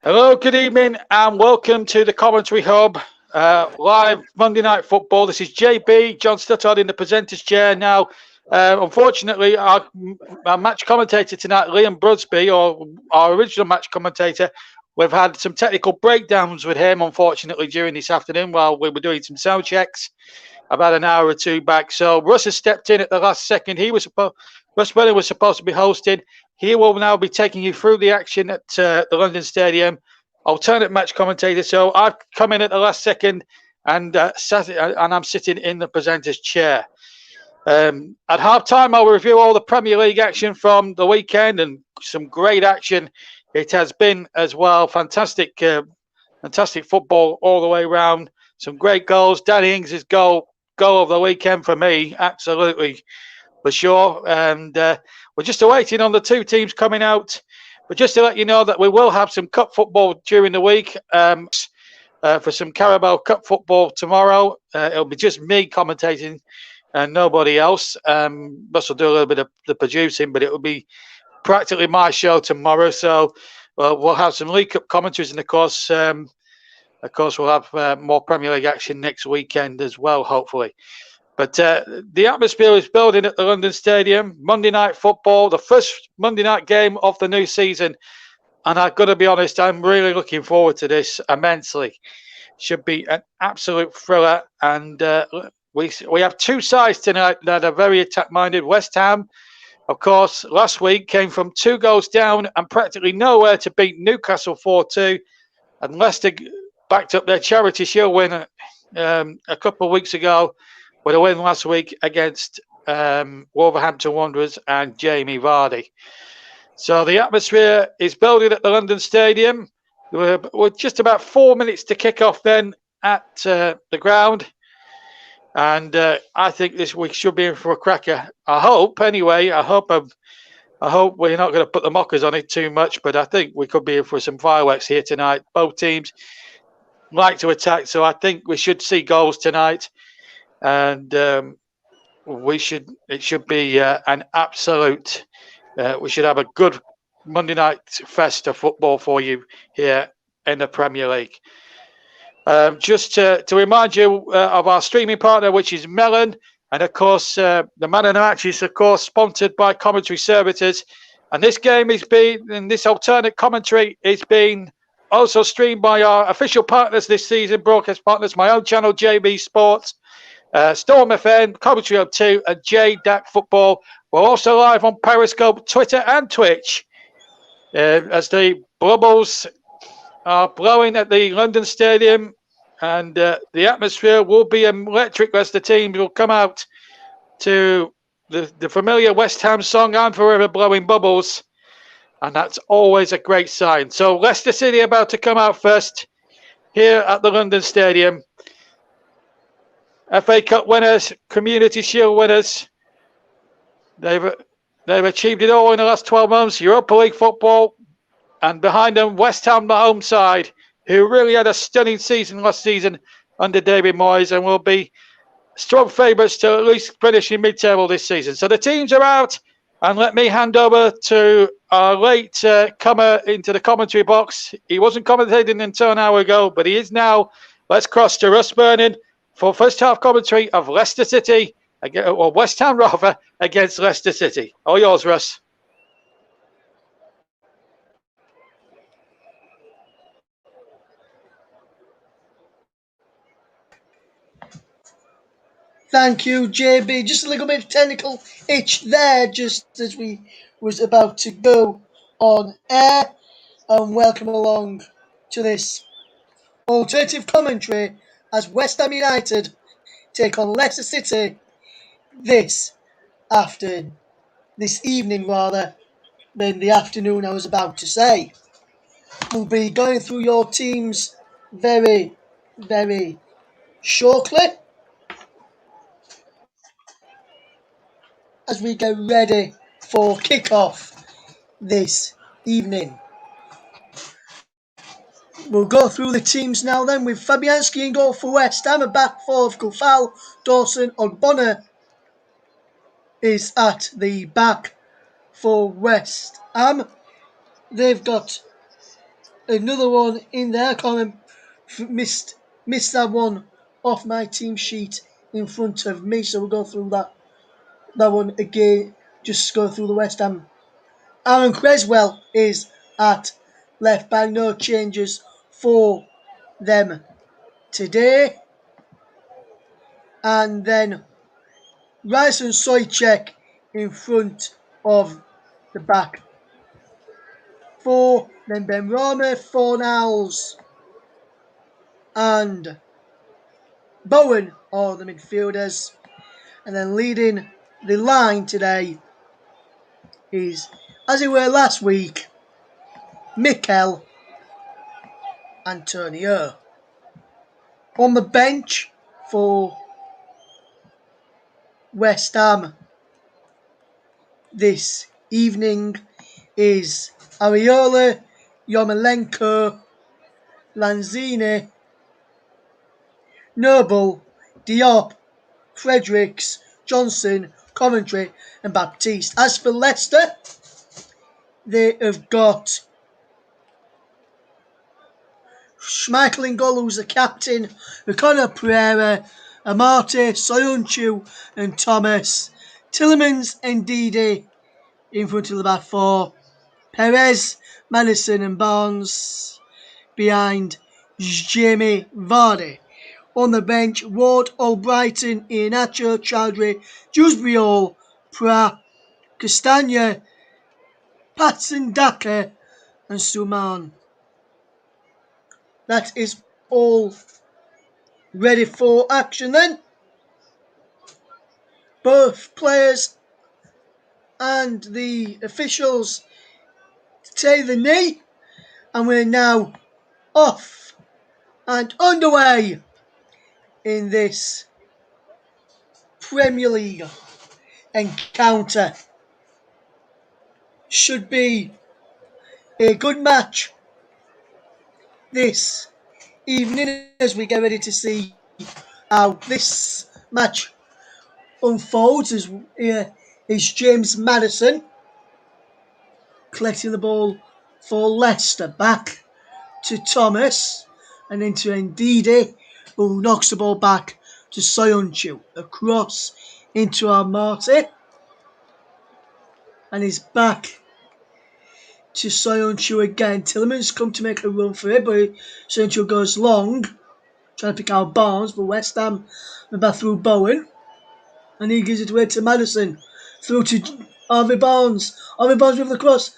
Hello, good evening, and welcome to the Commentary Hub, live Monday Night Football. This is JB, John Stuttard in the presenter's chair. Now, unfortunately, our match commentator tonight, Liam Brudsby, or our original match commentator, we've had some technical breakdowns with him, unfortunately, during this afternoon while we were doing some sound checks about an hour or two back. So Russ has stepped in at the last second. Russ Welling was supposed to be hosting. He will now be taking you through the action at the London Stadium. Alternate match commentator. So I've come in at the last second and I'm sitting in the presenter's chair. At half time, I'll review all the Premier League action from the weekend and some great action it has been as well. Fantastic football all the way around. Some great goals. Danny Ings' goal of the weekend for me, absolutely, for sure. And we're just awaiting on the two teams coming out. But just to let you know that we will have some cup football during the week for some Carabao Cup football tomorrow. It'll be just me commentating and nobody else. Russ will do a little bit of the producing, but it will be practically my show tomorrow. So we'll have some League Cup commentaries, and of course, we'll have more Premier League action next weekend as well, hopefully. But the atmosphere is building at the London Stadium. Monday Night Football, the first Monday night game of the new season. And I've got to be honest, I'm really looking forward to this immensely. Should be an absolute thriller. And we have two sides tonight that are very attack-minded. West Ham, of course, last week came from 2 goals down and practically nowhere to beat Newcastle 4-2. And Leicester backed up their Charity Shield win a couple of weeks ago with a win last week against Wolverhampton Wanderers and Jamie Vardy. So the atmosphere is building at the London Stadium. We're just about 4 minutes to kick off then at the ground. And I think this week should be in for a cracker. I hope, anyway. I hope we're not going to put the mockers on it too much, but I think we could be in for some fireworks here tonight. Both teams like to attack, so I think we should see goals tonight. And it should be an absolute, we should have a good Monday night fest of football for you here in the Premier League. Just to remind you of our streaming partner, which is Melon. And of course, the Man of the Match is, of course, sponsored by Commentary Services. And this game this alternate commentary is being also streamed by our official partners this season, broadcast partners, my own channel, JB Sports, Storm FM, Commentary Hub 2, and J-DAC Football. We're also live on Periscope, Twitter, and Twitch as the bubbles are blowing at the London Stadium, and the atmosphere will be electric as the teams will come out to the familiar West Ham song, "I'm Forever Blowing Bubbles," and that's always a great sign. So Leicester City about to come out first here at the London Stadium. FA Cup winners, Community Shield winners. They've achieved it all in the last 12 months. Europa League football, and behind them, West Ham, the home side, who really had a stunning season last season under David Moyes and will be strong favourites to at least finish in mid-table this season. So the teams are out, and let me hand over to our late comer into the commentary box. He wasn't commentating until an hour ago, but he is now. Let's cross to Russ Burning for first half commentary of Leicester City, or West Ham rather, against Leicester City. All yours, Russ. Thank you, JB. Just a little bit of technical itch there, just as we was about to go on air. And welcome along to this alternative commentary as West Ham United take on Leicester City this evening rather than the afternoon I was about to say. We'll be going through your teams very, very shortly as we get ready for kickoff this evening. We'll go through the teams now then, with Fabianski in goal for West Ham, a back four of Kufal, Dawson, Ogbonna is at the back for West Ham. They've got another one in there. I can't missed that one off my team sheet in front of me, so we'll go through that one again. Just go through the West Ham. Aaron Creswell is at left back. No changes for them today. And then Rice and Soychek in front of the back four. Then Ben Rama, Fornals, and Bowen are the midfielders. And then leading the line today is, as it were last week, Mikel Antonio. On the bench for West Ham this evening is Areola, Yarmolenko, Lanzini, Noble, Diop, Fredericks, Johnson, Coventry and Baptiste. As for Leicester, they have got Schmeichel in goal, who's the captain, O'Connor Pereira, Amate, Soyuncu and Thomas, Tillemans and Didi in front of the back four, Perez, Madison and Barnes behind Jamie Vardy. On the bench, Ward, Albrighton, Iheanacho, Chowdhury, Dewsbury, Pra, Castagna, Patson Daka and Suman. That is all ready for action then. Both players and the officials take the knee, and we're now off and underway in this Premier League encounter. Should be a good match this evening as we get ready to see how this match unfolds. As here is James Maddison collecting the ball for Leicester, back to Thomas and into Ndidi, who knocks the ball back to Soyuncu, across into Amate, and he's back to Soyuncu again. Tillemans come to make a run for it, but Soyuncu goes long, trying to pick out Barnes, but West Ham are back through Bowen, and he gives it away to Maddison, through to Harvey Barnes. Harvey Barnes with the cross,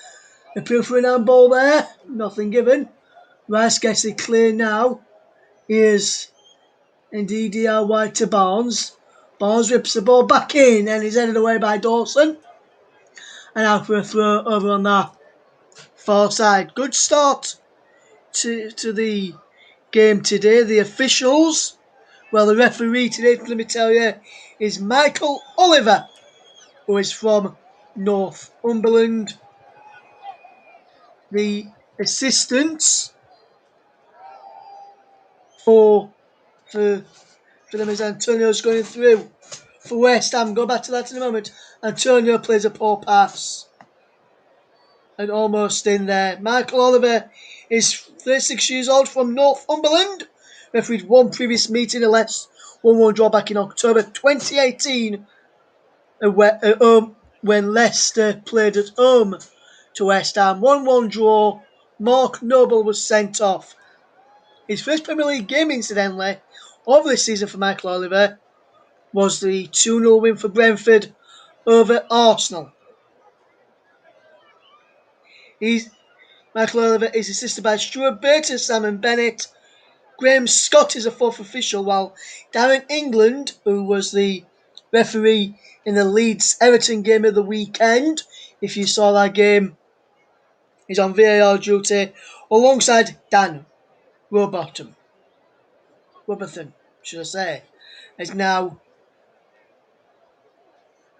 appeal for an handball there, nothing given. Rice gets it clear now. Here's indeed wide to Barnes. Barnes rips the ball back in and is headed away by Dawson. And out for a throw over on that far side. Good start to the game today. The officials, well, the referee today, let me tell you, is Michael Oliver, who is from Northumberland. The assistants for them as Antonio's going through for West Ham. Go back to that in a moment. Antonio plays a poor pass and almost in there. Michael Oliver is 36 years old from Northumberland. Refereed one previous meeting, a less 1-1 draw back in October 2018 when Leicester played at home to West Ham. 1-1 draw. Mark Noble was sent off. His first Premier League game, incidentally, of this season for Michael Oliver was the 2-0 win for Brentford over Arsenal. Michael Oliver is assisted by Stuart Burton, Simon Bennett. Graham Scott is a fourth official, while Darren England, who was the referee in the Leeds-Everton game of the weekend, if you saw that game, is on VAR duty, alongside Dan Robotham, should I say. It's now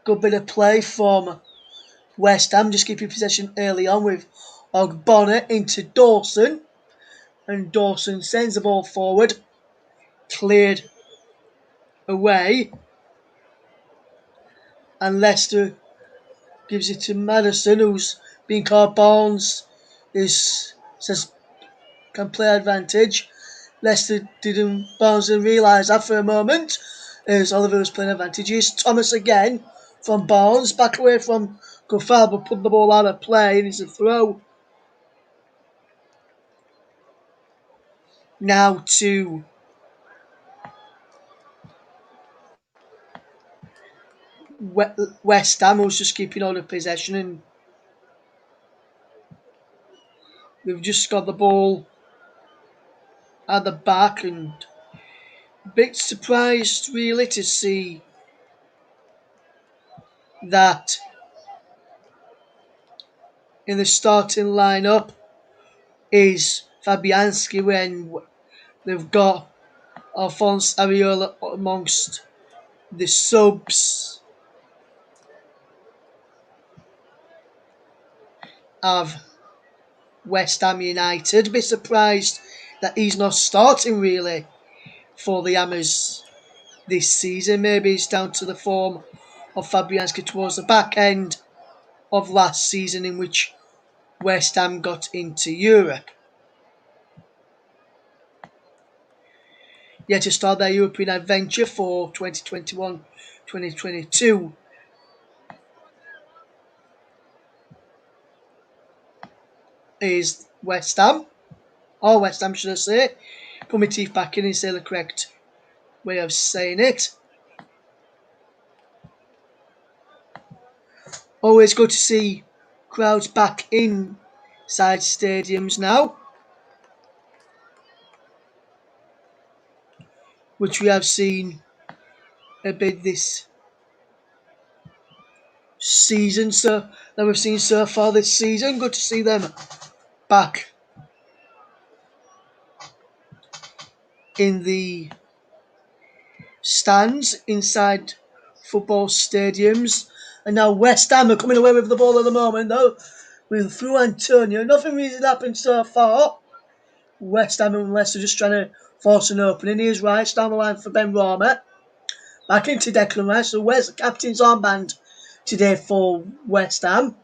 good bit of play from West Ham, just keeping possession early on with Ogbonna into Dawson, and Dawson sends the ball forward, cleared away, and Leicester gives it to Maddison, who's being called Barnes. Says can play advantage. Leicester Barnes didn't realise that for a moment, as Oliver was playing advantages. Thomas again from Barnes, back away from Gofal, but put the ball out of play, and it's a throw. Now to West Ham, who's just keeping on the possession, and we've just got the ball at the back, and a bit surprised really to see that in the starting lineup is Fabianski when they've got Alphonse Areola amongst the subs of West Ham United. A bit surprised that he's not starting really for the Hammers this season. Maybe it's down to the form of Fabianski towards the back end of last season, in which West Ham got into Europe. Yet to start their European adventure for 2021-2022 is West Ham, or West Ham should I say. Put my teeth back in and say the correct way of saying it. Always good to see crowds back inside stadiums now, which we have seen a bit this season, so that we've seen so far this season. Good to see them back in the stands inside football stadiums. And now West Ham are coming away with the ball at the moment, though, with through Antonio. Nothing really happened so far. West Ham and Leicester just trying to force an opening. Here's Rice down the line for Ben Rama. Back into Declan Rice. So where's the captain's armband today for West Ham?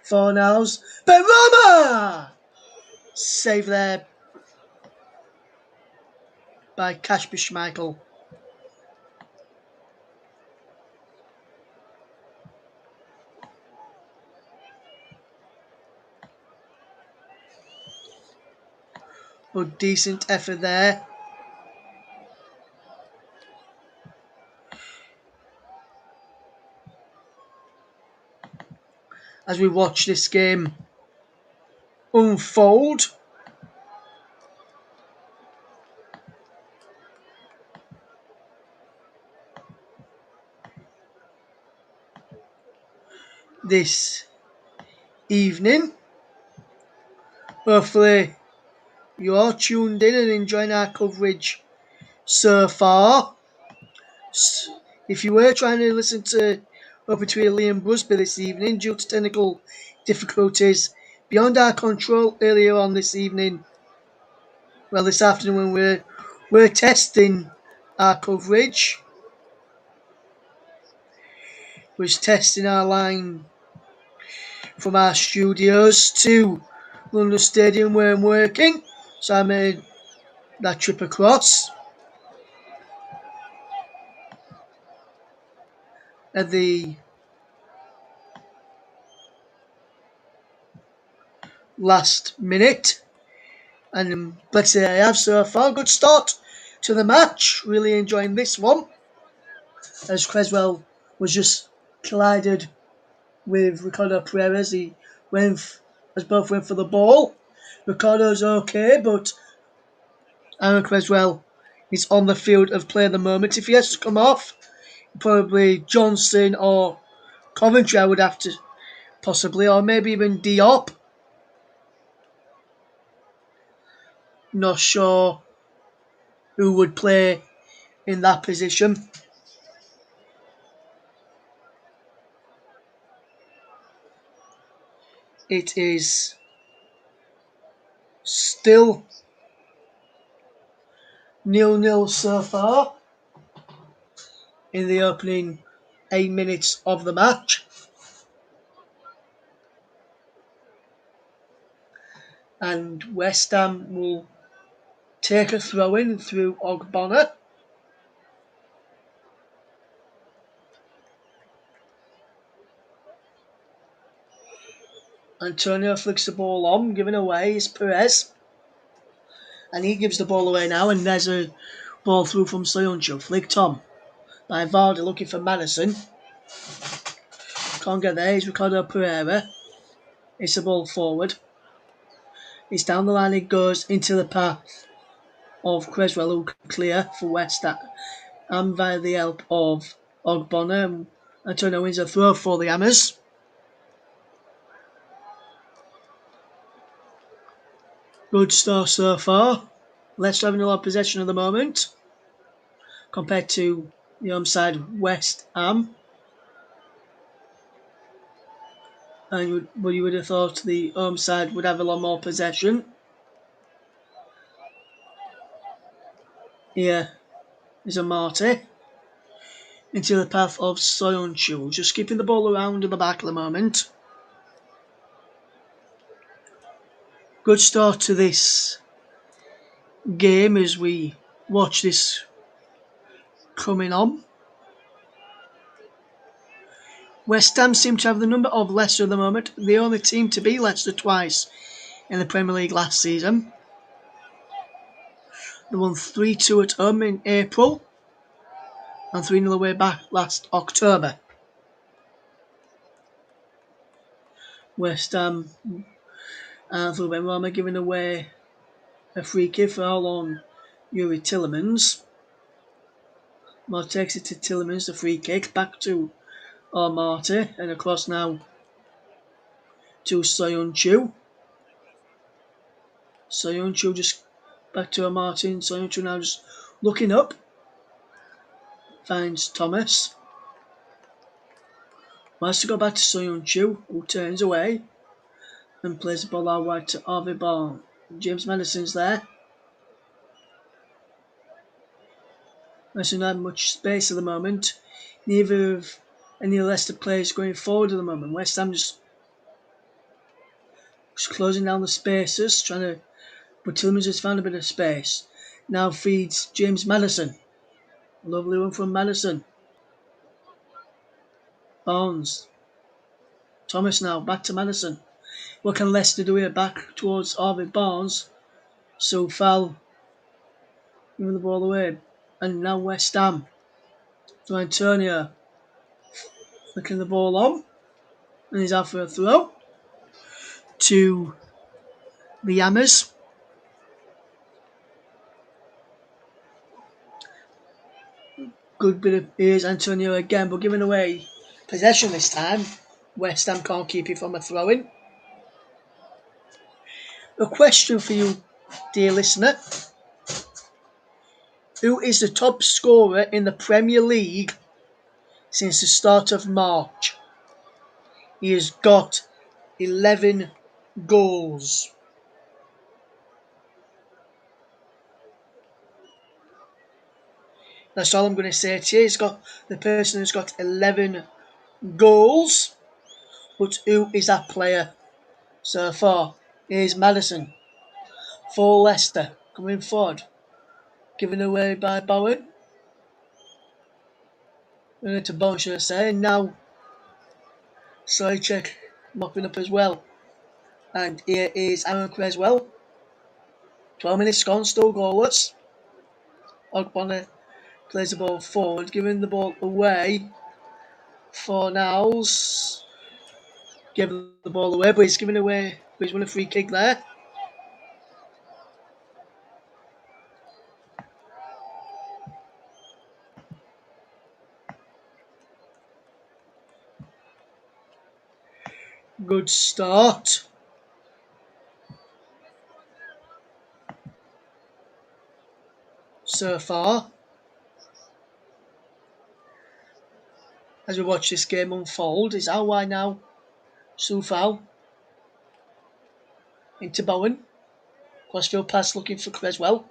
Fornals. Ben Rama! Save there by Kasper Schmeichel. A decent effort there. As we watch this game unfold. This evening. Hopefully you're tuned in and enjoying our coverage so far. If you were trying to listen to Open Tweet Liam Busby this evening due to technical difficulties beyond our control earlier on this evening, well, this afternoon when we're testing our coverage, we're testing our line from our studios to London Stadium where I'm working, so I made that trip across. At the last minute, and let's say I have so far. Good start to the match. Really enjoying this one, as Creswell was just collided with Ricardo Pereira as both went for the ball. Ricardo's okay, but Aaron Creswell is on the field of play at the moment. If he has to come off, probably Johnson or Coventry I would have to possibly, or maybe even Diop. Not sure who would play in that position. It is still 0-0 so far in the opening 8 minutes of the match. And West Ham will take a throw in through Ogbonna. Antonio flicks the ball on, giving away is Perez. And he gives the ball away now, and there's a ball through from Soyuncu. Flicked on by Vardy looking for Madison. Can't get there, it's Ricardo Pereira. It's the ball forward. It's down the line, it goes into the path of Creswell, who can clear for West Ham via the help of Ogbonna. Antonio wins a throw for the Hammers. Good start so far. Leicester having a lot of possession at the moment compared to the home side West Ham. And you would have thought the home side would have a lot more possession. Here is a Marty into the path of Soyuncu, just keeping the ball around in the back at the moment. Good start to this game as we watch this coming on. West Ham seem to have the number of Leicester at the moment, the only team to beat Leicester twice in the Premier League last season. They won 3-2 at home in April and 3-0 away back last October. West Ham and Roma giving away a free kick for on Yuri Tillemans. More takes it to Tillemans, the free kick back to Marty, and across now to Soyuncu. Soyuncu just back to Martin. Soyuncu now just looking up. Finds Thomas. Wants to go back to Soyuncu, who turns away and plays the ball out wide to Harvey Barnes. James Madison's there. Madison don't have much space at the moment. Neither of any Leicester players going forward at the moment. West Ham just closing down the spaces, trying to. But Tillmans has found a bit of space. Now feeds James Madison. Lovely one from Madison. Barnes. Thomas now back to Madison. What can Leicester do here? Back towards Harvey Barnes. So foul. Giving the ball away. And now West Ham. To Antonio. Flicking the ball on. And he's out for a throw. To the Hammers. Good bit of here's Antonio again, but giving away possession this time. West Ham can't keep it from a throw-in. A question for you, dear listener. Who is the top scorer in the Premier League since the start of March? He has got 11 goals. That's all I'm going to say to you. He's got the person who's got 11 goals. But who is that player so far? Here's Madison for Leicester coming forward. Given away by Bowen. To Bowen, should I say. And now Sojcek mopping up as well. And here is Aaron Creswell. 12 minutes gone, still goalless. Ogbonna plays the ball forward, giving the ball away for Niles. Give the ball away, but he's giving away. But he's won a free kick there. Good start. So far. As we watch this game unfold, it's out wide now. Soufal. Into Bowen. Crossfield pass looking for Creswell.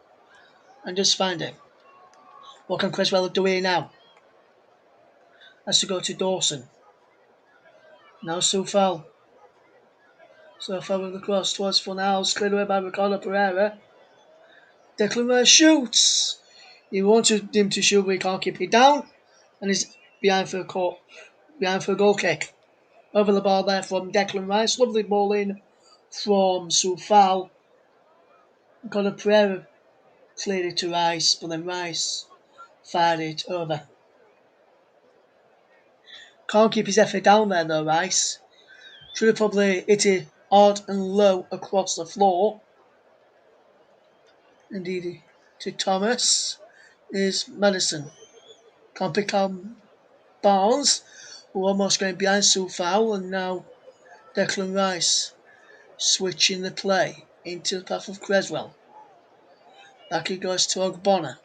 And just find him. What can Creswell do here now? Has to go to Dawson. Now Soufal. So following the cross towards Fornals, cleared away by Ricardo Pereira. Declan Rice shoots. He wanted him to shoot, but he can't keep it down, and he's behind for a goal kick. Over the ball there from Declan Rice. Lovely ball in from Soufal. Ricardo Pereira cleared it to Rice, but then Rice fired it over. Can't keep his effort down there though, Rice. Should have probably hit it hard and low across the floor. Indeed, to Thomas is Madison. Can't pick on Barnes, who almost going behind Soufal, and now Declan Rice switching the play into the path of Creswell. Back he goes to Ogbonna.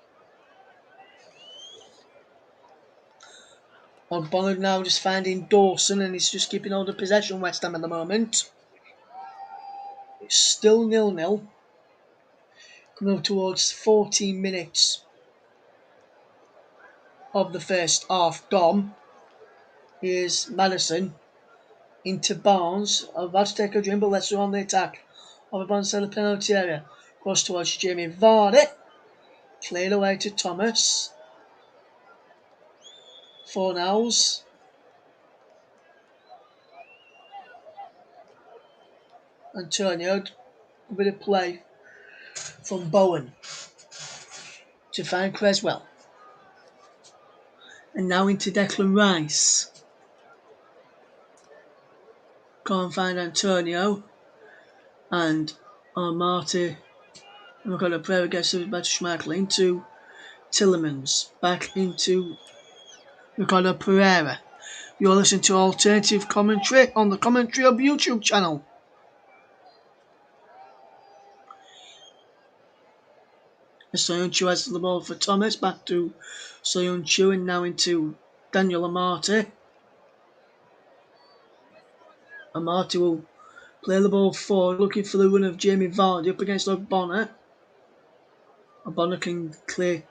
Ogbonna now just finding Dawson, and he's just keeping all the possession, West Ham at the moment. It's still 0-0. Coming up towards 14 minutes of the first half gone. Here's Madison into Barnes. About to take a dream, but Leicester on the attack. Over Barnes to the penalty area. Cross towards Jamie Vardy. Cleared away to Thomas. Fornals. Antonio. A bit of play from Bowen to find Creswell. And now into Declan Rice. Can't find Antonio. And Marty. And we've got a player gets it back to Schmeichel into Tillemans. Back into Ricardo Pereira. You're listening to alternative commentary on the Commentary Hub YouTube channel. Soyuncu has the ball for Thomas. Back to Soyuncu and now into Daniel Amati. Amati will play the ball forward, looking for the run of Jamie Vardy up against Ogbonna. Ogbonna can clear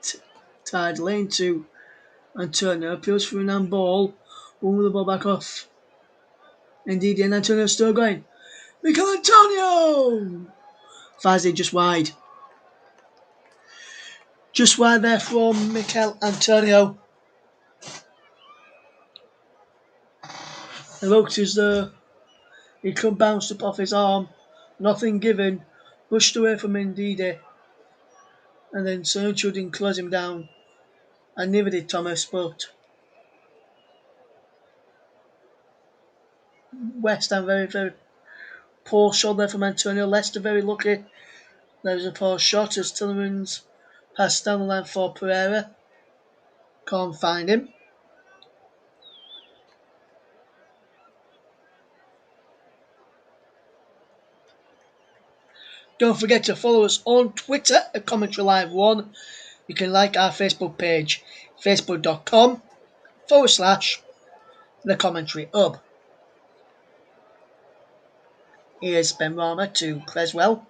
tidily into Antonio. Appeals for an handball. One with the ball back off. Indeed, and Antonio still going. Michael Antonio! Fazzi just wide. Just wide there from Mikel Antonio. It looked as though he could bounce up off his arm. Nothing given. Pushed away from Ndidi. And then Soyuncu didn't close him down. And neither did Thomas, but West Ham very, very poor shot there from Antonio. Leicester very lucky. There was a poor shot as Tillemans passed down the line for Pereira. Can't find him. Don't forget to follow us on Twitter at Commentary Live 1. You can like our Facebook page, facebook.com/The Commentary Hub. Here's Benrahma to Creswell.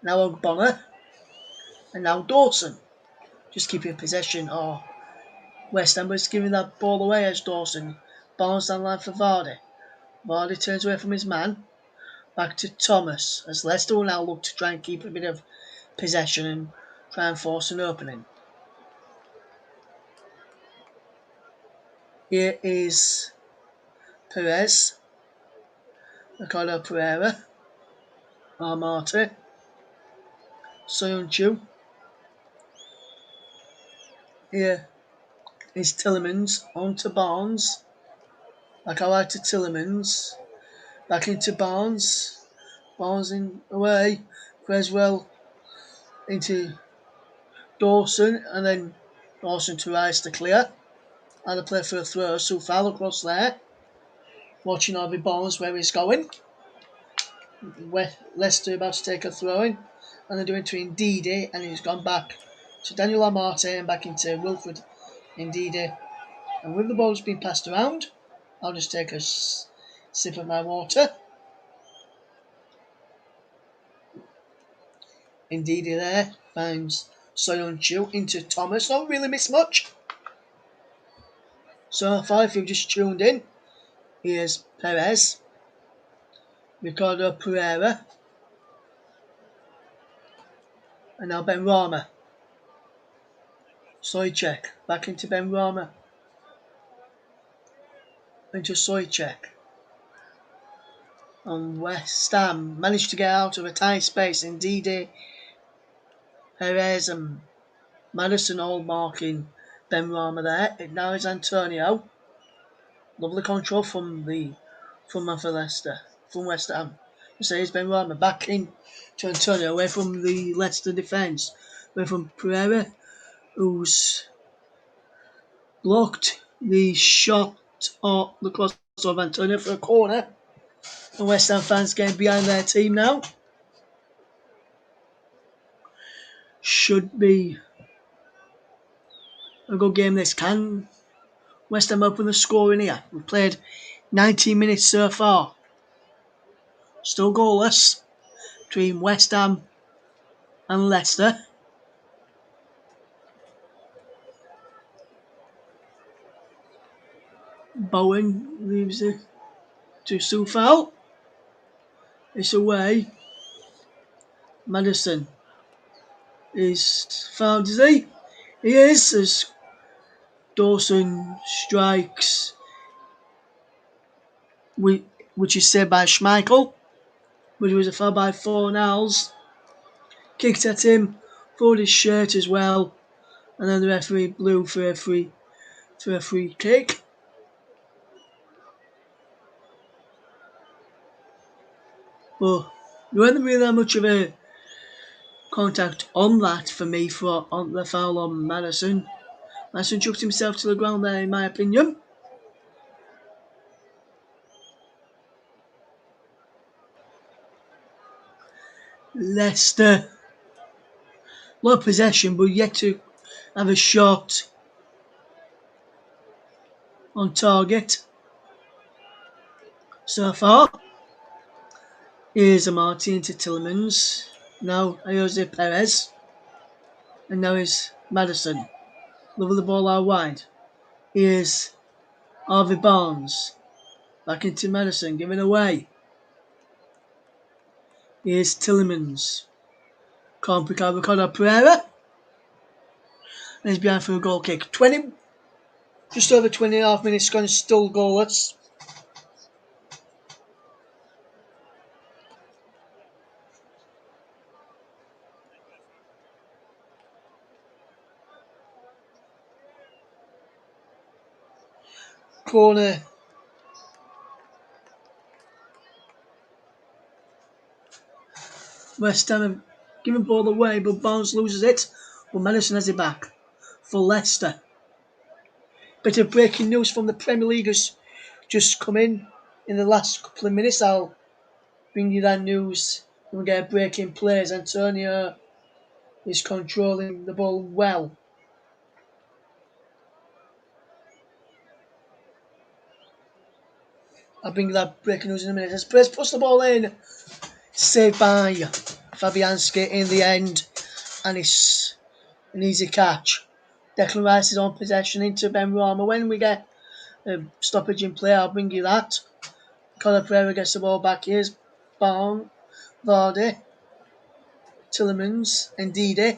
Now Ogbonna. And now Dawson. Just keeping possession. West Ham was giving that ball away as Dawson. Barnes down the line for Vardy. Vardy turns away from his man. Back to Thomas, as Leicester will now look to try and keep a bit of possession and try and force an opening. Here is Perez, Ricardo Pereira, Marty, Soyuncu. Here is Tillemans, on to Barnes. Back out to Tillemans. Back into Barnes. Barnes in away. Creswell into Dawson, and then Dawson to Rice to clear. And a play for a throw. Soufal across there. Watching Harvey Barnes where he's going. Leicester about to take a throw in. And they're doing to Ndidi, and he's gone back to Daniel Amati and back into Wilfred Ndidi. And with the ball's been passed around, I'll just take a sip of my water. Ndidi there finds Soyuncu into Thomas. Not really missed much. So far, if you've just tuned in, here's Perez. Ricardo Pereira. And now Ben Rama. Soychek. Back into Ben Rama. Into Soychek. And West Ham managed to get out of a tight space. Indeed, Perez and Madison all marking Ben Rama there. It now is Antonio. Lovely control from Leicester. From West Ham. So here's Ben Rama back in to Antonio, away from the Leicester defence. Away from Pereira, who's blocked the shot or the cross of Antonio for a corner. And West Ham fans getting behind their team now. Should be a good game this. Can West Ham open the score in here? We've played 19 minutes so far. Still goalless between West Ham and Leicester. Bowen leaves it to Soufal. It's away. Madison is found, is he? He is, as Dawson strikes, which is saved by Schmeichel, but it was a foul by Fornals. Kicked at him, pulled his shirt as well, and then the referee blew for a free kick. But there wasn't really that much of a contact on that for me on the foul on Madison. Madison chucked himself to the ground there, in my opinion. Leicester, a lot of possession, but yet to have a shot on target so far. Here's a Martin to Tielemans. Now Jose Perez. And now is Madison. Level the ball out wide. Here's Harvey Barnes. Back into Madison, giving away. Here's Tielemans. Can't pick out Ricardo Pereira. And he's behind for a goal kick. Just over 20.5 minutes gone, still goalless. Corner. West Ham have given ball away, but Barnes loses it. But Madison has it back for Leicester. Bit of breaking news from the Premier League has just come in the last couple of minutes. I'll bring you that news when we get a break in plays. Antonio is controlling the ball well. I'll bring you that breaking news in a minute. As Perez puts the ball in, saved by Fabianski in the end, and it's an easy catch. Declan Rice is on possession into Ben Rama. When we get a stoppage in play, I'll bring you that. Conor Pereira gets the ball back. Here's Vardy, Tielemans, and Ndidi.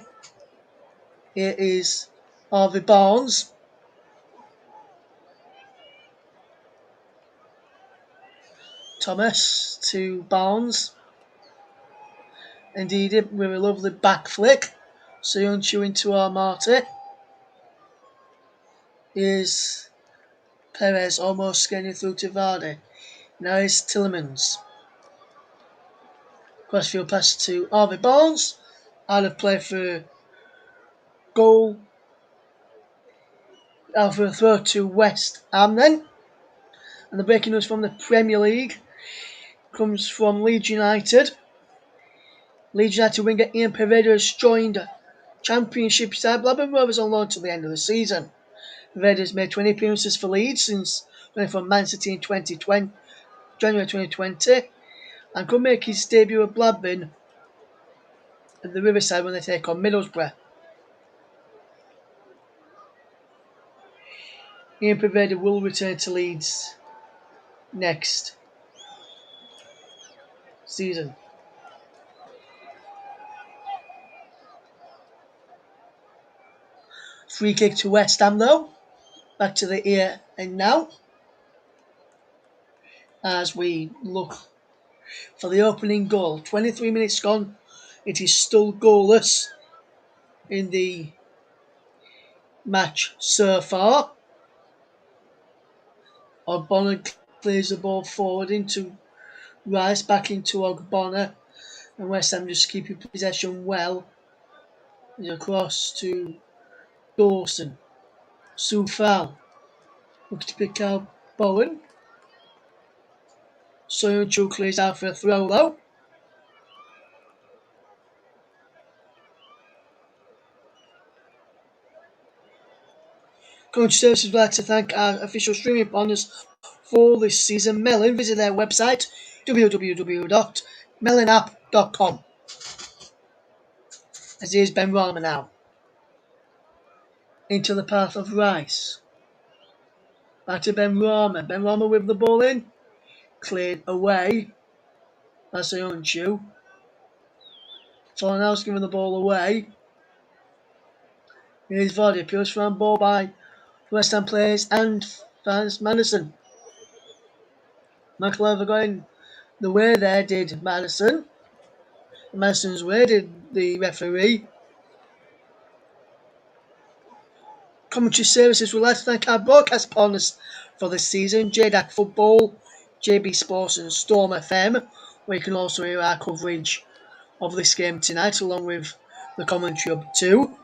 Here is Harvey Barnes. Thomas to Barnes. Ndidi with a lovely back flick. Soyuncu into Armati. Here's Perez almost getting through to Vardy. Now it's Tielemans. Crossfield pass to Harvey Barnes. Out of play for goal. Out for a throw to West Ham then. And the breaking news from the Premier League comes from Leeds United. Leeds United winger Ian Pereira has joined Championship side Blackburn Rovers on loan till the end of the season. Pereira has made 20 appearances for Leeds since going from Man City in January 2020, and could make his debut at Blackburn at the Riverside when they take on Middlesbrough. Ian Pereira will return to Leeds next season. Free kick to West Ham though. Back to the here and now. As we look for the opening goal. 23 minutes gone. It is still goalless in the match so far. Ogbonna clears the ball forward into Rice, back into Ogbonna, and West Ham just keeping possession well. Across to Dawson. Soufal looks to pick out Bowen. Soyuncu clears out for a throw though. Community Services would like to thank our official streaming partners for this season. Melon, visit their website www.melonapp.com. As here's Ben Rama now. Into the path of Rice. Back to Ben Rama. Ben Rama with the ball in. Cleared away. That's Soyuncu. Someone else giving the ball away. Here's Vardy. Appeals for ball by West Ham players and fans. Madison. McLever going the way there did Madison. Madison's way did the referee. Commentary Services would like to thank our broadcast partners for this season. J-DAC Football, JB Sports and Storm FM, where you can also hear our coverage of this game tonight along with the commentary up too.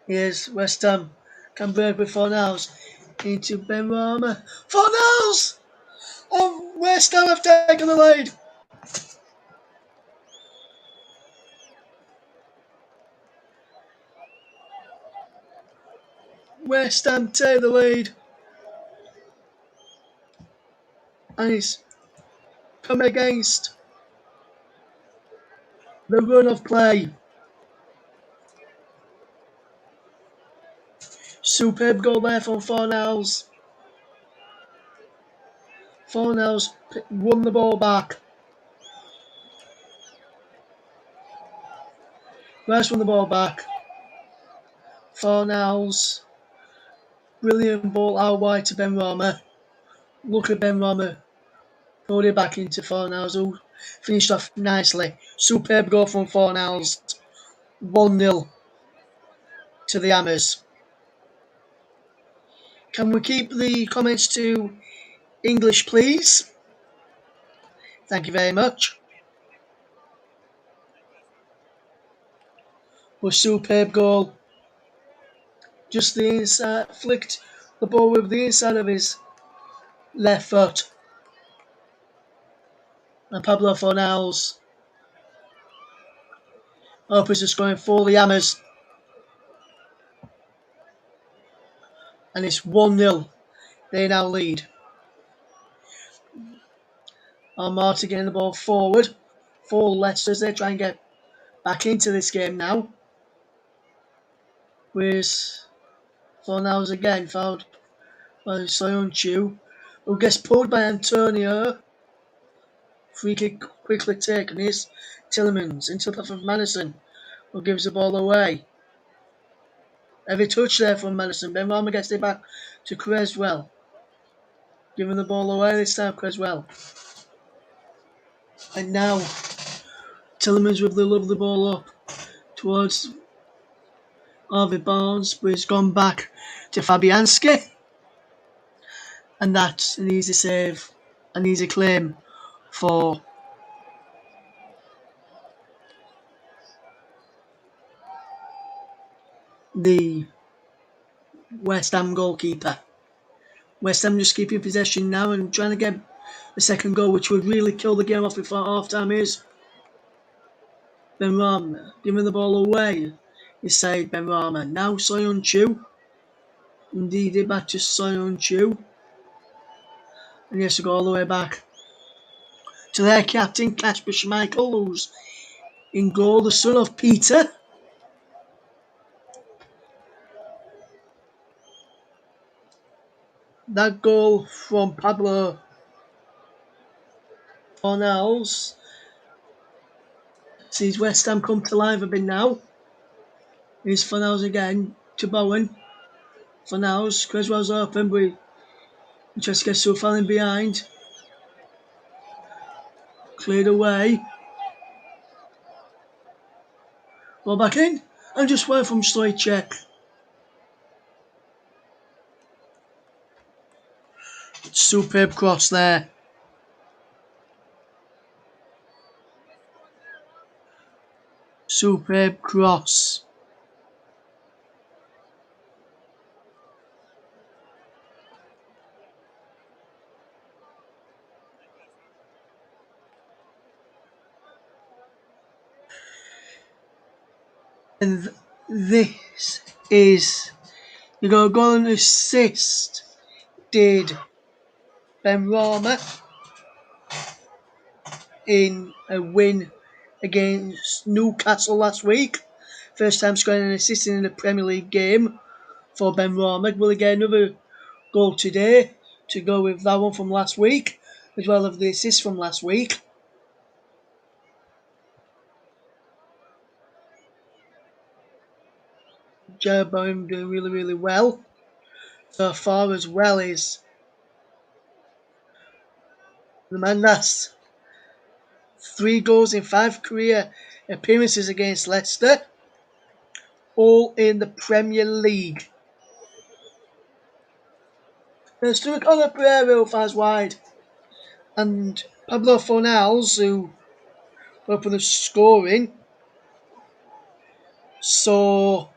Here's West Ham. Can break with Fornals into Ben Rama. Fornals! Oh, West Ham have taken the lead. West Ham take the lead. And he's come against the run of play. Superb goal there from Fornals. Fornals won the ball back. Rice won the ball back. Fornals. Brilliant ball out wide to Ben Rama. Look at Ben Rama. Pulled it back into Fornals, who finished off nicely. Superb goal from Fornals. 1-0 to the Hammers. Can we keep the comments to English, please? Thank you very much. A superb goal. Just the inside, flicked the ball with the inside of his left foot. And Pablo Fornals opens the scoring for the Hammers. And it's 1-0. They now lead. Marty getting the ball forward for Leicester as they try and get back into this game now. Whereas Fornals again fouled by Soyuncu, who gets pulled by Antonio. Free kick quickly taken. Here's Tillemans into the path of Madison, who gives the ball away. Every touch there from Madison. Ben Rama gets it back to Creswell. Giving the ball away this time, Creswell. And now, Tillemans with the lovely ball up towards Harvey Barnes, but it's gone back to Fabianski. And that's an easy save, an easy claim for the West Ham goalkeeper. West Ham just keeping possession now and trying to get the second goal, which would really kill the game off before half time is. Ben Rama giving the ball away. Inside Ben Rama. Now Soyuncu. Indeed, it back to Soyuncu. And he has to go all the way back to their captain, Kasper Schmeichel, who's in goal, the son of Peter. that goal from Pablo Fornals sees West Ham come to life a bit now. Here's Fornals again to Bowen. Fornals, Creswell's open, but he tries to get so far in behind. Cleared away. Ball back in, and just went from Stoichek. Superb cross there. Superb cross. And this is your goal and assist did Ben Rama in a win against Newcastle last week. First time scoring and assisting in a Premier League game for Ben Rama. Will he get another goal today to go with that one from last week, as well as the assist from last week? Jeroboam doing really, really well so far, as well as the man that's 3 goals in 5 career appearances against Leicester, all in the Premier League. There's to Conor Pereira fires wide, and Pablo Fornals, who opened the scoring, so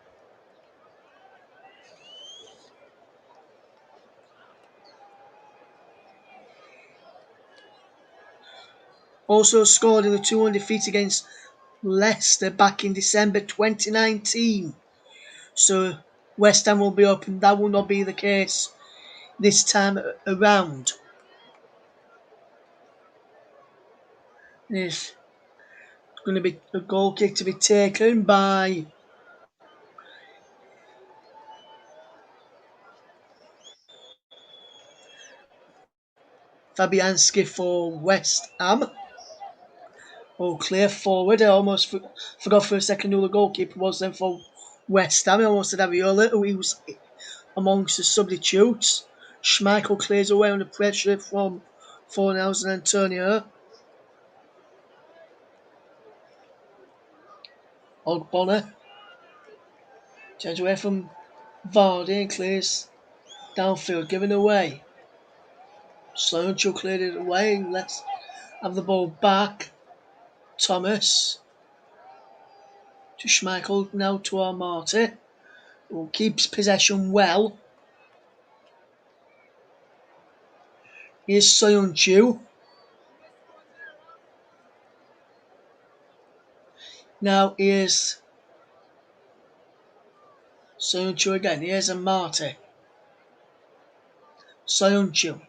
also scored in the 2-1 defeat against Leicester back in December 2019. So West Ham will be open. That will not be the case this time around. There's going to be a goal kick to be taken by Fabianski for West Ham. Oh, clear forward. I almost forgot for a second who the goalkeeper was then for West Ham. I almost said Aviola, who he was amongst the substitutes. Schmeichel clears away under pressure from Fornals and Antonio. Ogbonna turns away from Vardy and clears downfield, giving away. Sloancho cleared it away and let's have the ball back. Thomas to Schmeichel, now to Armati, who keeps possession well. Here's Soyuncu. Now here's Soyuncu again. Here's Armati. Soyuncu.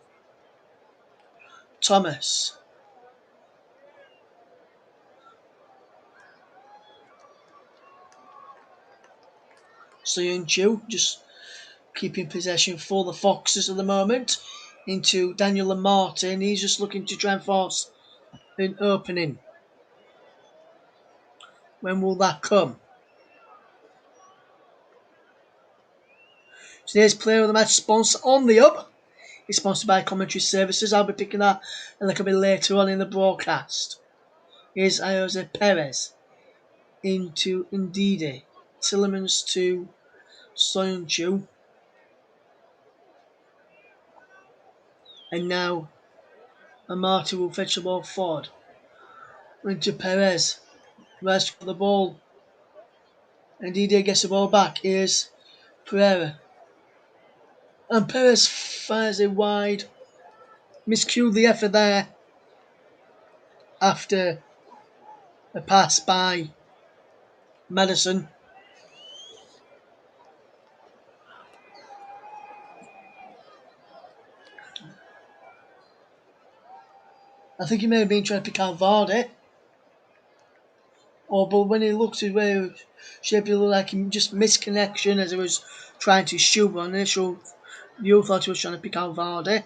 Thomas. Soyuncu just keeping possession for the Foxes at the moment. Into Daniel Armati, and he's just looking to try and force an opening. When will that come? Today's player of the match sponsor on the up is sponsored by Commentary Services. I'll be picking that a little bit later on in the broadcast. Here's Jose Perez into Ndidi. Tillemans to Soyuncu. And now Amati will fetch the ball forward. Into Perez. Rest for the ball. Ndidi gets the ball back. Here's Pereira. And Perez fires it wide. Miscued the effort there after a pass by Madison. I think he may have been trying to pick out Vardy. But when he looked at where it shaped, it looked like he just missed connection as he was trying to shoot on initial You thought he was trying to pick out Vardy.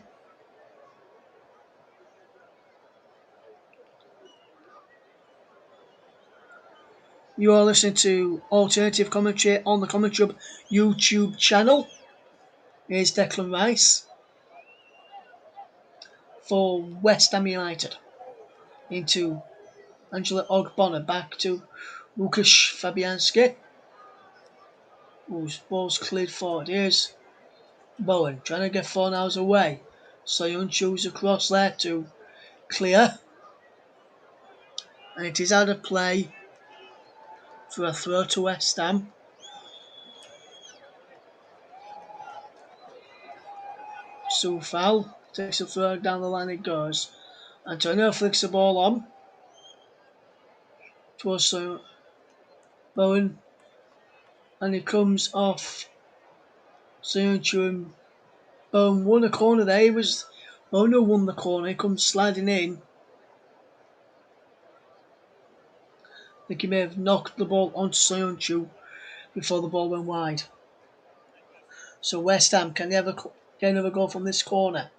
You are listening to alternative commentary on the Commentary Hub YouTube channel. Here's Declan Rice for West Ham United. Into Angela Ogbonna, back to Łukasz Fabianski. Whose ball's cleared forward. Here's Bowen trying to get Fornals away. Soyuncu's across there to clear. And it is out of play for a throw to West Ham. Soufal takes a throw down the line, it goes. Antonio flicks the ball on towards Bowen, and it comes off Soyuncu, and Bowen won a corner there. It was Bowen who won the corner. He comes sliding in. I think he may have knocked the ball onto Soyuncu before the ball went wide. So West Ham, can they ever get another goal from this corner?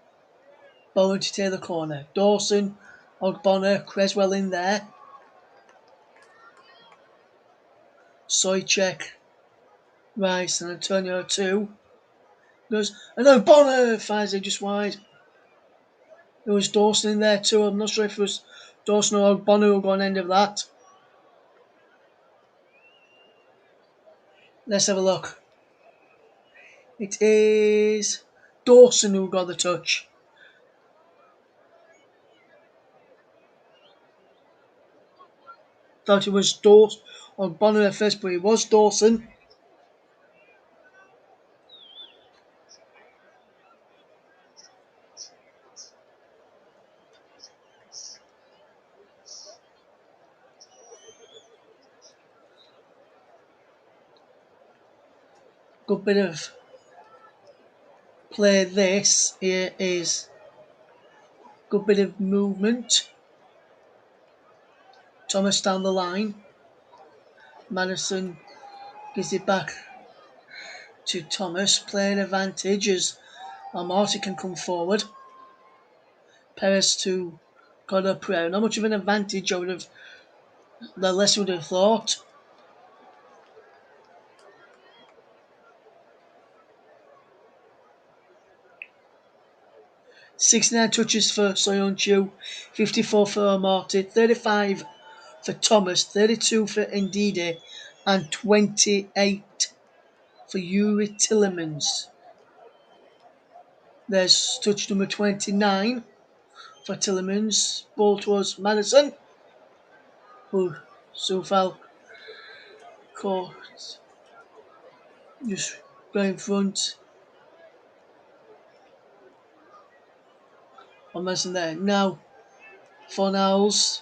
Bowen to take the corner. Dawson, Ogbonna, Creswell in there. Soychek, Rice and Antonio too. Goes, and Ogbonna fires it just wide. There was Dawson in there too. I'm not sure if it was Dawson or Ogbonna who got an end of that. Let's have a look. It is Dawson who got the touch. Thought it was Dawson or Ogbonna at first, but it was Dawson. Good bit of play this. Here is good bit of movement. Thomas down the line. Madison gives it back to Thomas. Playing advantage as Marty can come forward. Perez to Godder Prayer. Not much of an advantage I would have, the less would have thought. "69 touches for Soyuncu, 54 for Marty, 35 for Thomas, 32 for Ndidi, and 28 for Yuri Tillemans. There's touch number 29 for Tillemans. Ball towards Madison, who Soufal caught just going in front. On Madison there. Now Fornals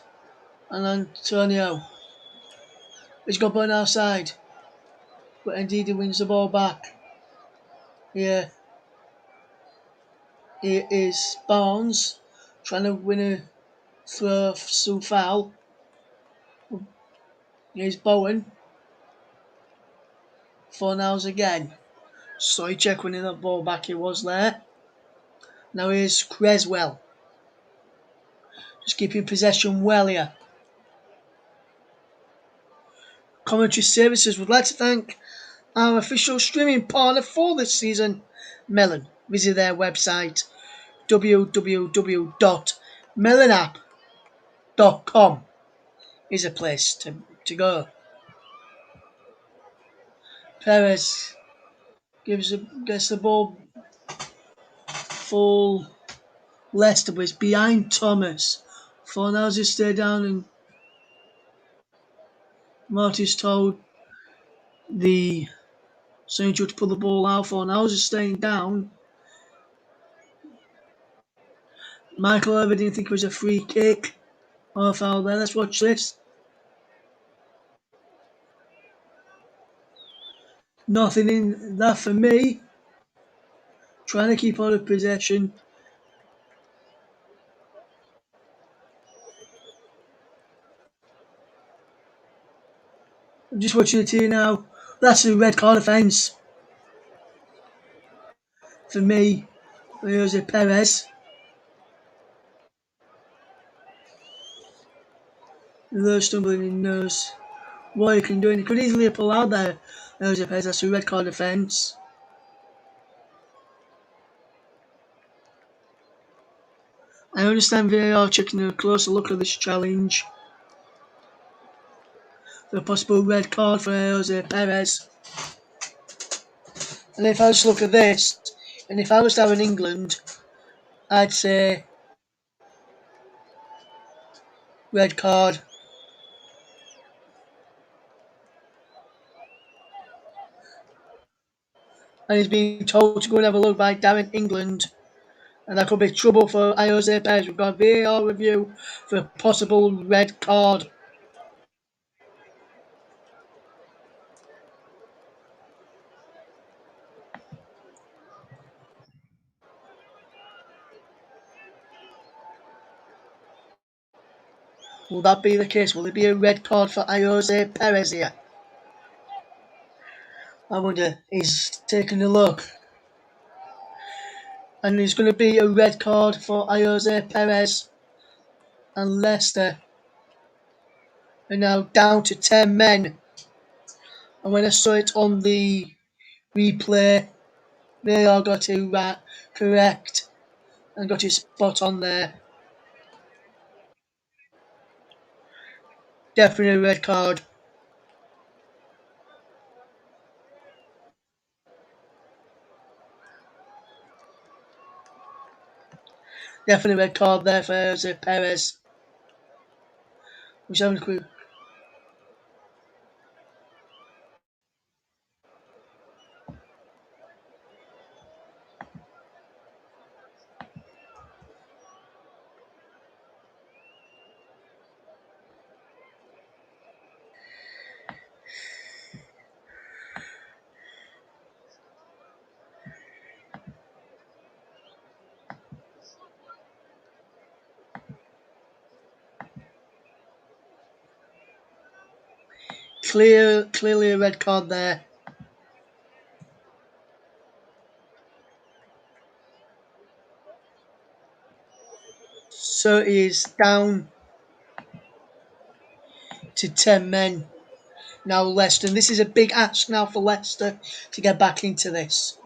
and Antonio. He's got Burn outside, but Ndidi wins the ball back. Here it is Barnes trying to win a throw for Soufal. Here's Bowen. Fornals again. Soychek winning that ball back, it was there. Now here's Creswell. Just keeping possession well here. Commentary Services would like to thank our official streaming partner for this season, Melon. Visit their website www.melonapp.com is a place to go. Perez gets the ball full Leicester, but it's behind Thomas. Fornals is stay down, and Marty's told the Soyuncu to put the ball out. Fornals is staying down. Michael Ever didn't think it was a free kick or a foul there. Let's watch this. Nothing in that for me. Trying to keep out of possession. I'm just watching it here now. That's a red card offence. for me, Jose Perez. Though stumbling, he knows what he can do, and he could easily pull out there. Jose Perez, that's a red card offence. I understand VAR checking a closer look at this challenge. For a possible red card for Jose Perez. And if I just look at this, and if I was down in England, I'd say red card. And he's being told to go and have a look by Darren England. And that could be trouble for Jose Perez. We've got a VAR review for a possible red card. Will that be the case? Will it be a red card for Jose Perez here? I wonder. He's taking a look. And there's going to be a red card for Jose Perez. And Leicester are now down to 10 men. And when I saw it on the replay, they all got it correct and got it spot on there. Definitely a red card. Definitely a red card there for Jose Perez. Which having a quick. Clearly a red card there. So it is down to 10 men now, Leicester. And this is a big ask now for Leicester to get back into this.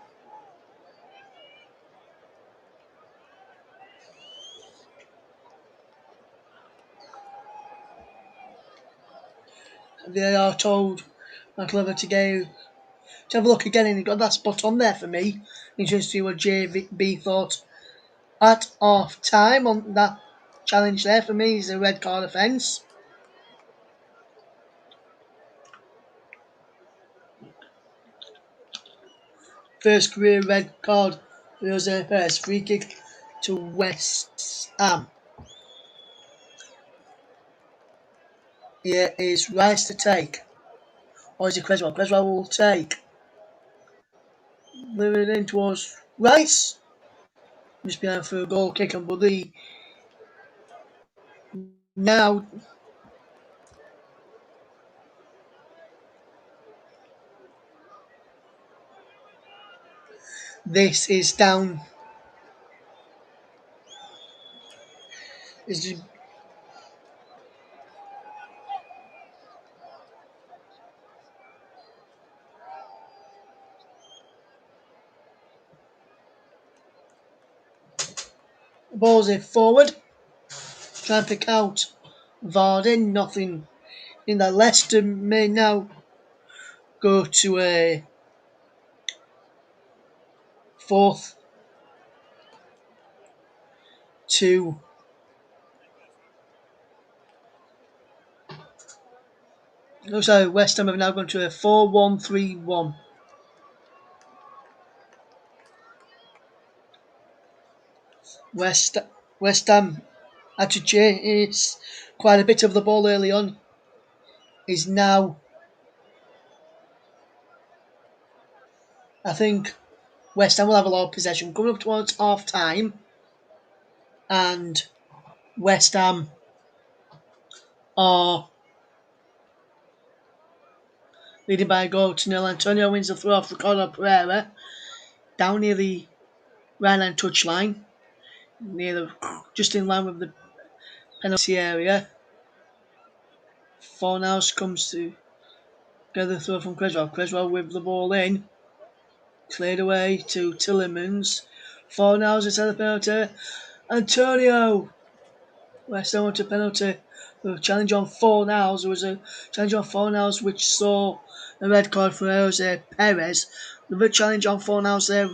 They are told McLever to have a look again, and he got that spot on there for me. Interesting to see what JB thought at half time on that challenge there. For me is a red card offence. First career red card for Jose Perez. Free kick to West Ham. Here is Rice to take. Or is it Creswell? Creswell will take. Moving in towards Rice. Just behind for a goal kick, and Buddy now. This is down. Is balls it forward. Try and pick out Varden. Nothing in that. Leicester may now go to a 4th to looks like West Ham have now gone to a 4-1-3-1. West Ham had to change. It's quite a bit of the ball early on. Is now, I think, West Ham will have a lot of possession coming up towards half time, and West Ham are leading by a goal to nil. Antonio wins the throw off the corner. Pereira down near the right-hand touchline, just in line with the penalty area. Fornals comes to get the throw from Creswell. Creswell with the ball in. Cleared away to Tillemans. Fornals inside the penalty. Antonio! West Ham went a penalty. The challenge on Fornals. There was a challenge on Fornals which saw a red card for Jose Perez. Another challenge on Fornals there.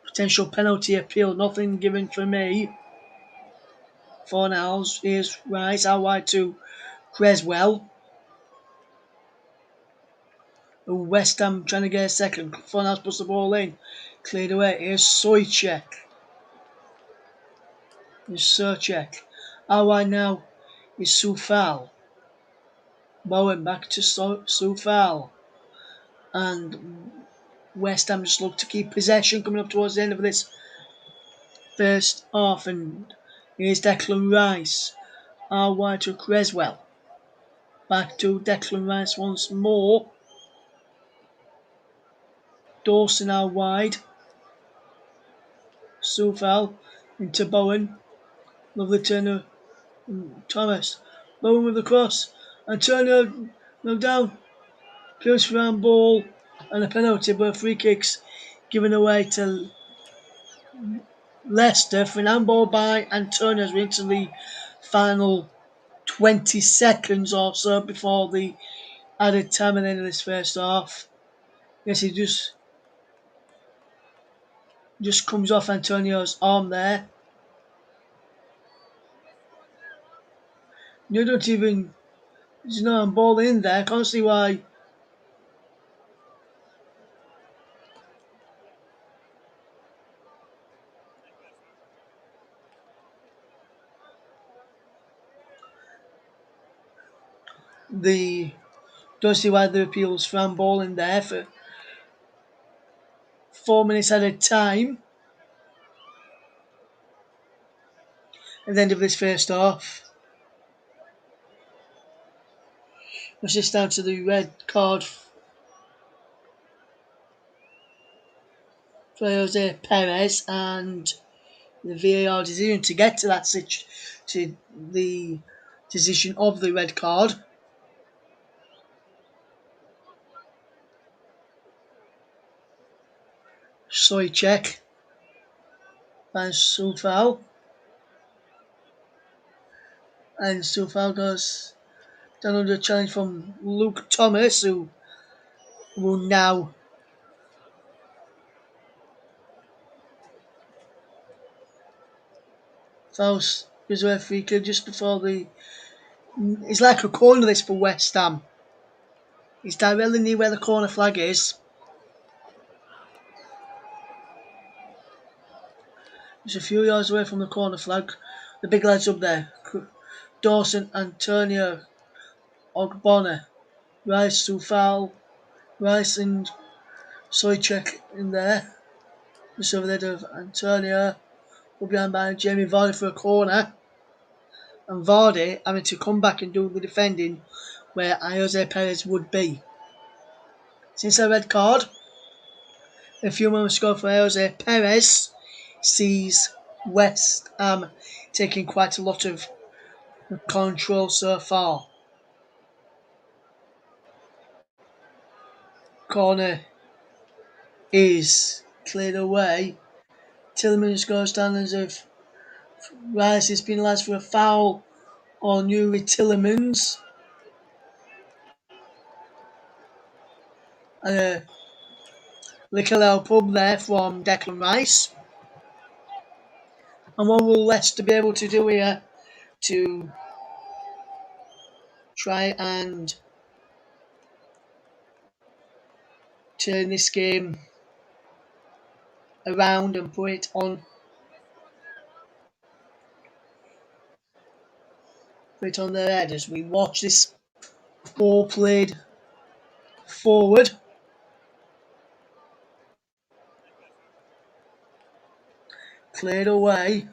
Potential penalty appeal. Nothing given for me. Fornals is right out wide to Creswell. West Ham trying to get a second. Fornals puts the ball in. Cleared away. Here's Sojcek. Out wide now is Soufal. Bowen back to Soufal. And West Ham just look to keep possession coming up towards the end of this first half. And here's Declan Rice. Out wide to Creswell. Back to Declan Rice once more. Dawson out wide. Soufal into Bowen. Lovely turner. Thomas. Bowen with the cross. Antonio no down. Close round ball and a penalty, but free kicks given away to Leicester for an handball by Antonio as we into the final 20 seconds or so before the added time at the end of this first half. Yes, he just comes off Antonio's arm there. You don't even, there's no handball in there. I can't see why. Don't see why the appeals for handball in there for 4 minutes at a time at the end of this first half. It's just down to the red card for Jose Perez and the VAR decision to get to that to the decision of the red card. Sojcek and Soufal. And Soufal goes down under a challenge from Luke Thomas, who will now fouls his way free kick just before the. It's like a corner this for West Ham. It's directly near where the corner flag is. It's a few yards away from the corner flag. The big lads up there. Dawson, Antonio, Ogbonna, Rice, Soufal, Rice and Sojcek in there. Just over there of Antonio. Put behind by Jamie Vardy for a corner. And Vardy having to come back and do the defending where Jose Perez would be. Since a red card, a few moments ago for Jose Perez, sees West Ham taking quite a lot of control so far. Corner is cleared away. Tillemans goes down as if Rice is penalised for a foul on Yuri Tillemans. And a little pub there from Declan Rice. And what will Leicester be able to do here to try and turn this game around and put it on their head as we watch this ball played forward. Cleared away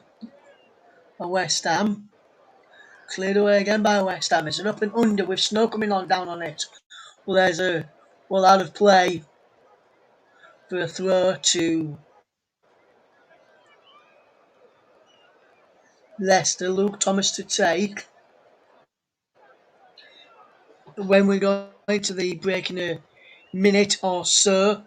by West Ham. Cleared away again by West Ham. It's an up and under with snow coming on down on it. Well, there's a out of play for a throw to Leicester, Luke Thomas to take. When we go into the break in a minute or so,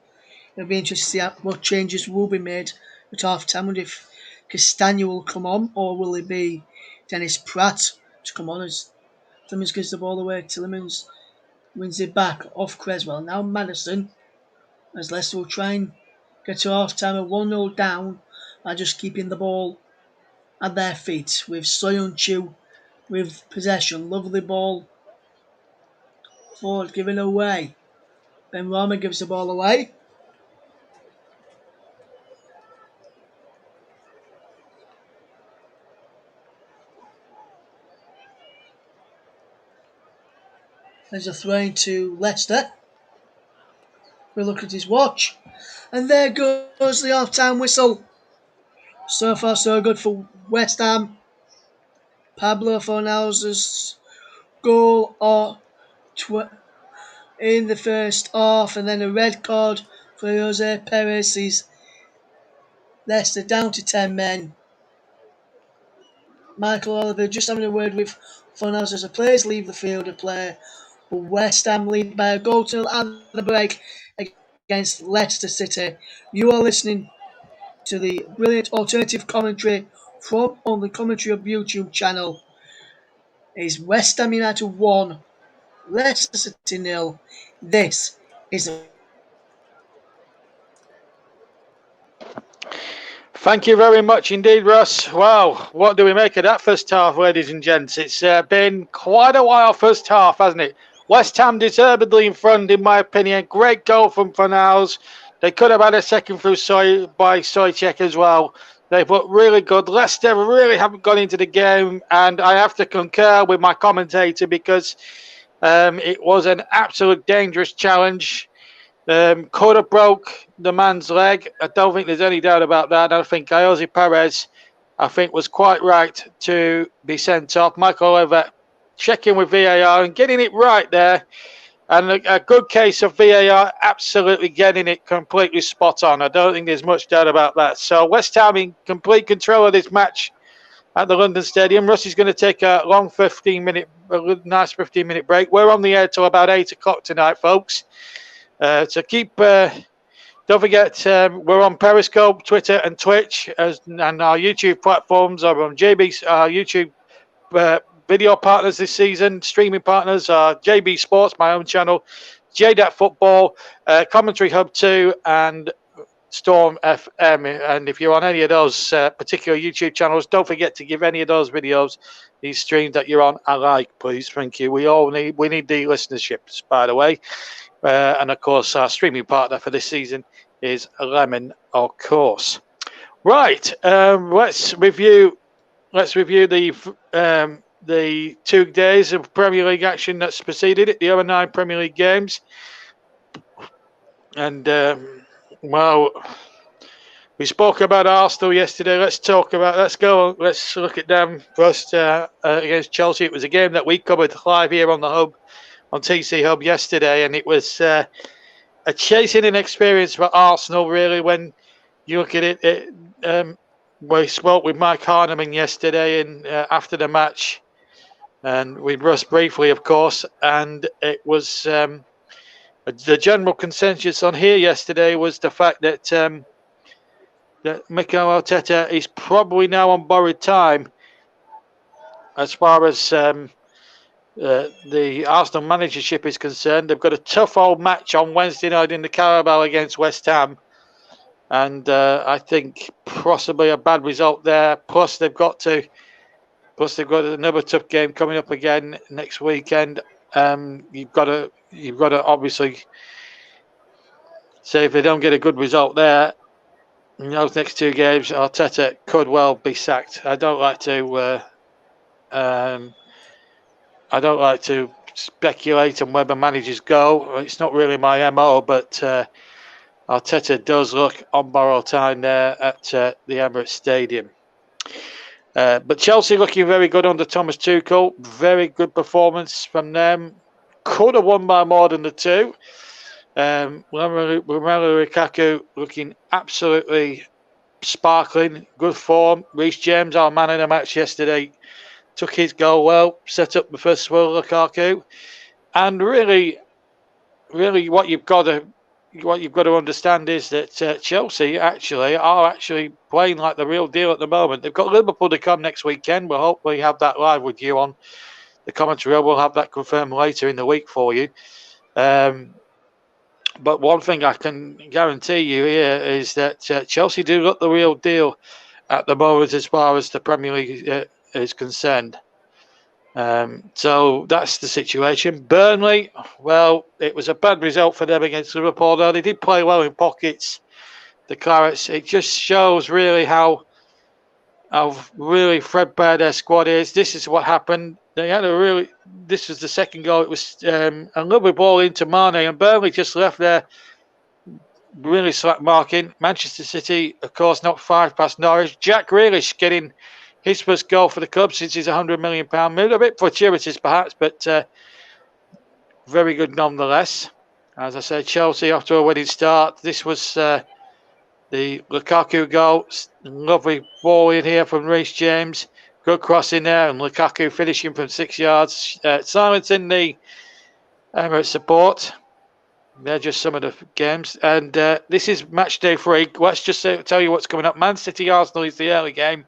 it'll be interesting to see what changes will be made at half time. And if Castagna will come on, or will it be Dennis Pratt to come on as Timmins gives the ball away. Tillemans wins it back off Creswell. Now Madison, as Leicester will try and get to half time at 1-0 down by just keeping the ball at their feet with Soyuncu with possession. Lovely ball forward given away. Ben Rama gives the ball away. There's a throw into Leicester. We look at his watch. And there goes the half-time whistle. So far so good for West Ham. Pablo Fornalza's goal in the first half, and then a red card for Jose Perez. He's Leicester down to 10 men. Michael Oliver just having a word with Fornals as the players leave the field of play. West Ham lead by a goal to at the break against Leicester City. You are listening to the brilliant alternative commentary from on the Commentary Hub YouTube channel. Is West Ham United 1, Leicester City 0. This is the Thank you very much indeed, Russ. Wow, what do we make of that first half, ladies and gents? It's been quite a while first half, hasn't it? West Ham deservedly in front, in my opinion. Great goal from Fornals. They could have had a second through Soychek as well. They've looked really good. Leicester really haven't got into the game, and I have to concur with my commentator because it was an absolute dangerous challenge. Could have broke the man's leg. I don't think there's any doubt about that. I think Jose Perez, was quite right to be sent off. Michael Oliver checking with VAR and getting it right there. And a good case of VAR absolutely getting it completely spot on. I don't think there's much doubt about that. So West Ham in complete control of this match at the London Stadium. Rusty's going to take a long nice 15-minute break. We're on the air till about 8 o'clock tonight, folks. So don't forget, we're on Periscope, Twitter, and Twitch, and our YouTube platforms are on JB's YouTube video partners this season. Streaming partners are JB Sports, my own channel, J-DAC Football, Commentary Hub 2, and Storm FM. And if you're on any of those particular YouTube channels, don't forget to give any of those videos, these streams that you're on, a like, please. Thank you. We need the listenerships, by the way. And of course, our streaming partner for this season is Lemon, of course. Right, let's review the 2 days of Premier League action that's preceded it, the other 9 Premier League games. And we spoke about Arsenal yesterday. Let's look at them first against Chelsea. It was a game that we covered live here on the Hub. On TC Hub yesterday, and it was a chasing experience for Arsenal, really, when you look at it. We spoke with Mike Harneman yesterday and after the match, and with Russ briefly, of course, and it was the general consensus on here yesterday was the fact that that Mikel Arteta is probably now on borrowed time as far as the Arsenal managership is concerned. They've got a tough old match on Wednesday night in the Carabao against West Ham, and I think possibly a bad result there. Plus they've got another tough game coming up again next weekend. You've got to obviously say if they don't get a good result there in those next 2 games, Arteta could well be sacked. I don't like to speculate on whether managers go. It's not really my MO, but Arteta does look on borrowed time there at the Emirates Stadium. But Chelsea looking very good under Thomas Tuchel. Very good performance from them. Could have won by more than the 2. Romelu Lukaku looking absolutely sparkling, good form. Reece James, our man in the match yesterday, took his goal well, set up the first swirl of Lukaku, and really, what you've got to understand is that Chelsea are actually playing like the real deal at the moment. They've got Liverpool to come next weekend. We'll hopefully have that live with you on the commentary. We'll have that confirmed later in the week for you. But one thing I can guarantee you here is that Chelsea do look the real deal at the moment as far as the Premier League is concerned. So that's the situation. Burnley, well, it was a bad result for them against Liverpool, though they did play well in pockets. The Clarets, it just shows really how really threadbare their squad is. This is what happened. They had this was the second goal. It was a lovely ball into Mane, and Burnley just left there really slack marking. Manchester City, of course, not 5 past Norwich. Jack Grealish getting his first goal for the club since his £100 million move. A bit fortuitous, perhaps, but very good nonetheless. As I said, Chelsea off to a winning start. This was the Lukaku goal. Lovely ball in here from Reece James. Good cross in there, and Lukaku finishing from 6 yards. Silencing the Emirates support. They're just some of the games. And this is match day 3. Let's just tell you what's coming up. Man City Arsenal is the early game.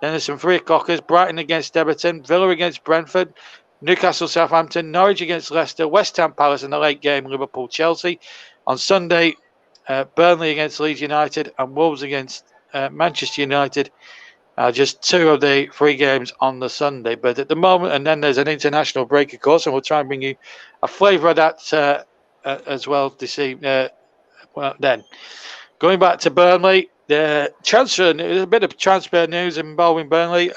Then there's some 3 o'clockers. Brighton against Everton. Villa against Brentford. Newcastle Southampton. Norwich against Leicester. West Ham Palace in the late game. Liverpool Chelsea. On Sunday, Burnley against Leeds United. And Wolves against Manchester United. Just 2 of the 3 games on the Sunday. But at the moment, and then there's an international break, of course, and we'll try and bring you a flavour of that as well this evening. Then going back to Burnley, the transfer, there's a bit of transfer news involving Burnley.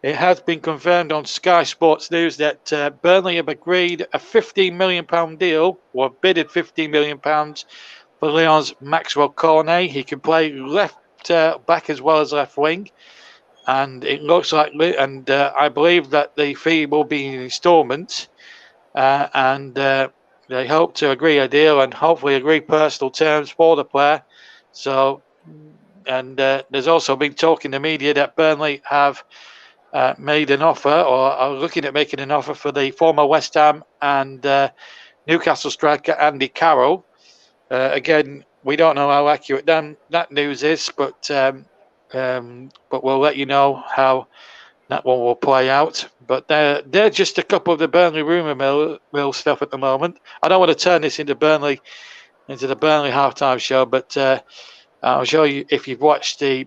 It has been confirmed on Sky Sports News that Burnley have agreed a £15 million deal, or bidded £15 million for Lyon's Maxwell Cornet. He can play left back as well as left wing, and it looks like, and I believe that the fee will be in instalments, and they hope to agree a deal and hopefully agree personal terms for the player. So, and there's also been talk in the media that Burnley have made an offer, or are looking at making an offer for the former West Ham and Newcastle striker Andy Carroll. Again, we don't know how accurate that news is, but we'll let you know how that one will play out. But they're just a couple of the Burnley rumour mill stuff at the moment. I don't want to turn this into the Burnley halftime show, but I'll show you, if you've watched the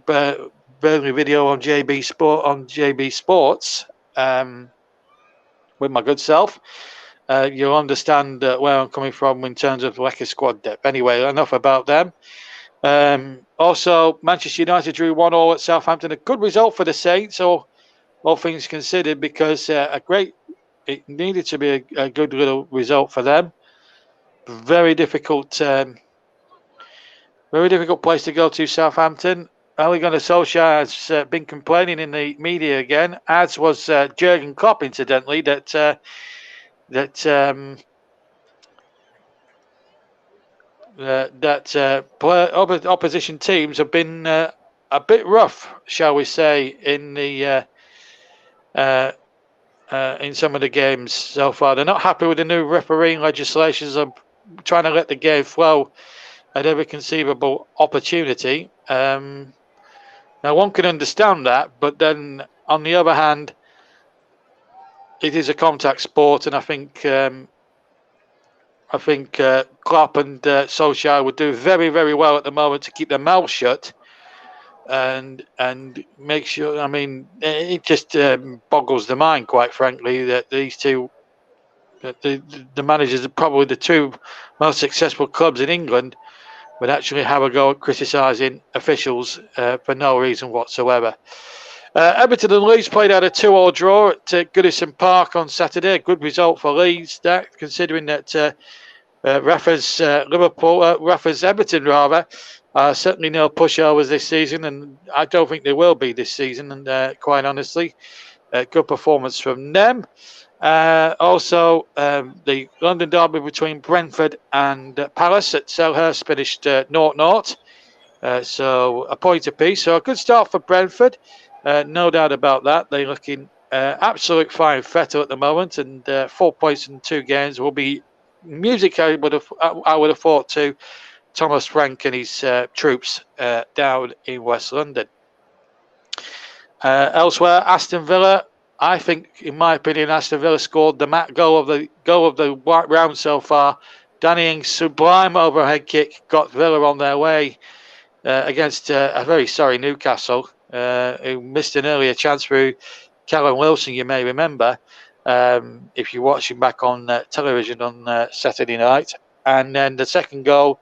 Burnley video on JB Sports with my good self, you'll understand where I'm coming from in terms of lack of squad depth. Anyway, enough about them. Also, Manchester United drew 1-1 at Southampton. A good result for the Saints, all things considered, because it needed to be a good little result for them. Very difficult place to go to, Southampton. Ole Gunnar Solskjaer has been complaining in the media again, as was Jurgen Klopp, incidentally, that opposition teams have been a bit rough, shall we say, in the in some of the games so far. They're not happy with the new refereeing legislations of trying to let the game flow at every conceivable opportunity. Now, one can understand that, but then on the other hand, it is a contact sport, and I think Klopp and Solskjaer would do very, very well at the moment to keep their mouths shut and make sure. I mean, it just boggles the mind, quite frankly, that these two, the managers of probably the 2 most successful clubs in England, would actually have a go at criticising officials for no reason whatsoever. Everton and Leeds played out a 2-2 draw at Goodison Park on Saturday. A good result for Leeds, considering that Rafa's Everton certainly no pushovers this season, and I don't think there will be this season. And quite honestly, good performance from them. Also, the London derby between Brentford and Palace at Selhurst finished 0-0. So a point apiece. So a good start for Brentford. No doubt about that. They're looking absolute fine fettle at the moment, and 4 points in 2 games will be music. I would have thought to Thomas Frank and his troops down in West London. Elsewhere, Aston Villa. I think, in my opinion, Aston Villa scored the goal of the white round so far. Danny Ings' sublime overhead kick got Villa on their way against a very sorry Newcastle, who missed an earlier chance through Callum Wilson, you may remember, if you're watching back on television on Saturday night. And then the second goal,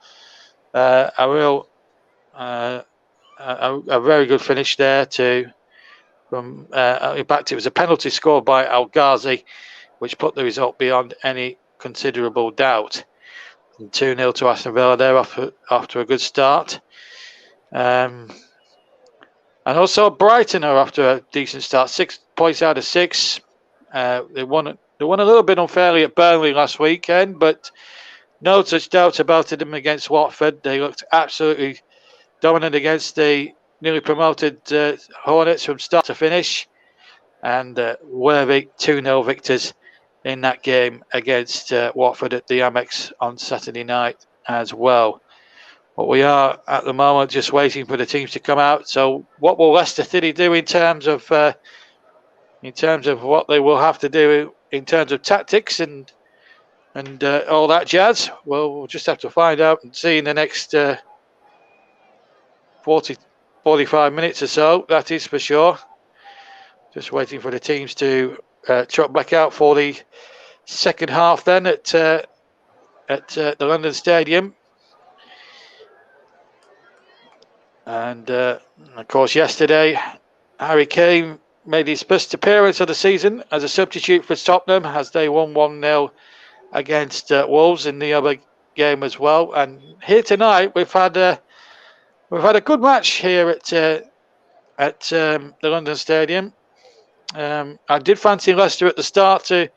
a very good finish there in fact, it was a penalty scored by Al Ghazi, which put the result beyond any considerable doubt. 2-0 to Aston Villa there after a good start. And also Brighton are after a decent start, 6 points out of 6. They won a little bit unfairly at Burnley last weekend, but no such doubt about them against Watford. They looked absolutely dominant against the newly promoted Hornets from start to finish, and worthy 2-0 victors in that game against Watford at the Amex on Saturday night as well. But we are at the moment just waiting for the teams to come out. So what will Leicester City do in terms of what they will have to do in terms of tactics and all that jazz? Well, we'll just have to find out and see in the next 45 minutes or so, that is for sure. Just waiting for the teams to trot back out for the second half then at the London Stadium. And of course, yesterday, Harry Kane made his first appearance of the season as a substitute for Tottenham as they won 1-0 against Wolves in the other game as well. And here tonight, we've had a good match here at the London Stadium. I did fancy Leicester at the start to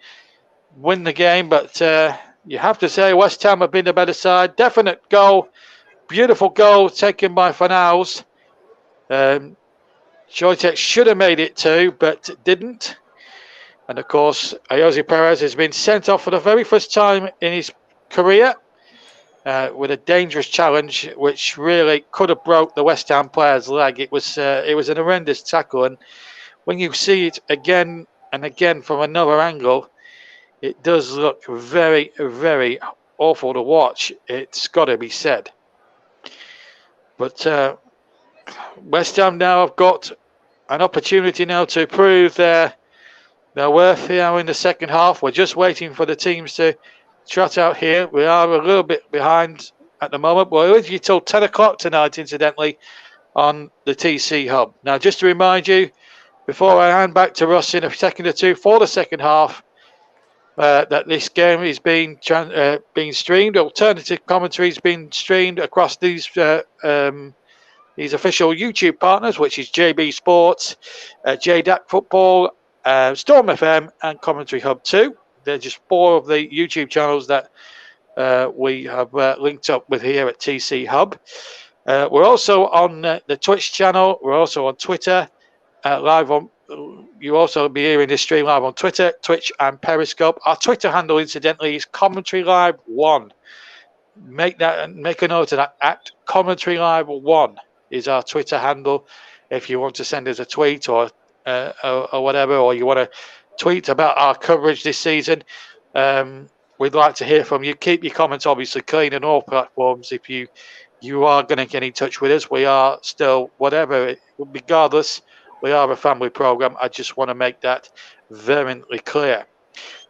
win the game, but you have to say West Ham have been the better side. Definite goal, beautiful goal taken by Fornals. J-DAC should have made it 2, but didn't. And of course, Jose Perez has been sent off for the very first time in his career with a dangerous challenge, which really could have broke the West Ham player's leg. It was an horrendous tackle, and when you see it again and again from another angle, it does look very, very awful to watch. It's got to be said. But West Ham now have got an opportunity now to prove their worth here in the second half. We're just waiting for the teams to trot out here. We are a little bit behind at the moment. We're originally till 10 o'clock tonight, incidentally, on the TC Hub. Now, just to remind you, before I hand back to Russ in a second or two for the second half, that this game is being streamed. Alternative commentary is being streamed across these official YouTube partners, which is JB Sports, J-DAC Football, Storm FM, and Commentary Hub 2. They're just 4 of the YouTube channels that we have linked up with here at TC Hub. We're also on the Twitch channel. We're also on Twitter, live on. You also be hearing this stream live on Twitter, Twitch, and Periscope. Our Twitter handle, incidentally, is Commentary Live 1. Make a note of that. At Commentary Live 1 is our Twitter handle. If you want to send us a tweet or whatever, or you want to tweet about our coverage this season, we'd like to hear from you. Keep your comments obviously clean on all platforms. If you are going to get in touch with us, we are still, whatever, regardless, we are a family program. I just want to make that vehemently clear.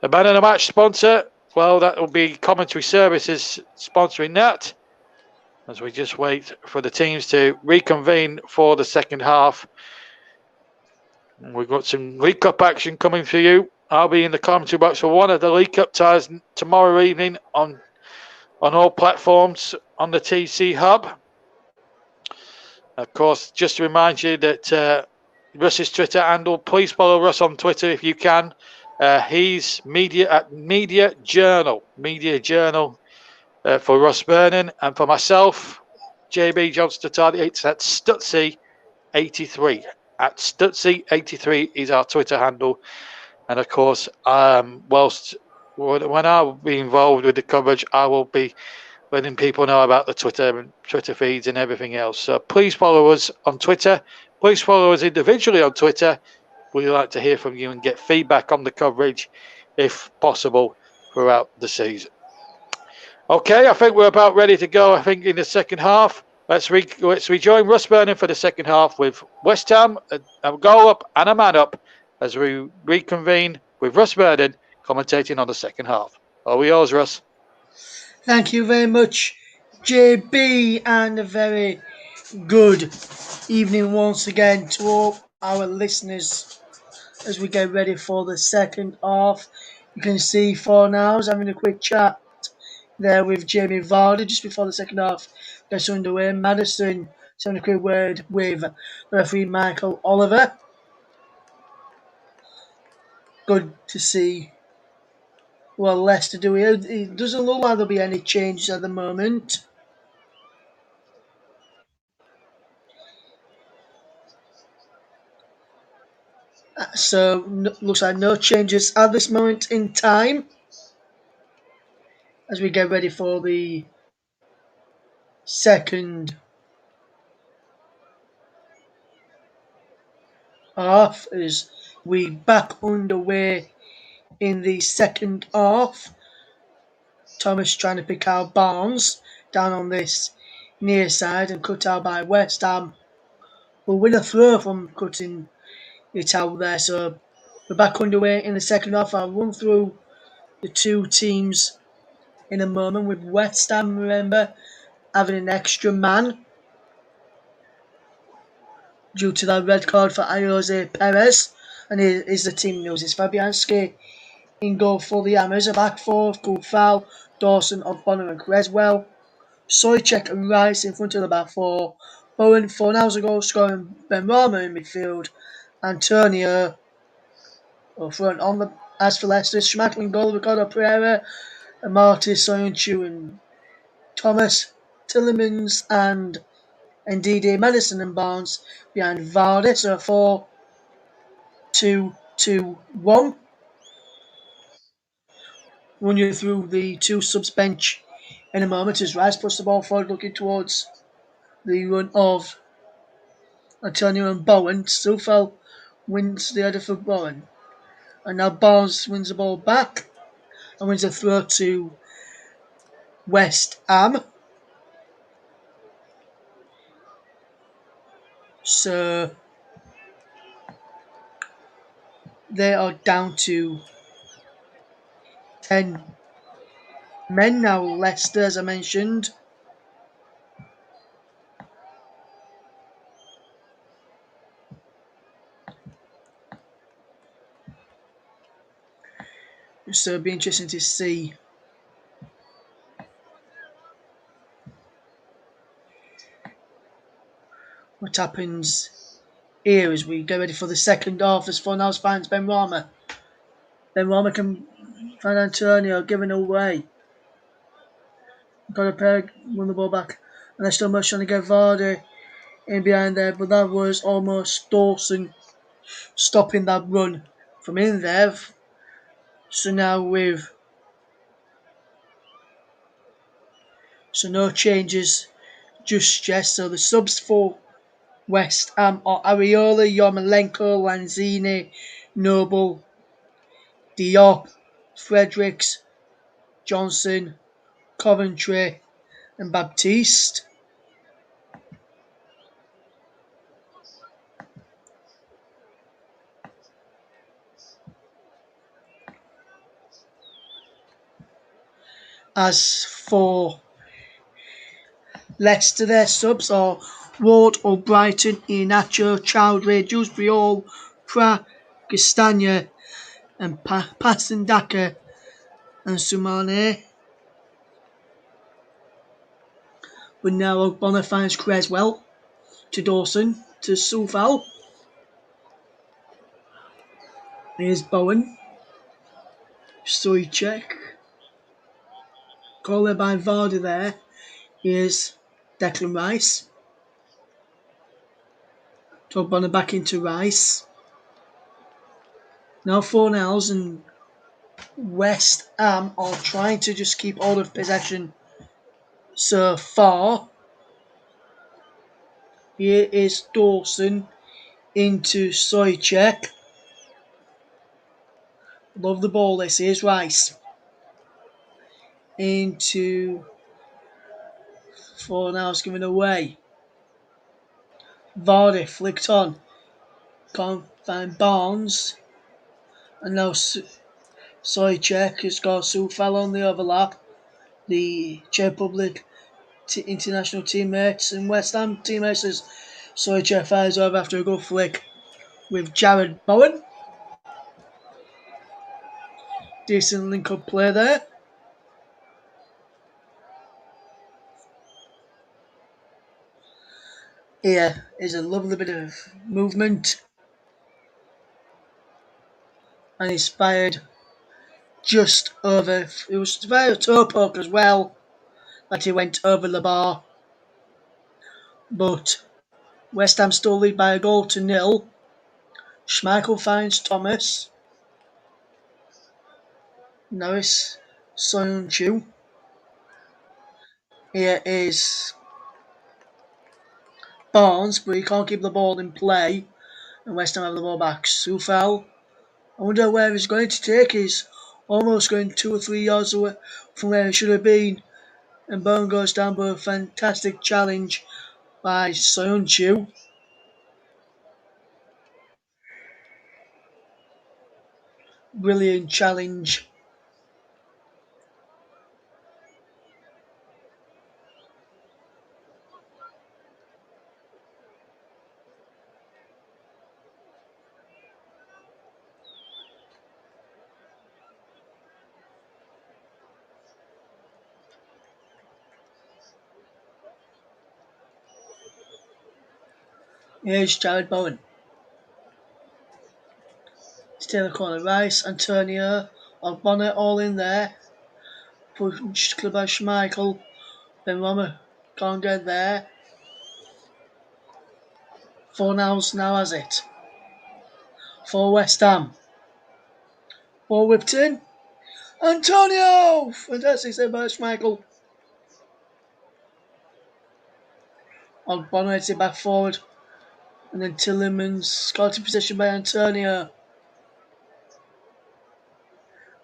The Man of the Match sponsor, well, that will be Commentary Services sponsoring that, as we just wait for the teams to reconvene for the second half. We've got some League Cup action coming for you. I'll be in the commentary box for one of the League Cup ties tomorrow evening on all platforms on the TC Hub. Of course, just to remind you that Russ's Twitter handle, please follow Russ on Twitter if you can. He's Media Journal for Russ Vernon, and for myself, JB Johnston Tardy. It's at Stutzy83. At Stutzy83 is our Twitter handle. And of course, whilst when I'll be involved with the coverage, I will be letting people know about the Twitter feeds and everything else. So please follow us on Twitter. Please follow us individually on Twitter. We'd like to hear from you and get feedback on the coverage, if possible, throughout the season. Okay, I think we're about ready to go. I think in the second half, let's rejoin Russ Burnham for the second half with West Ham, a goal up and a man up, as we reconvene with Russ Burnham commentating on the second half. Over yours, Russ. Thank you very much, JB, and a very good evening once again to all our listeners as we get ready for the second half. You can see for now, I was having a quick chat there with Jamie Vardy just before the second half gets underway. Madison is having a quick word with referee Michael Oliver. Good to see what Leicester do here. It doesn't look like there'll be any changes at the moment. So looks like no changes at this moment in time as we get ready for the second half as we back underway in the second half. Thomas trying to pick out Barnes down on this near side and cut out by West Ham. Will win a throw from cutting it out there. So we're back underway in the second half. I'll run through the two teams in a moment with West Ham, remember, having an extra man due to that red card for Jose Perez. And here's the team news. It's Fabianski in goal for the Hammers. A back four, Kufal, Dawson, O'Connor and Creswell. Soychek and Rice in front of the back four. Bowen, 4 hours ago, scoring Ben Rama in midfield. Antonio up front. As for Leicester, Schmeichel goal, Ricardo Pereira, and Martis, Soyuncu and Thomas, Tillemans and Ndidi, Madison and Barnes behind Vardy. So 4-2-2-1. Run you through the two subs bench in a moment as Rice puts the ball forward looking towards the run of Antonio and Bowen. Sufel wins the header for Bowen. And now Barnes wins the ball back and wins a throw to West Ham. So they are down to 10 men now. Leicester, as I mentioned. So it'll be interesting to see what happens here as we get ready for the second half. As Fornals finds Ben Rama. Ben Rama can find Antonio giving away. Got a pair, won the ball back. And they're still much trying to get Vardy in behind there, but that was almost Dawson stopping that run from in there. So now no changes just yet. So the subs for West Ham are Areola, Yarmolenko, Lanzini, Noble, Diop, Fredericks, Johnson, Coventry and Baptiste. As for Leicester, their subs are Ward, O'Brighton, Iheanacho, Chowdhury, Dewsbury Hall, Pra, Castagna and Pasandaka and Sumane. But now Bonner finds Creswell to Dawson to Sufal. Here's Bowen. Stoichek. Called by Vardy there. Here's Declan Rice. Ogbonna back into Rice. Now Fornells and West Ham are trying to just keep hold of possession so far. Here is Dawson into Soychek. Love the ball, this is Rice. Into Fornells giving away. Vardy flicked on. Can't find Barnes. And now Soychek has got Sufal on the overlap. The Czech Republic international teammates and West Ham teammates as Soychek fires over after a good flick with Jared Bowen. Decent link-up play there. Here is a lovely bit of movement. And he's fired just over. It was via toe poke as well that he went over the bar. But West Ham still lead by a goal to nil. Schmeichel finds Thomas. Norris Soyuncu. Here is Barnes, but he can't keep the ball in play. And West Ham have the ball back. Sufal. I wonder where he's going to take. He's almost going 2 or 3 yards away from where he should have been. And Bone goes down, but a fantastic challenge by Soyuncu. Brilliant challenge. Here's Jared Bowen. Still a corner. Rice, Antonio, Ogbonna all in there. Pushed by Schmeichel. Ben Roma can't get there. Fornells now has it. For West Ham. Ball whipped in. Antonio! Fantastic save by Schmeichel. Ogbonna hits it back forward. And then Tillemans got in position by Antonio.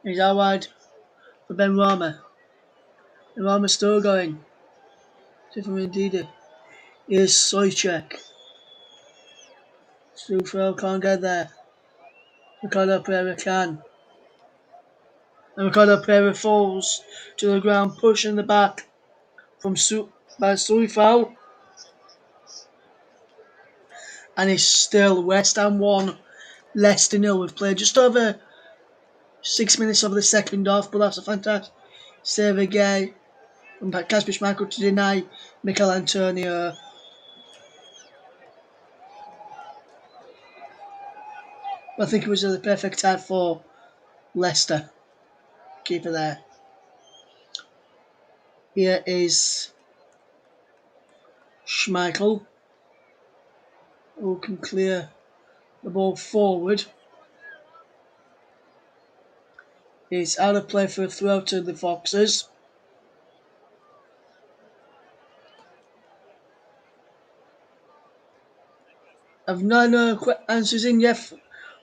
He's out wide for Ben Roma. Ben Roma still going. Different indeed. Here's Soychek. Sufel can't get there. Ricardo Pereira can. And Ricardo Pereira falls to the ground, pushing the back from by Sufel. And it's still West Ham 1, Leicester 0. We've played just over 6 minutes of the second half, but that's a fantastic save again from Kasper Schmeichel to deny Mikel Antonio. I think it was the perfect time for Leicester. Keeper there. Here is Schmeichel, who can clear the ball forward. It's out of play for a throw to the Foxes. I've no answers in yet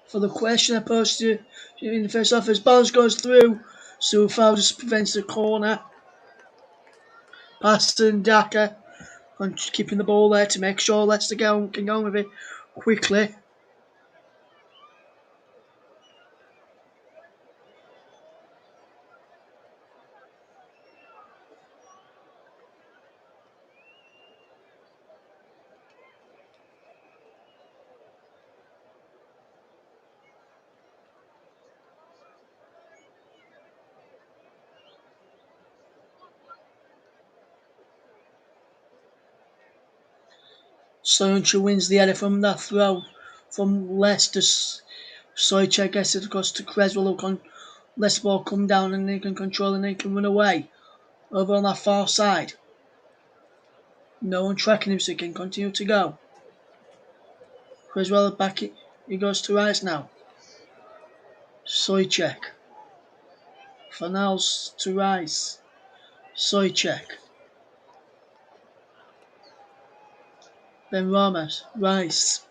for the question I posed to you in the first half. As Barnes goes through, Sufal just prevents the corner. Paston Daka keeping the ball there to make sure Leicester can go on with it quickly. Soyuncu wins the header from that throw from Leicester. Soychek gets it across to Creswell, who can Leicester ball come down and they can control and they can run away over on that far side. No one tracking him, so he can continue to go. Creswell back, he goes to Rice now. Soychek. Fanals to Rice. Soychek. Ben Ramas. Rice.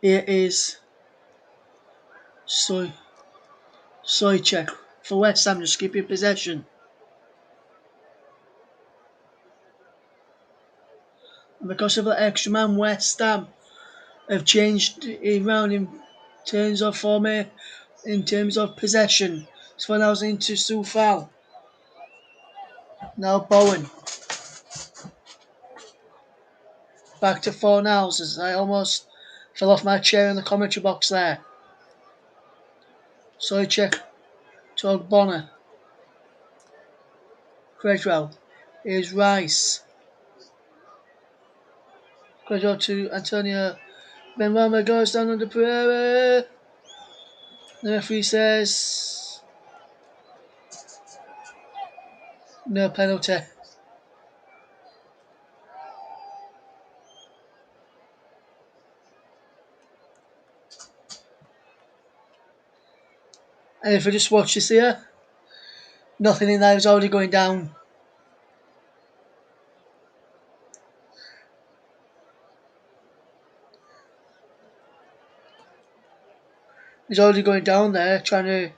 Here is Soychek for West Ham, just keeping possession. And because of the extra man, West Ham have changed around in terms of format, in terms of possession. So when I was into Soufal. Now Bowen. Back to Fornals as I almost fell off my chair in the commentary box there. Soychek to Ogbonna. Creswell. Here's Rice. Creswell to Antonio. Benrahma goes down under Pereira. The referee says no penalty. And if I just watch this here, nothing in there is already going down. He's already going down there, trying to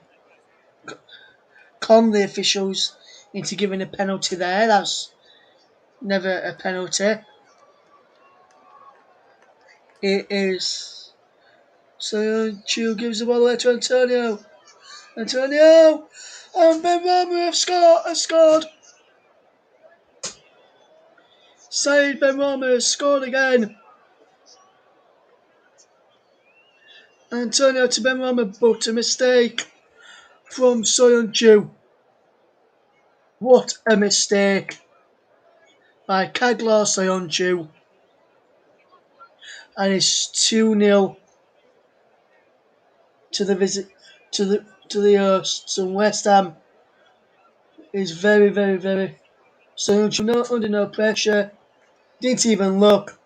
con the officials into giving a penalty there. That's never a penalty. It is. So Chu gives the ball away to Antonio. Antonio! And Benrahma have scored! Said Benrahma has scored again. Antonio to Benrahma, but a mistake from Soyuncu. What a mistake by Kaglar Soyuncu. And it's 2-0 to the visit to the hosts. And West Ham is very, very, very Soyuncu under no pressure. Didn't even look.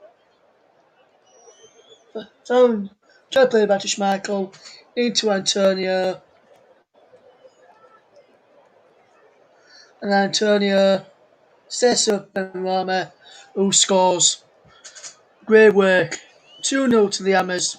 So try to play back to Schmeichel into Antonio. And Antonio sets up Benrahma, who scores. Great work. 2-0 to the Hammers.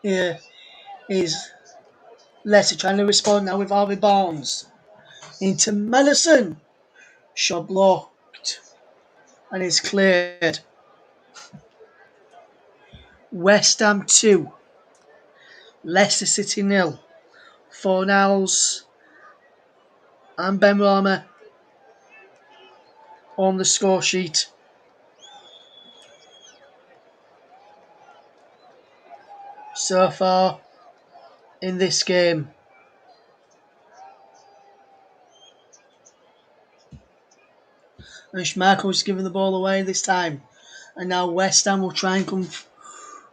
Here is Leicester trying to respond now with Harvey Barnes. Into Madison. Shot blocked. And it's cleared. West Ham 2. Leicester City 0. Fornals and Benrahma on the score sheet. So far in this game. And Schmeichel's giving the ball away this time. And now West Ham will try and come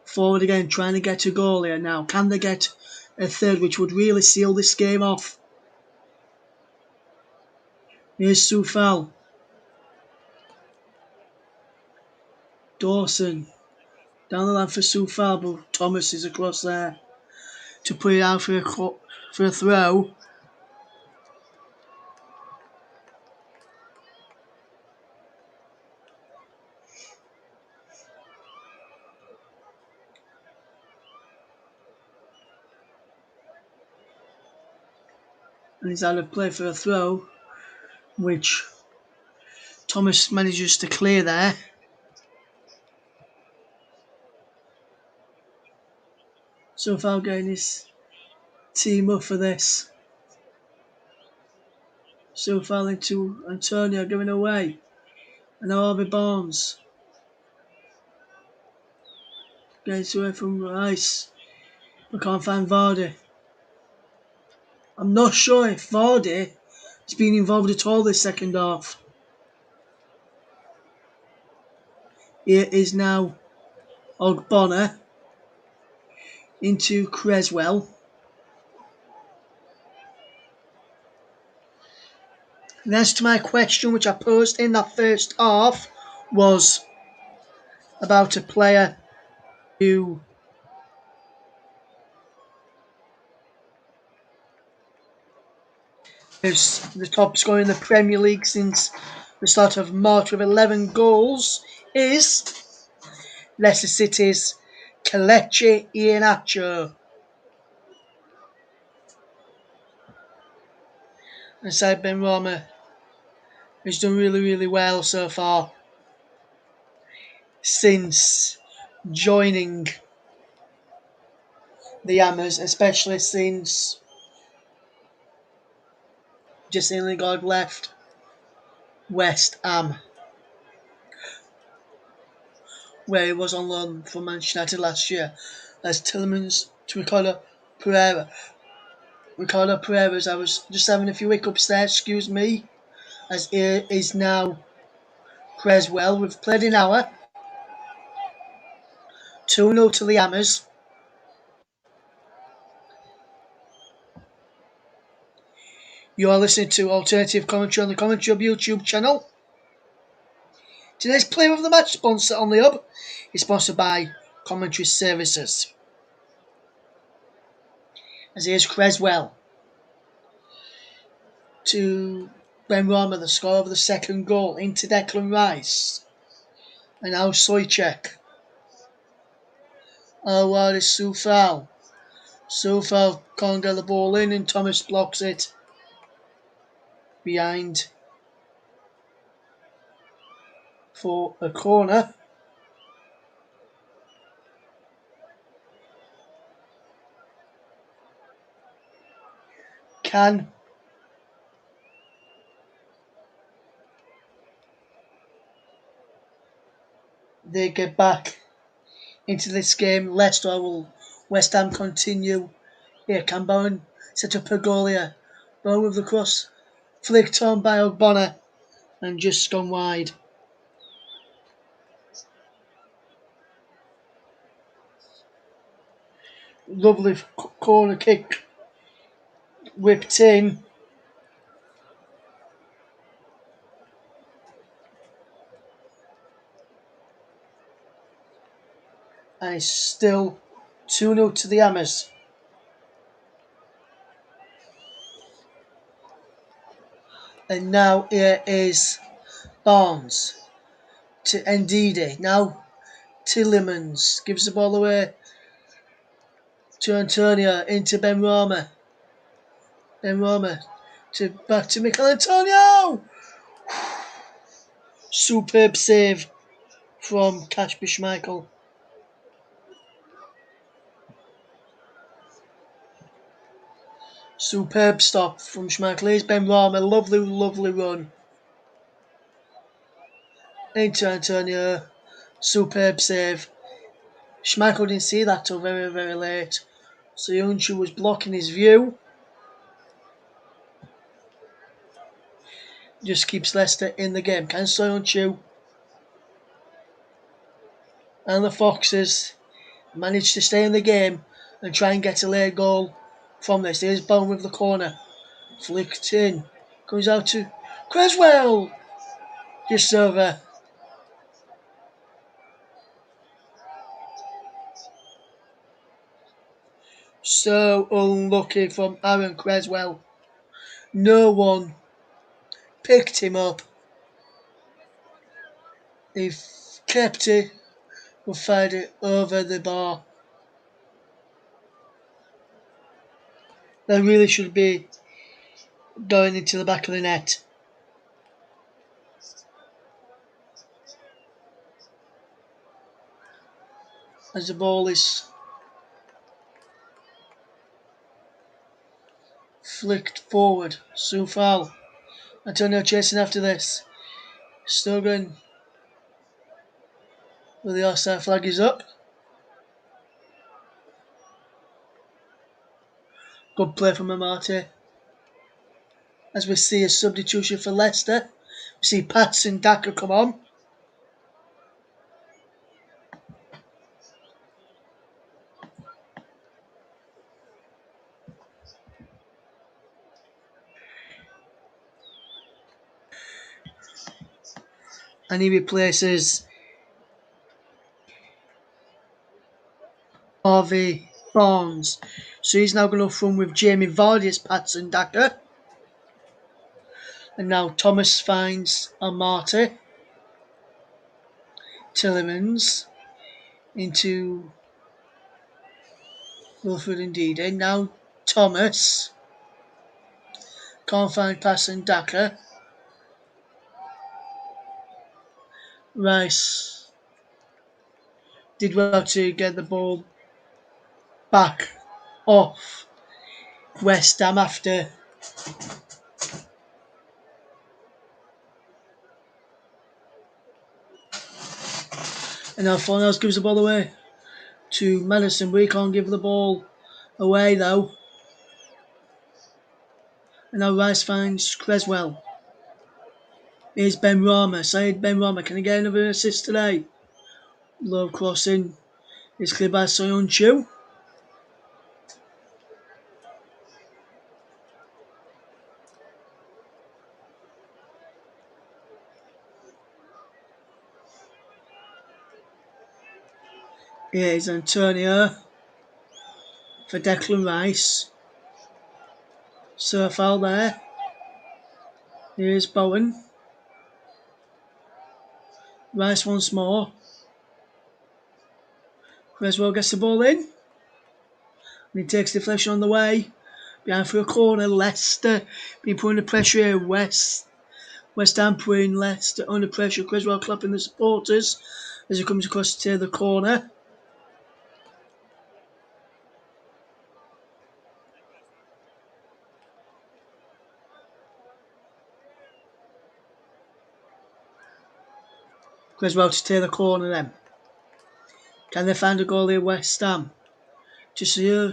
forward again, trying to get a goal here now. Can they get a third, which would really seal this game off? Here's Soufal. Dawson. Down the line for Soufal, but Thomas is across there to put it out for a throw. And he's out of play for a throw, which Thomas manages to clear there. So far getting his team up for this. So far into Antonio giving away. And now Harvey Barnes. Gets away from Rice. We can't find Vardy. I'm not sure if Vardy has been involved at all this second half. Here is now Ogbonna into Creswell. And as to my question, which I posed in that first half, was about a player who is the top scorer in the Premier League since the start of March with 11 goals, is Leicester City's Kelechi Iheanacho. Inside Ben Rama has done really well so far since joining the Hammers, especially since Jesse Lingard left West Ham, where he was on loan from Manchester United last year, as Tillemans to Ricardo Pereira. Ricardo Pereira's, I was just having a few hiccups there, excuse me, as here is now Creswell. We've played an hour. 2-0 to the Hammers. You are listening to Alternative Commentary on the Commentary Hub YouTube channel. Today's Player of the Match sponsor on the Hub is sponsored by Commentary Services. As here's Creswell to Ben Rama, the score of the second goal, into Declan Rice. And now Soychek. Oh, what is Soufal? Soufal can't get the ball in and Thomas blocks it. Behind for a corner. Can they get back into this game? Leicester will West Ham continue. Here, can Bowen set up a goal here. Bowen with the cross. Flicked on by Ogbonna and just gone wide. Lovely corner kick. Whipped in. And it's still 2-0 to the Hammers. And now here is Barnes to Ndidi. Now Tillemans gives the ball away to Antonio into Ben Rama. Ben Rama back to Michael Antonio. Superb save from Kasper Schmeichel. Superb stop from Schmeichel. Here's Ben Rama. Lovely run. Into Antonio. Superb save. Schmeichel didn't see that till very late. So Soyuncu was blocking his view. Just keeps Leicester in the game. Can Soyuncu and the Foxes manage to stay in the game and try and get a late goal from this? Here's Bowen with the corner. Flicked in. Comes out to Creswell. Just over. So unlucky from Aaron Creswell. No one picked him up. He kept it and fired it over the bar. That really should be going into the back of the net. As the ball is Flicked forward. Soon foul. Antonio chasing after this. Still going. Well, the offside flag is up. Good play from Amate. As we see a substitution for Leicester. We see Patson Daka come on. And he replaces Harvey Barnes. So he's now going to run with Jamie Vardy as Patson Daka. And now Thomas finds Amate. Tillemans into Wilfred indeed. And now Thomas can't find Patson Daka. Rice did well to get the ball back off West Ham after and now Fornals gives the ball away to Madison. We can't give the ball away though. And now Rice finds Creswell. Here's Ben Rama. Said Ben Rama. Can he get another assist today? Low crossing is cleared by Soyuncu. Here's Antonio for Declan Rice. Surf out there. Here's Bowen. Rice once more. Creswell gets the ball in. And he takes deflection on the way. Behind for a corner. Leicester being put under pressure here. West Ham putting Leicester under pressure. Creswell clapping the supporters as he comes across to the corner. Creswell to tear the corner then. Can they find a goal here, West Ham? To secure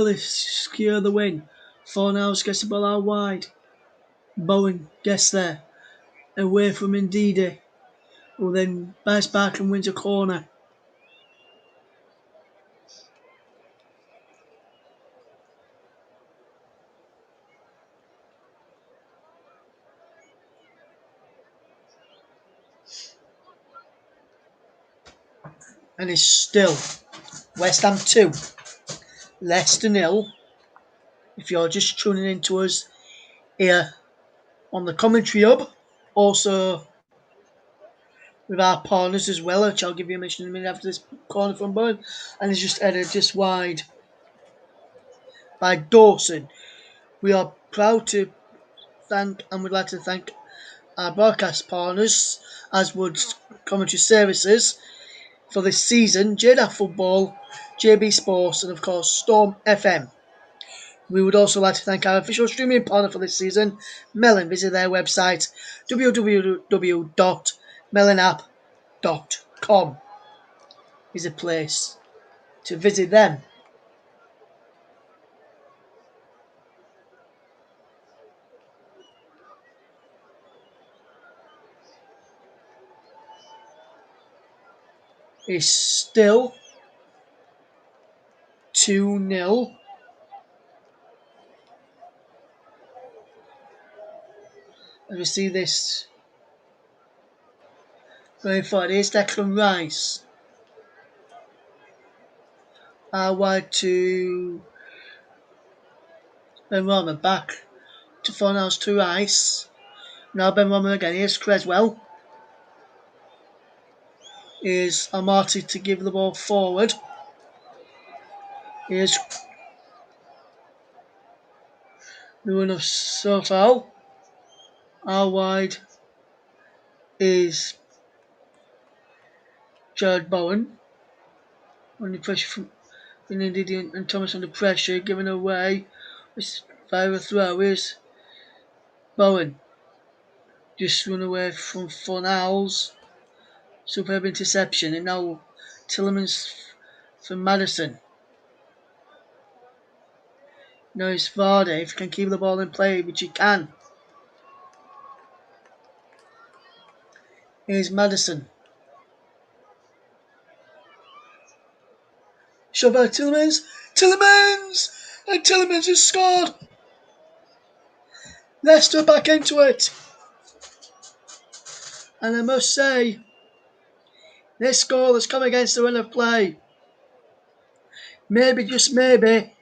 the win. Fornals gets the ball out wide. Bowen gets there. Away from Ndidi, who then bites back and wins a corner. And it's still West Ham 2, Leicester 0. If you're just tuning in to us here on the commentary hub, also with our partners as well, which I'll give you a mention in a minute after this corner from Bowen, and it's just headed just wide by Dawson. We are proud to thank and would like to thank our broadcast partners, as would commentary services for this season, J-DAC Football, JB Sports, and of course Storm FM. We would also like to thank our official streaming partner for this season, Melon. Visit their website, www.melonapp.com is a place to visit them. It's still 2-0. As we see this going forward, here's Declan Rice. Wide to Ben Rama, back to Fornals to Rice. Now Ben Rama again, here's Creswell. Here's Amati to give the ball forward. Here's the run of Sofal. Out wide is Jared Bowen. Under pressure from Ndidi and Thomas under pressure, giving away. This viral throw is Bowen. Just run away from Fornals. Superb interception. And now Tillemans from Madison. Now it's Vardy. If he can keep the ball in play, which he can. Here's Madison. Shot by Tillemans. Tillemans! And Tillemans has scored! Leicester back into it. And I must say, this goal has come against the run of play. Maybe, just maybe,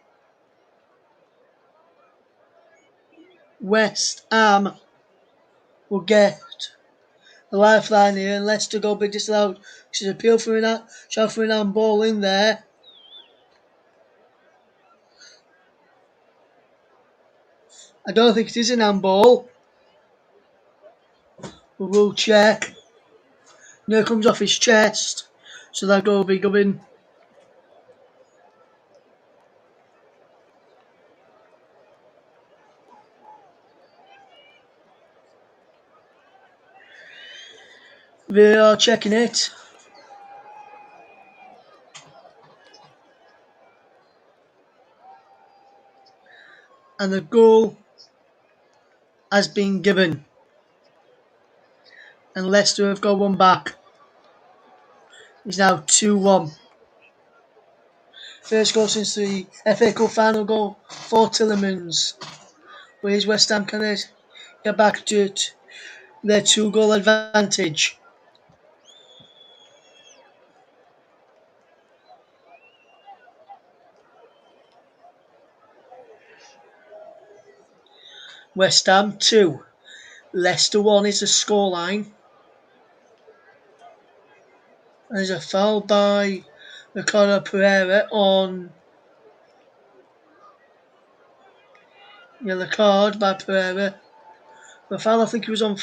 West Ham will get the lifeline here and Leicester go be disallowed. She's appealed for an handball in there. I don't think it is an handball. We'll check. No, it comes off his chest. So that goal will be going. They are checking it. And the goal has been given. And Leicester have got one back. It's now 2-1. First goal since the FA Cup final goal for Tillemans. Where's West Ham? Can they get back to their 2-goal advantage? West Ham 2. Leicester 1 is the scoreline. There's a foul by Ricardo Pereira on yellow card by Pereira. The foul I think he was on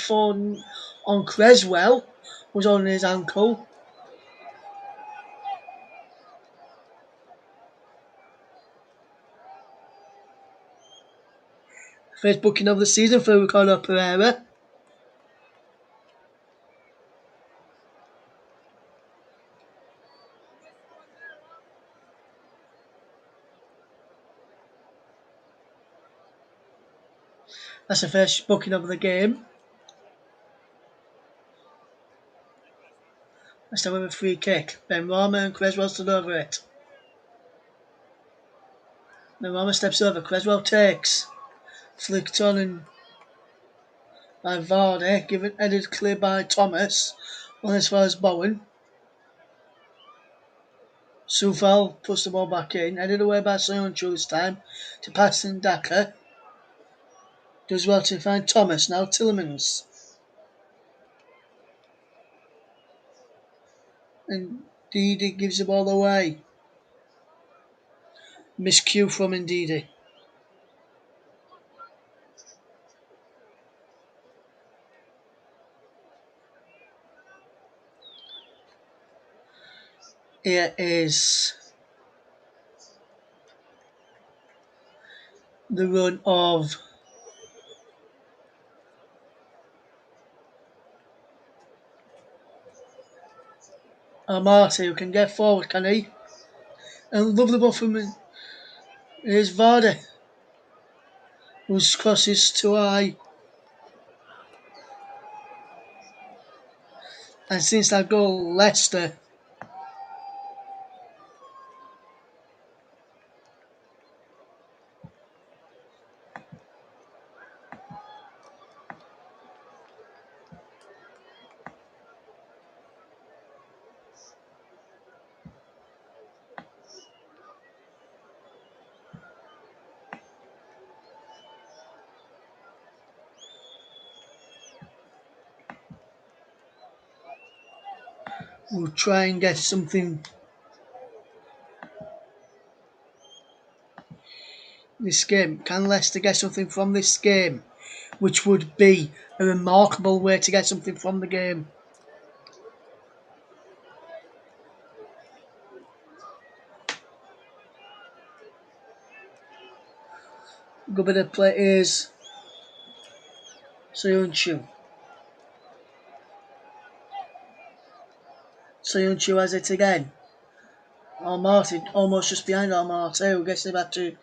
Creswell was on his ankle. First booking of the season for Ricardo Pereira. That's the first booking of the game. Let's have a free kick. Ben Rama and Creswell stood over it. Ben Rama steps over. Creswell takes. Flicked on and by Vardy. Given headed clear by Thomas. On as far as Bowen. Sufal puts the ball back in. Headed away by Soyuncu this time. To Patson Daka. Does well to find Thomas. Now Tillemans. And Ndidi gives the ball away. Miscue from Ndidi. Here is the run of Amati, who can get forward, can he? And lovely ball from him. Here's Vardy, who crosses too high. And since that goal, Leicester will try and get something this game. Can Leicester get something from this game? Which would be a remarkable way to get something from the game. Good bit of play is Soyuncu. Soyuncu has it again. Martin almost just behind Martin, who gets it back to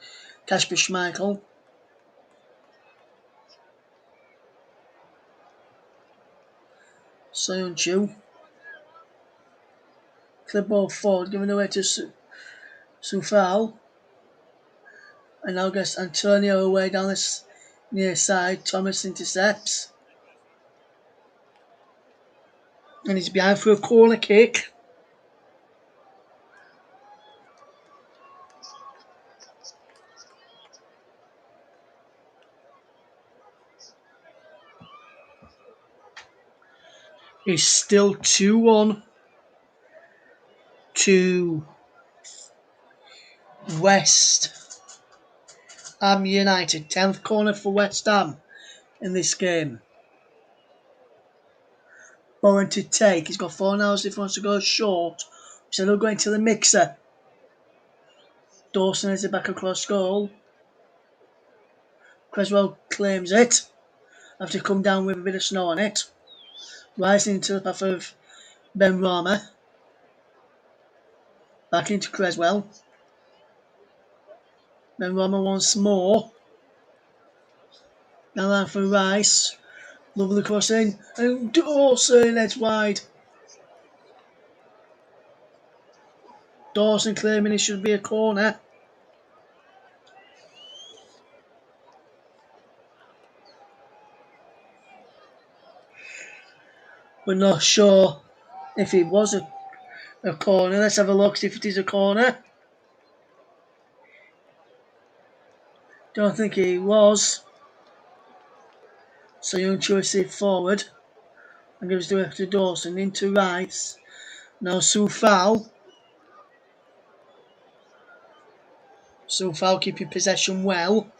Kasper Schmeichel. Soyuncu. Clip ball forward, giving away to Sufal. And now gets Antonio away down this near side. Thomas intercepts. And he's behind for a corner kick. It's still 2-1 to West Ham United. 10th corner for West Ham in this game. Bowen to take. He's got 4 hours if he wants to go short. So they'll go into the mixer. Dawson is it back across goal. Creswell claims it. Have to come down with a bit of snow on it. Rising into the path of Ben Rama. Back into Creswell. Ben Rama once more. Now line for Rice. Lovely crossing. And Dawson, it's wide. Dawson claiming it should be a corner. We're not sure if it was a corner. Let's have a look, see if it is a corner. Don't think it was. So young choice it forward. And gives it to Dawson into Rice. Now Sufal. Sufal keeping possession well.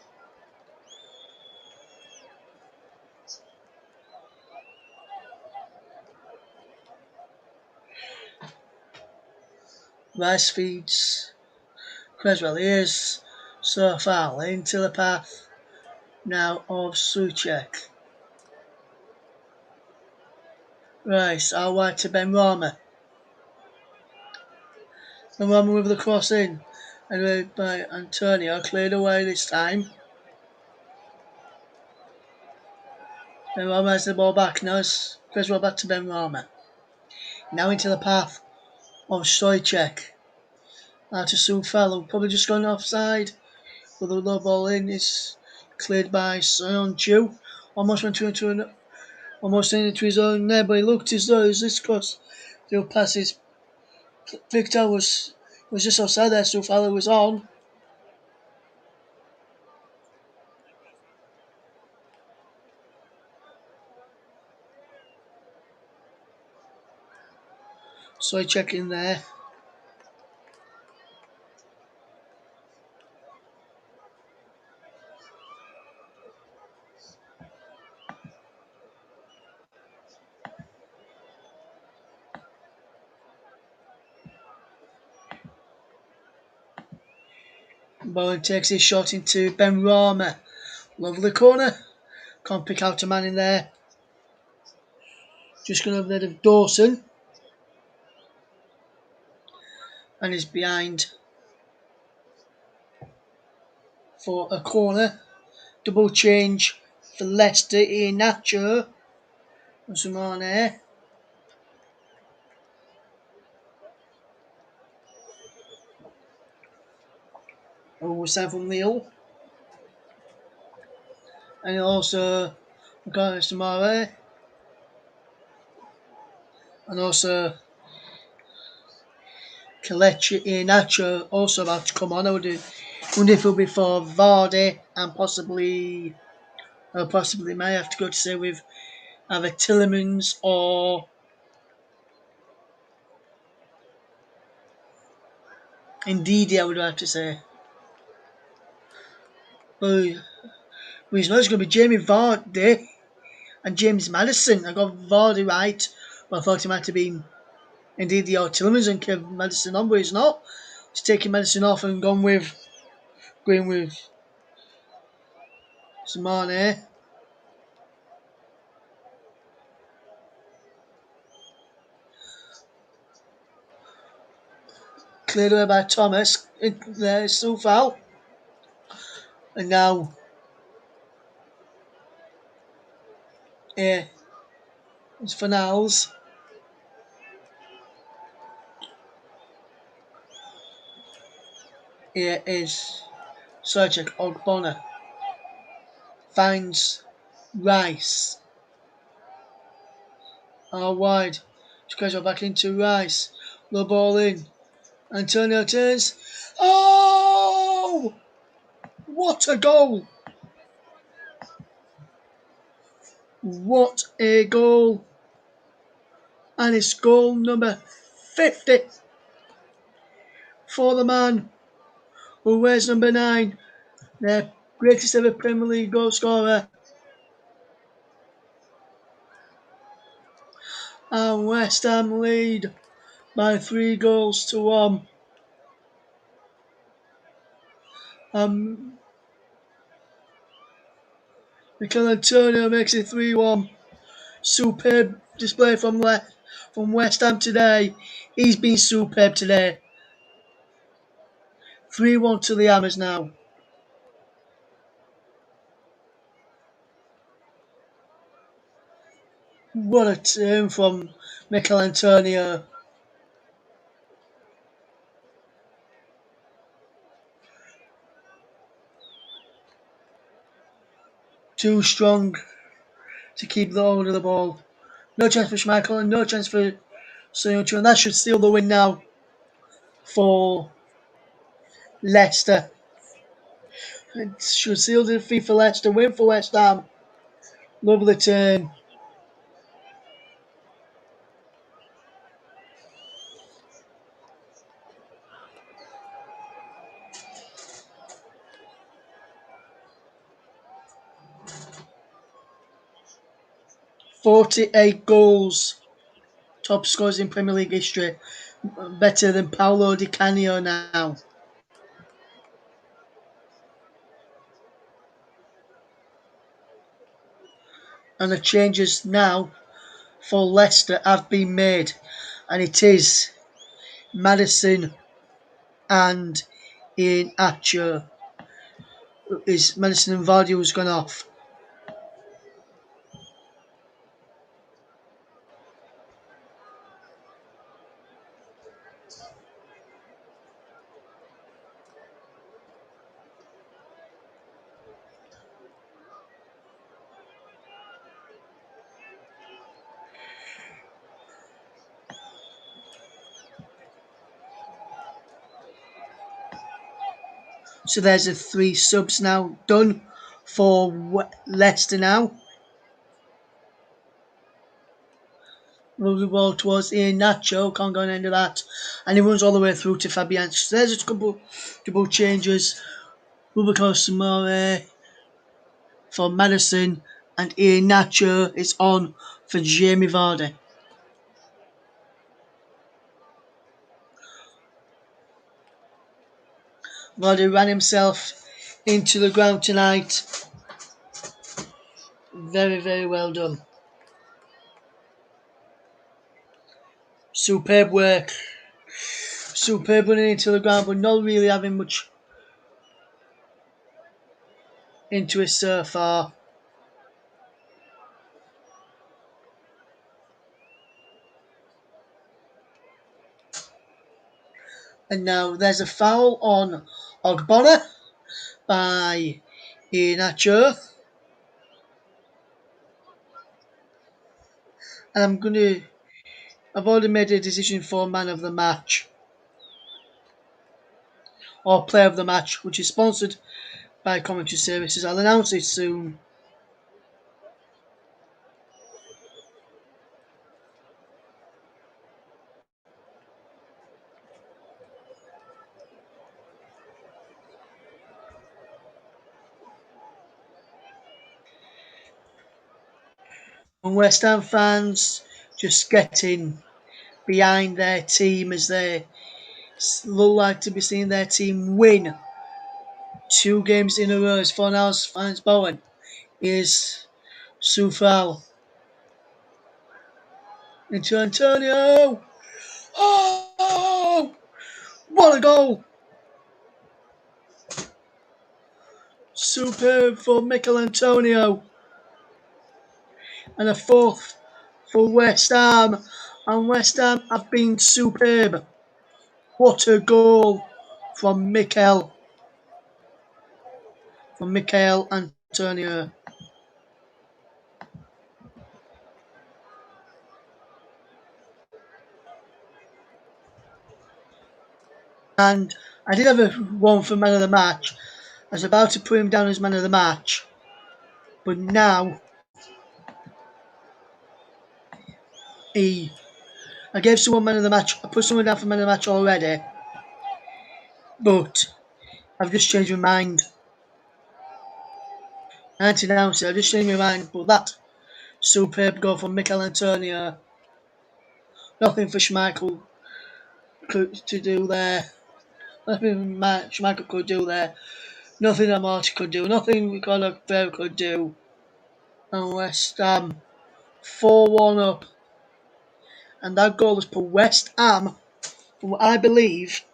Rice feeds Creswell. Here's Sufal into the path now of Souček. Rice out wide to Ben Rama. Ben Rama with the cross in. And by Antonio, cleared away this time. Ben Rama has the ball back now. Creswell back to Ben Rama. Now into the path of Souček. Now to Sufal, probably just gone offside. With the low ball in, it's cleared by Soyuncu. Almost went almost into his own there, but he looked as though this cross still passes. Victor was just outside there, Sufal was on. Souček in there. Bowen takes his shot into Ben Rama. Lovely corner. Can't pick out a man in there. Just going over there to Dawson. And he's behind for a corner. Double change for Leicester. Iheanacho. And Sumane. Oh, Sam Neil. And also Makana Samare. And also Kelechi Iheanacho also about to come on. I wonder if it'll be for Vardy and possibly may have to go to say with either Tillemans or Indeed, I would have to say. But it's not going to be Jamie Vardy and James Maddison. I got Vardy right, but I thought he might have been Indeed or Tillemans and kept Maddison on, but he's not. He's taking Maddison off and going with Mane. Cleared away by Thomas. There's still foul. And now here is Fanals. Here is Sergio Ogbonna. Finds Rice. All wide. Squares back into Rice. The ball in. Antonio turns. Oh! What a goal! What a goal! And it's goal number 50 for the man who wears number 9, their greatest ever Premier League goal scorer. And West Ham lead by 3 goals to 1. Mikel Antonio makes it 3-1. Superb display from West Ham today. He's been superb today. 3-1 to the Hammers now. What a turn from Mikel Antonio. Too strong to keep the hold of the ball. No chance for Schmeichel and no chance for Soyuncu, and that should seal the win now for Leicester. It should seal the defeat for Leicester, win for West Ham. Lovely turn. "48 goals, top scores in Premier League history, better than Paolo Di Canio now." And the changes now for Leicester have been made, and it is Maddison and Ian Acho. Is Maddison and Vardy who's gone off. So there's the 3 subs now done for Leicester now. Move the ball towards Ian Nacho, can't go into that, and he runs all the way through to Fabian. So there's a couple changes. Rubico Samore for Madison, and Ian Nacho is on for Jamie Vardy. Vardy ran himself into the ground tonight. Very, very well done. Superb work. Superb running into the ground, but not really having much into it so far. And now there's a foul on Ogbonna by Iheanacho. And I've already made a decision for man of the match. Or player of the match, which is sponsored by Commentary Services. I'll announce it soon. And West Ham fans just getting behind their team as they look like to be seeing their team win 2 games in a row as Fornals finds Bowen. is Sufal into Antonio. Oh, what a goal! Superb for Mikel Antonio. And a fourth for West Ham. And West Ham have been superb. What a goal from Mikel Antonio. And I did have a one for man of the match. I was about to put him down as man of the match. But now I gave someone man of the match. I put someone down for man of the match already. But I've just changed my mind. I had to announce it. I've just changed my mind. But that superb goal from Mikel Antonio. Nothing for Schmeichel to do there. Nothing Schmeichel could do there. Nothing that Marty could do. Nothing Conor Fair could do. And West Ham 4-1 up. And that goal has put West Ham, from what I believe,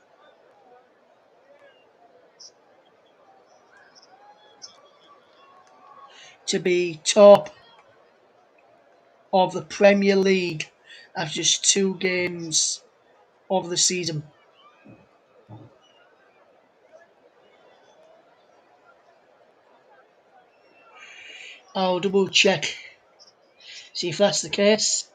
to be top of the Premier League after just 2 games of the season. I'll double check, see if that's the case.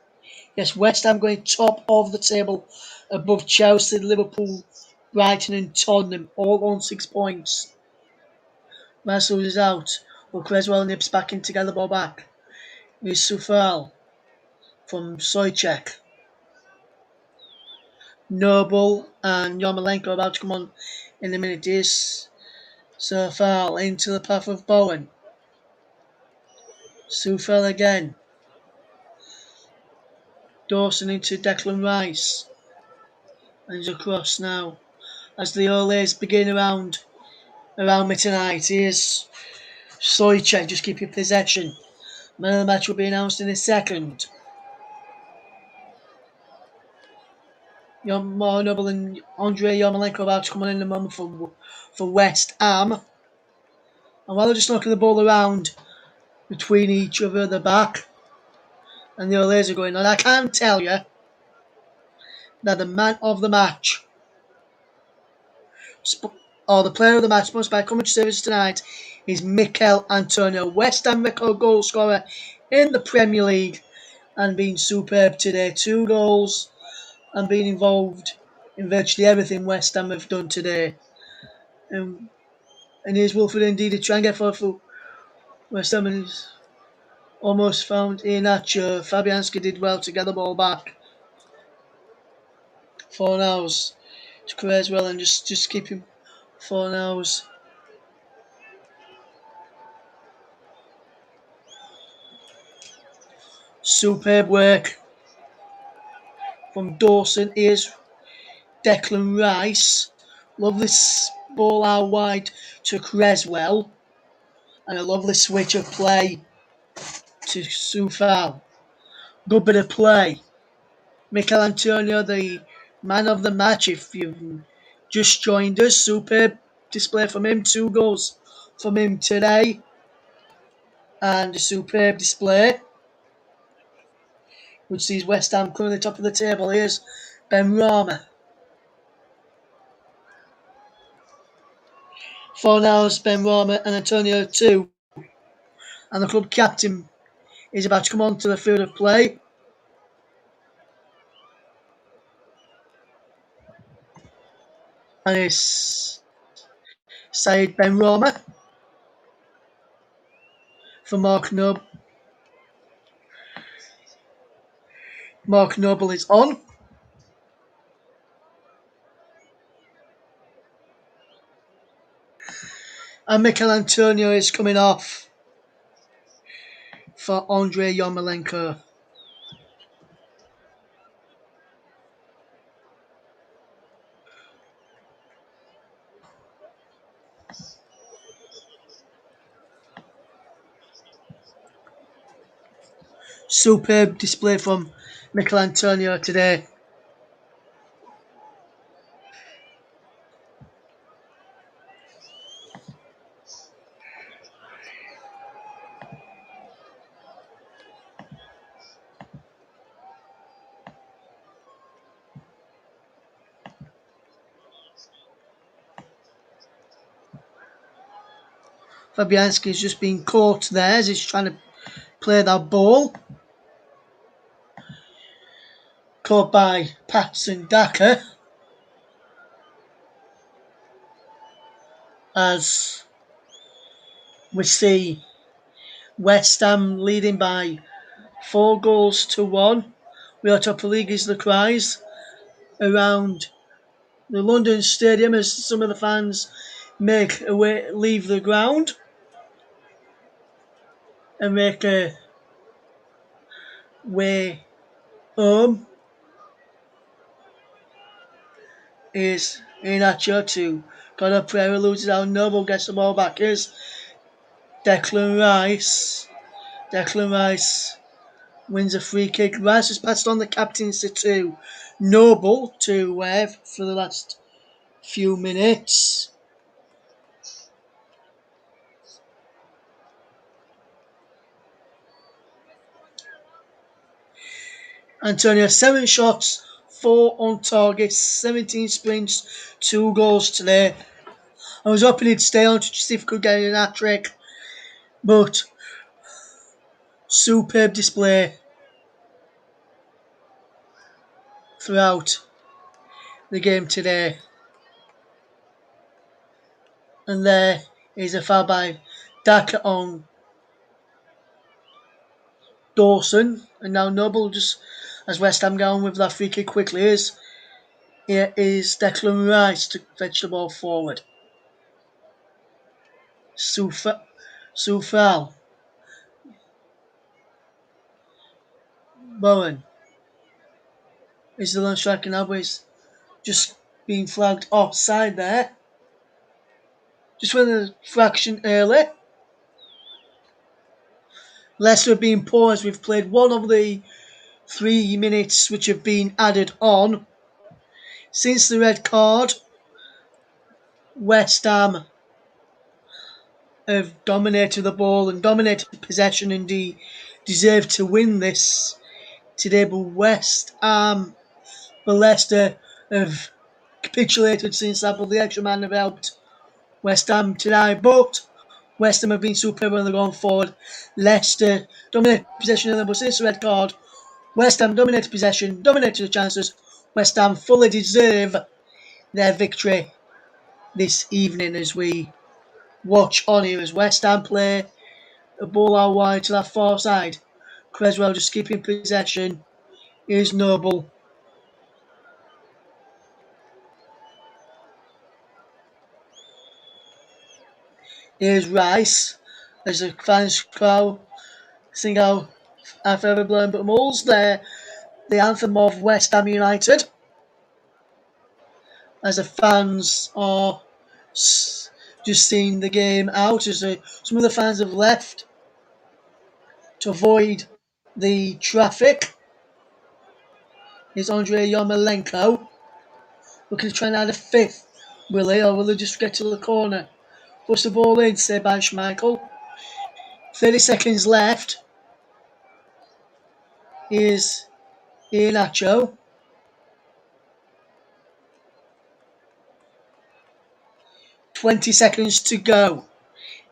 Yes, West Ham going top of the table above Chelsea, Liverpool, Brighton and Tottenham, all on 6 points. Marcel is out, but Creswell and Nips back in together, ball back. Here's Sufal from Soychek. Noble and Yarmolenko about to come on in a minute. Here's Sufal into the path of Bowen. Sufal again. Dawson into Declan Rice. And he's across now. As the Olays begin around me tonight. Here's Soychek, just keep your possession. Man of the match will be announced in a second. More Noble and Andrei Yarmolenko about to come on in a moment for West Ham. And while they're just knocking the ball around between each other at the back, and the Olays are going on, I can tell you that the man of the match, or the player of the match, sponsored by Community Service tonight, is Mikel Antonio, West Ham record goal scorer in the Premier League, and being superb today. 2 goals and being involved in virtually everything West Ham have done today. And here's Wilfred indeed to try and get forward for West Ham, and he's almost found Iheanacho. Fabianski did well to get the ball back. Fornals to Creswell and just keep him. Fornals. Superb work from Dawson. Here's Declan Rice. Lovely ball out wide to Creswell. And a lovely switch of play to Sufal. Good bit of play. Mikel Antonio, the man of the match. If you've just joined us, superb display from him. 2 goals from him today. And a superb display, which sees West Ham currently top of the table. Here's Ben Rama. Fornals, Ben Rama and Antonio 2. And the club captain is about to come onto the field of play. And it's Said Ben Rama for Mark Noble. Mark Noble is on. And Mikel Antonio is coming off for Andrei Yarmolenko. superb display from Mikel Antonio today. Fabianski's just been caught there as he's trying to play that ball. Caught by Patson Daka. As we see West Ham leading by 4-1. We are top of the league is the cries around the London Stadium as some of the fans leave the ground and make a way home. Is Inacho to Conor Pereira loses out. Noble gets the ball back. Here's Declan Rice. Declan Rice wins a free kick. Rice has passed on the captaincy to Noble to Wave for the last few minutes. Antonio, 7 shots, 4 on target, 17 sprints, 2 goals today. I was hoping he'd stay on to see if he could get an hat-trick, but superb display throughout the game today. And there is a foul by Daka on Dawson. And now Noble just, as West Ham go on with that free kick quickly, here is Declan Rice to fetch the ball forward. Soufal. Bowen is the lone striker now, but he's just being flagged offside there. Just went a fraction early. Leicester have been poor as we've played one of the 3 minutes which have been added on. Since the red card, West Ham have dominated the ball and dominated possession and deserve to win this today. But Leicester have capitulated since that, but the extra man have helped West Ham tonight. But West Ham have been superb when they're going forward. Leicester dominated possession of them, but since the red card, West Ham dominated possession, dominated the chances. West Ham fully deserve their victory this evening as we watch on here as West Ham play a ball out wide to that far side. Creswell just keeping possession. Here's Noble. Here's Rice. As the fans crowd sing out I've ever blown but Moles there. The anthem of West Ham United. As the fans are just seeing the game out, as some of the fans have left to avoid the traffic. Here's Andrei Yarmolenko looking to try and add a 5th. Will he, or will he just get to the corner? Push the ball in, say by Schmeichel. 30 seconds left. Here's Iheanacho. "20 seconds to go.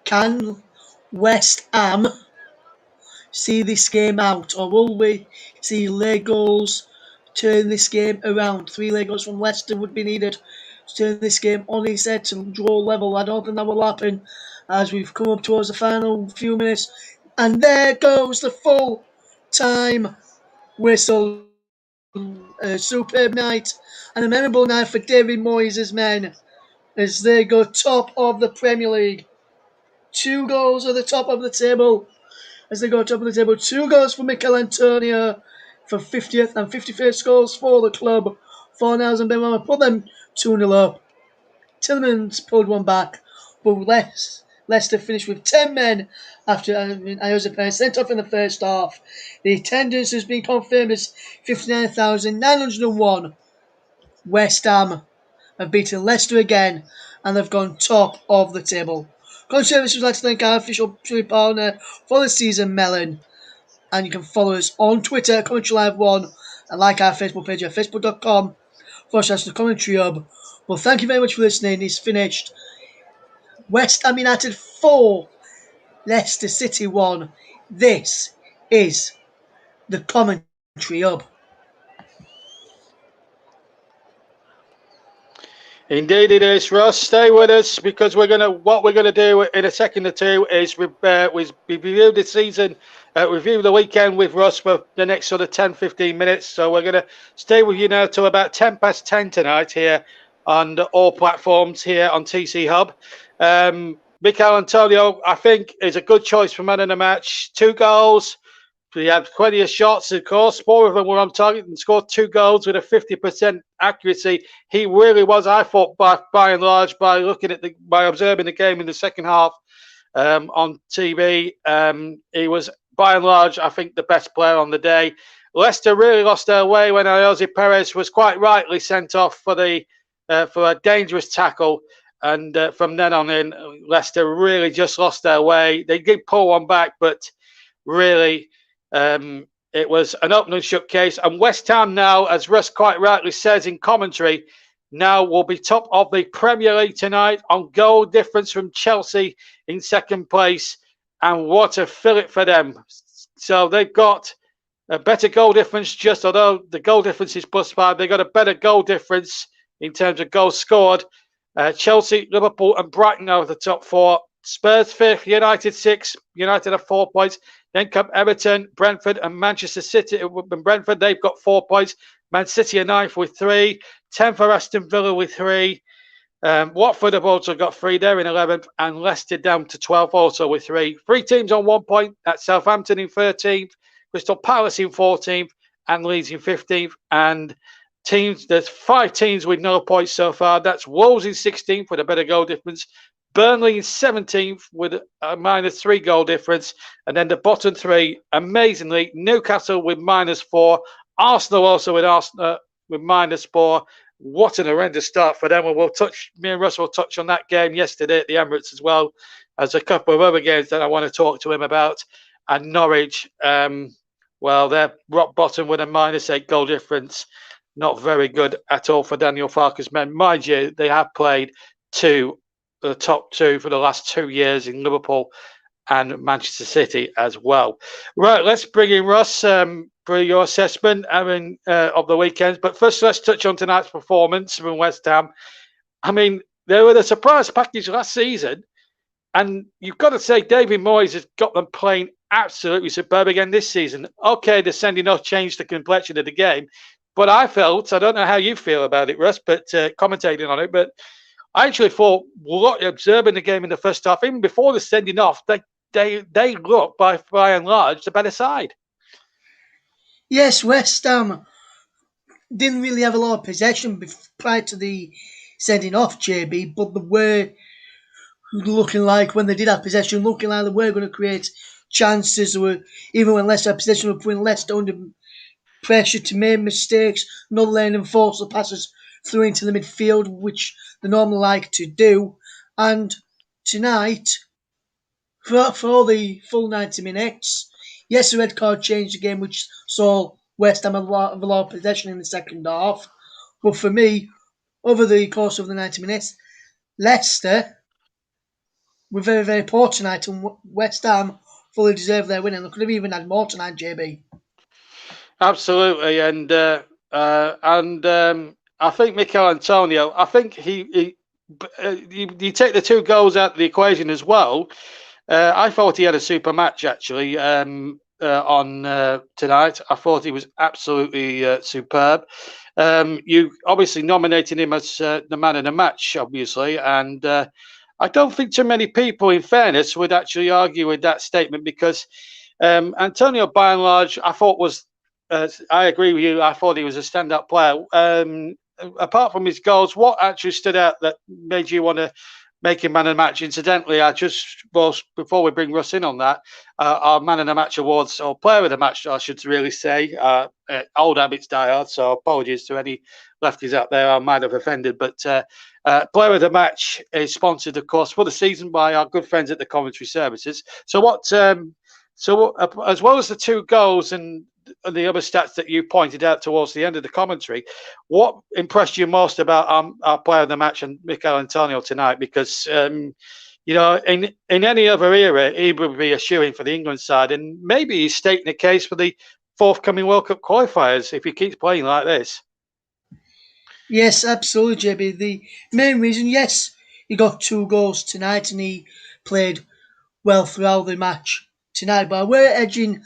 Can West Ham see this game out, or will we see late goals turn this game around? 3 late goals from Leicester would be needed to turn this game on its head to draw level. I don't think that will happen as we've come up towards the final few minutes. And there goes the full time whistle. A superb night and a memorable night for David Moyes' men as they go top of the Premier League. 2 goals at the top of the table. As they go top of the table, 2 goals for Mikel Antonio for 50th and 51st goals for the club. Fornals and Benrahma put them 2-0 up. Tillman's pulled one back, but Leicester finished with 10 men after Ioza Perez sent off in the first half. The attendance has been confirmed as 59,901. West Ham have beaten Leicester again, and they've gone top of the table. Conservatives would like to thank our official partner for the season, Melon. And you can follow us on Twitter, Commentary Live 1, and like our Facebook page at facebook.com/the Commentary Hub. Well, thank you very much for listening. It's finished. West Ham United 4, Leicester City 1. This is the Commentary Hub. Indeed it is, Ross. Stay with us, because what we're gonna do in a second or two is we review the season, review the weekend with Russ for the next sort of 10-15 minutes. So we're gonna stay with you now till about 10:10 tonight here on all platforms here on TC Hub. Mikel Antonio, I think, is a good choice for man of the match. 2 goals. He had plenty of shots, of course. 4 of them were on target and scored 2 goals with a 50% accuracy. He really was, I thought, by and large, by observing the game in the second half on TV, he was, by and large, I think, the best player on the day. Leicester really lost their way when Ioza Perez was quite rightly sent off for a dangerous tackle. And from then on in, Leicester really just lost their way. They did pull one back, but really, it was an open and shut case. And West Ham now, as Russ quite rightly says in commentary, now will be top of the Premier League tonight on goal difference from Chelsea in second place. And what a fillet for them. So they've got a better goal difference, just although the goal difference is +5, they've got a better goal difference in terms of goals scored. Chelsea, Liverpool and Brighton are the top 4. Spurs 5th, United 6th. United have 4 points. Then come Everton, Brentford and Manchester City. And Brentford, they've got 4 points. Man City are 9th with 3. 10th for Aston Villa with 3. Watford have also got 3. They're in 11th. And Leicester down to 12th also with 3. 3 teams on 1 point. That's Southampton in 13th. Crystal Palace in 14th. And Leeds in 15th. And there's 5 teams with no points so far. That's Wolves in 16th with a better goal difference. Burnley in 17th with a -3 goal difference. And then the bottom 3, amazingly, Newcastle with -4. Arsenal also with -4. What an horrendous start for them. And me and Russ will touch on that game yesterday at the Emirates, as well as a couple of other games that I want to talk to him about. And Norwich, well, they're rock bottom with a -8 goal difference. Not very good at all for Daniel Farke's men. Mind you, they have played the top 2 for the last 2 years in Liverpool and Manchester City as well. Right, let's bring in Ross for your assessment of the weekends. But first, let's touch on tonight's performance from West Ham. I mean, they were the surprise package last season, and you've got to say David Moyes has got them playing absolutely superb again this season. Okay, the sending off changed the complexion of the game, but I don't know how you feel about it, Russ, but commentating on it, but I actually thought, observing the game in the first half, even before the sending off, they look by and large the better side. Yes, West Ham didn't really have a lot of possession prior to the sending off, JB, but they were looking like, when they did have possession, looking like they were going to create chances. Even when Leicester had possession, were putting Leicester under pressure to make mistakes, not letting them force the passes through into the midfield, which they normally like to do. And tonight, for the full 90 minutes, yes, the red card changed the game, which saw West Ham have a lot of possession in the second half. But for me, over the course of the 90 minutes, Leicester were very, very poor tonight, and West Ham fully deserved their win, and they could have even had more tonight, JB. Absolutely, and I think Mikel Antonio, I think you take the 2 goals out of the equation as well. I thought he had a super match, actually, on tonight. I thought he was absolutely superb. You obviously nominated him as the man of the match, obviously, and I don't think too many people, in fairness, would actually argue with that statement, because Antonio, by and large, I thought was, I agree with you, I thought he was a stand-up player. Apart from his goals, what actually stood out that made you want to making man of the match. Incidentally, before we bring Russ in on that, our man of the match awards, or player of the match, I should really say, old habits die hard, so apologies to any lefties out there I might have offended. But player of the match is sponsored, of course, for the season by our good friends at the Commentary Services. So as well as the 2 goals and the other stats that you pointed out towards the end of the commentary, what impressed you most about our player of the match and Mikel Antonio tonight? Because in any other era, he would be a shoo-in for the England side, and maybe he's stating a case for the forthcoming World Cup qualifiers if he keeps playing like this. Yes, absolutely, JB. The main reason, yes, he got 2 goals tonight and he played well throughout the match tonight. But we're edging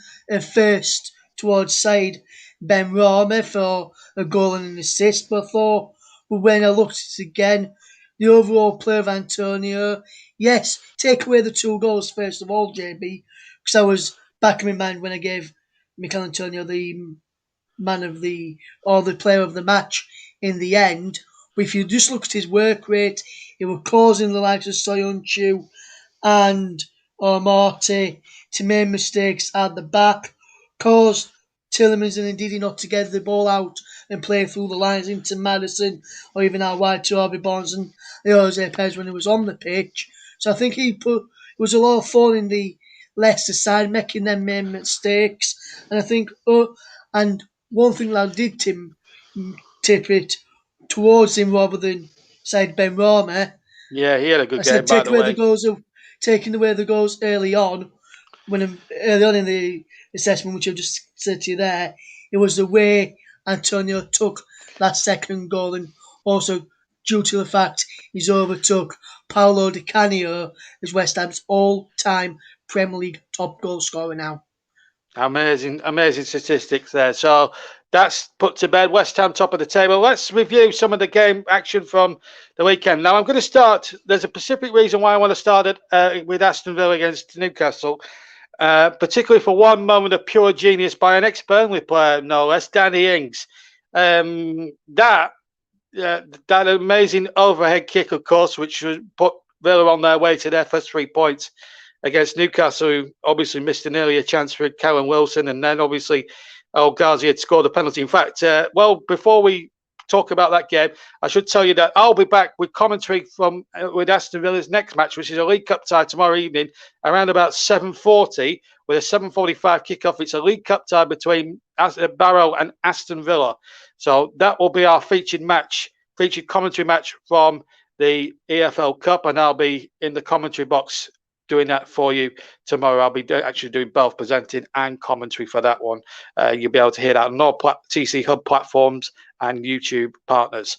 first towards side Ben Rama for a goal and an assist. But when I looked at it again, the overall play of Antonio, yes, take away the 2 goals first of all, JB, because I was back in my mind when I gave Mikel Antonio the player of the match in the end. But if you just look at his work rate, he was causing the likes of Soyuncu and Marty to make mistakes at the back, caused Tillemans and Ndidi not to get the ball out and play through the lines into Madison or even out wide to Harvey Barnes and Jose Perez when he was on the pitch. So I think it was a lot of fun in the Leicester side making them main mistakes. And I think, and one thing that I did tip it towards him rather than side Ben Rama. Yeah, he had a good game, by the way. Taking away the goals early on in the assessment, which I've just said to you there, it was the way Antonio took that second goal, and also due to the fact he's overtook Paolo Di Canio as West Ham's all-time Premier League top goal scorer now. Amazing statistics there. So that's put to bed. West Ham top of the table. Let's review some of the game action from the weekend. Now I'm going to start. There's a specific reason why I want to start with Aston Villa against Newcastle, particularly for one moment of pure genius by an ex-Burnley player, no less, Danny Ings. That amazing overhead kick, of course, which put Villa on their way to their first 3 points against Newcastle, who obviously missed an earlier chance for Callum Wilson, and then obviously El Ghazi had scored the penalty. In fact, before we talk about that game, I should tell you that I'll be back with commentary with Aston Villa's next match, which is a League Cup tie tomorrow evening, around about 7:40, with a 7:45 kickoff. It's a League Cup tie between Barrow and Aston Villa. So that will be our featured commentary match from the EFL Cup, and I'll be in the commentary box doing that for you tomorrow. I'll be actually doing both presenting and commentary for that one. You'll be able to hear that on all TC Hub platforms and YouTube partners.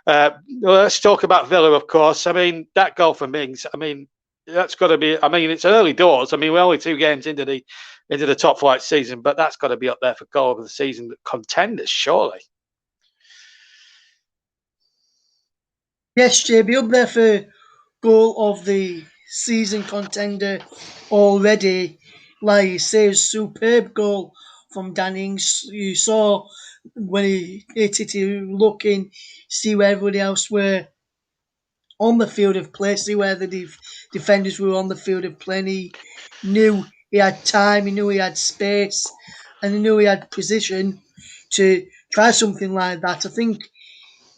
Let's talk about Villa, of course. I mean, that goal for Mings, I mean, that's got to be, I mean, it's early doors. I mean, we're only 2 games into the top flight season, but that's got to be up there for goal of the season contenders, surely. Yes, JB, up there for goal of the season contender already. Like you say, a superb goal from Danny Ings. You saw when he hit it, he looking, see where everybody else were on the field of play, see where the defenders were on the field of play. And he knew he had time, he knew he had space, and he knew he had position to try something like that. I think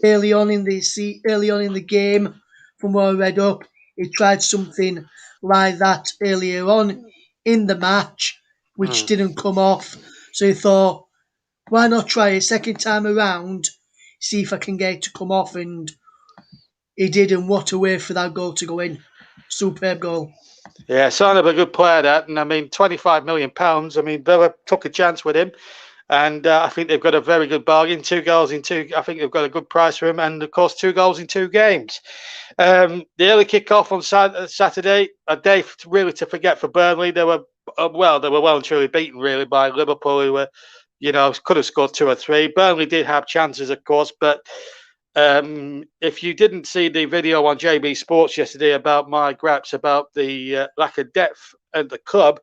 early on in the game, from what I read up, he tried something like that earlier on in the match, which didn't come off. So he thought, why not try a second time around, see if I can get it to come off, and he did, and what a way for that goal to go in. Superb goal. Yeah, sign of a good player, that. And I mean, £25 million. I mean, Villa took a chance with him. And I think they've got a very good bargain. 2 goals in 2. I think they've got a good price for him. And, of course, 2 goals in 2 games. The early kick-off on Saturday, a day really to forget for Burnley. They were well and truly beaten, really, by Liverpool, who were, could have scored 2 or 3. Burnley did have chances, of course. But if you didn't see the video on JB Sports yesterday about my gripes about the lack of depth at the club,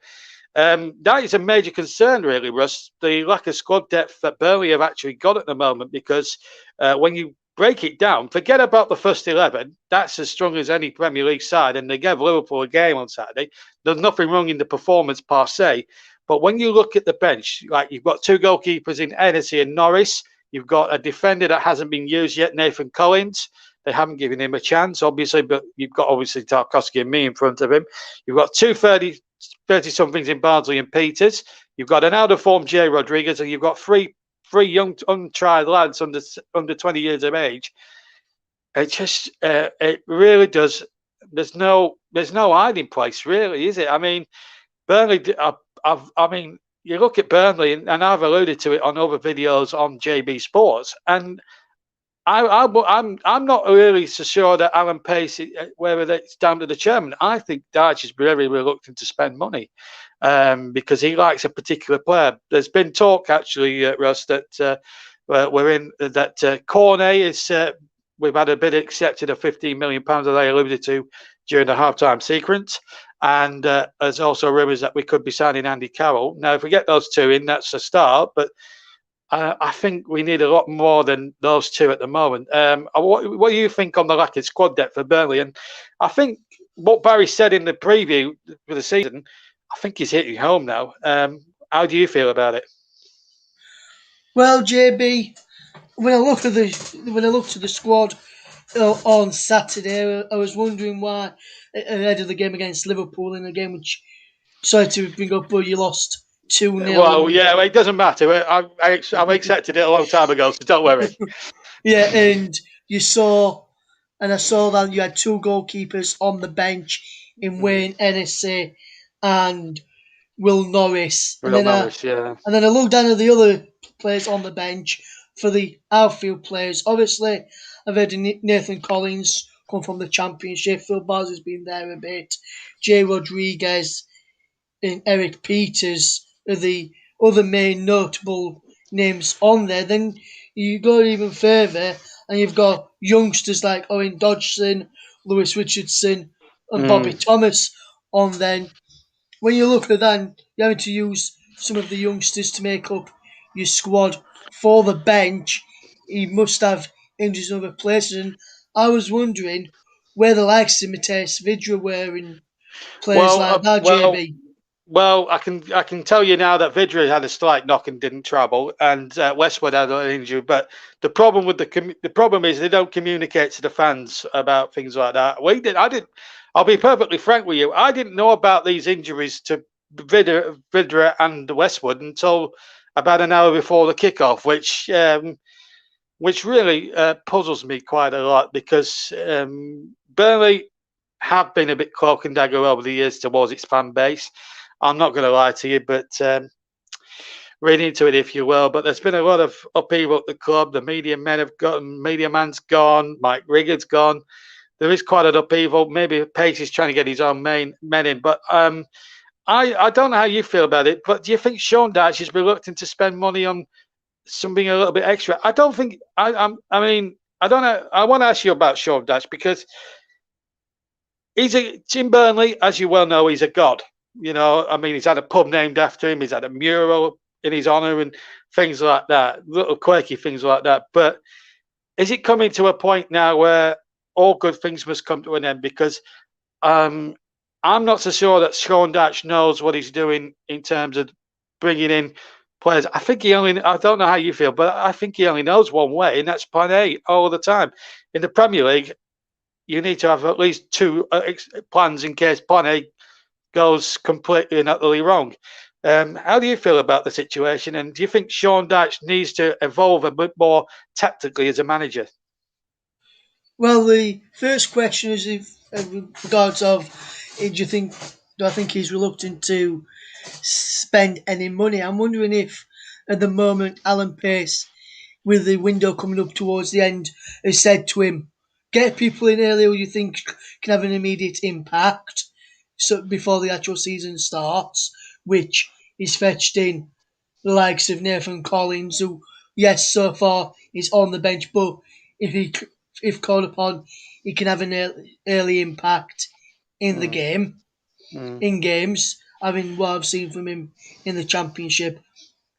that is a major concern, really, Russ. The lack of squad depth that Burnley have actually got at the moment, because when you break it down, forget about the first 11. That's as strong as any Premier League side, and they gave Liverpool a game on Saturday. There's nothing wrong in the performance per se, but when you look at the bench, like you've got two goalkeepers in Hennessy and Norris, you've got a defender that hasn't been used yet, Nathan Collins. They haven't given him a chance, obviously, but you've got obviously Tarkowski and me in front of him. You've got two 30-somethings in Bardsley and Peters. You've got an out-of-form Jay Rodriguez, and you've got three young, untried lads under 20 years of age. It really does. There's no hiding place, really, is it? I mean, Burnley. I mean, you look at Burnley, and I've alluded to it on other videos on JB Sports, and I'm not really so sure that Alan Pace, whether it's down to the chairman. I think Dyche is very reluctant to spend money because he likes a particular player. There's been talk actually, Russ, that Cornet is. We've had a bid accepted of £15 million that I alluded to during the halftime sequence, and there's also rumours that we could be signing Andy Carroll. Now, if we get those two in, that's a start, but. I think we need a lot more than those two at the moment. What do you think on the lack of squad depth for Burnley? And I think what Barry said in the preview for the season, I think he's hitting home now. How do you feel about it? Well, JB, when I looked at the squad on Saturday, I was wondering why ahead of the game against Liverpool, in a game which, sorry to bring up, but you lost 2-0. Well, yeah, it doesn't matter. I've accepted it a long time ago, so don't worry. Yeah, and I saw that you had two goalkeepers on the bench in Wayne Hennessy and Will Norris. And then I looked down at the other players on the bench for the outfield players. Obviously, I've heard Nathan Collins come from the Championship. Phil Bars has been there a bit. Jay Rodriguez and Eric Peters are the other main notable names on there. Then you go even further and you've got youngsters like Owen Dodgson, Lewis Richardson and Bobby Thomas on there. When you look at that, you're having to use some of the youngsters to make up your squad for the bench. You must have injuries in other places. And I was wondering where the likes of Mateus Vidra were in players like that, JB. Well, I can tell you now that Vidra had a slight knock and didn't travel, and Westwood had an injury. But the problem with the problem is they don't communicate to the fans about things like that. I did. I'll be perfectly frank with you. I didn't know about these injuries to Vidra and Westwood until about an hour before the kickoff, which really puzzles me quite a lot because Burnley have been a bit cloak and dagger over the years towards its fan base. I'm not going to lie to you, but read into it if you will. But there's been a lot of upheaval at the club. The media man's gone. Mike Riggard's gone. There is quite an upheaval. Maybe Pace is trying to get his own men in. But I don't know how you feel about it. But do you think Sean Dyche is reluctant to spend money on something a little bit extra? I don't think. I mean, I don't know. I want to ask you about Sean Dyche because Tim Burnley, as you well know, he's a god. You know, I mean, he's had a pub named after him. He's had a mural in his honour and things like that, little quirky things like that. But is it coming to a point now where all good things must come to an end? Because I'm not so sure that Sean Dyche knows what he's doing in terms of bringing in players. I don't know how you feel, but I think he only knows one way, and that's plan A all the time. In the Premier League, you need to have at least two plans in case plan A goes completely and utterly wrong. How do you feel about the situation? And do you think Sean Dyche needs to evolve a bit more tactically as a manager? Well, the first question is in regards of, do I think he's reluctant to spend any money? I'm wondering if at the moment Alan Pace, with the window coming up towards the end, has said to him, get people in early who you think can have an immediate impact before the actual season starts, which is fetched in the likes of Nathan Collins, who, yes, so far is on the bench, but if called upon, he can have an early impact in the game, in games. I mean, what I've seen from him in the Championship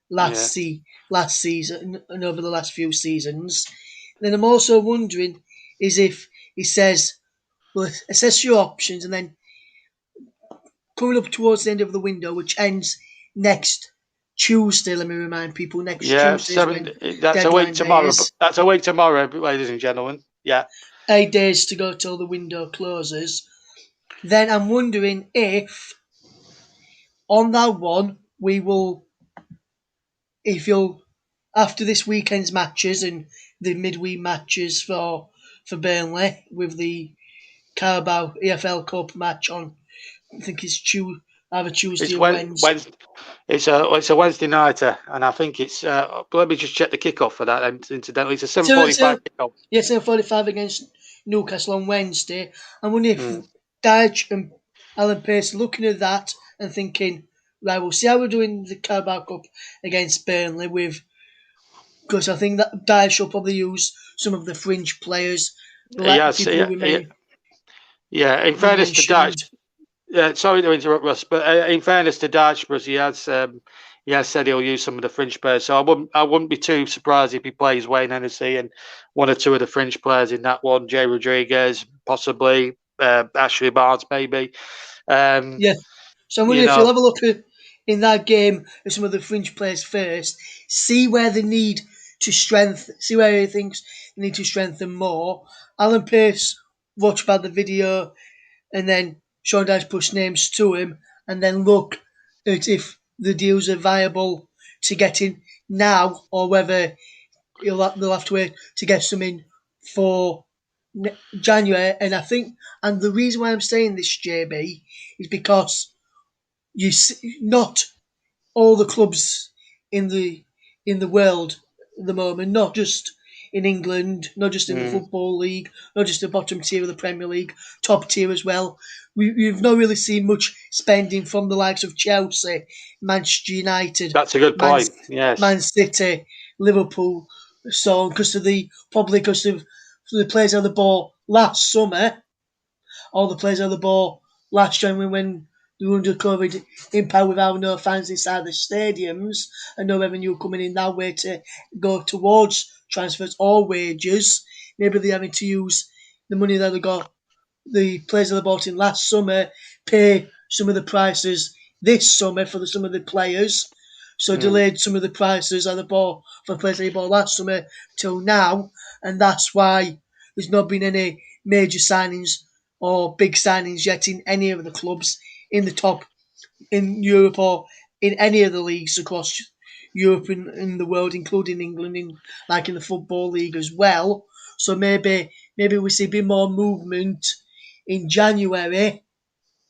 last season and over the last few seasons. Then I'm also wondering is if he says, well, assess your options, and then coming up towards the end of the window, which ends next Tuesday. Let me remind people, next Yeah, Tuesday is when that's a week deadline day tomorrow. is. That's a week tomorrow, ladies and gentlemen. Yeah. 8 days to go till the window closes. Then I'm wondering if on that one we will, if you'll, after this weekend's matches and the midweek matches for Burnley with the Carabao EFL Cup match on, I think it's either Tuesday It's or Wednesday. Wednesday. It's a Wednesday nighter, and I think it's. Let me just check the kickoff for that. Incidentally, it's a 7:45 kickoff. Yeah, 7:45 against Newcastle on Wednesday. I wonder if Mm. Dyche and Alan Pace looking at that and thinking, right, we'll see how we're doing the Carabao Cup against Burnley with, because I think that Dyche will probably use some of the fringe players, the Yes, people who In we fairness to mentioned. Dyche, sorry to interrupt, Russ, but in fairness to Dyche, he has said he'll use some of the fringe players. So I wouldn't be too surprised if he plays Wayne Hennessy and one or two of the fringe players in that one. Jay Rodriguez, possibly Ashley Barnes, maybe. Yeah. So I'm You wondering if you'll know, have a look in that game at some of the fringe players first, see where they need to strengthen, see where he thinks they need to strengthen more. Alan Pace watch about the video and then Sean Dyche push names to him and then look at if the deals are viable to get in now or whether they'll have to wait to get some in for January. And I think, and the reason why I'm saying this, JB, is because you see, not all the clubs in the world at the moment, not just in England, not just in the mm, Football League, not just the bottom tier of the Premier League, top tier as well. We've not really seen much spending from the likes of Chelsea, Manchester United, that's a good Man, point. Yes. Man City, Liverpool, so on, because of the players on the ball last summer, all the players on the ball last January when they were under COVID impact without no fans inside the stadiums and no revenue coming in that way to go towards transfers or wages. Maybe they're having to use the money that they got, the players that they bought in last summer, pay some of the prices this summer for some of the players. So Mm. delayed some of the prices that they bought for the players they bought last summer till now, and that's why there's not been any major signings or big signings yet in any of the clubs in the top in Europe or in any of the leagues across Europe and in the world, including England, in the Football League as well. So maybe we see a bit more movement in January,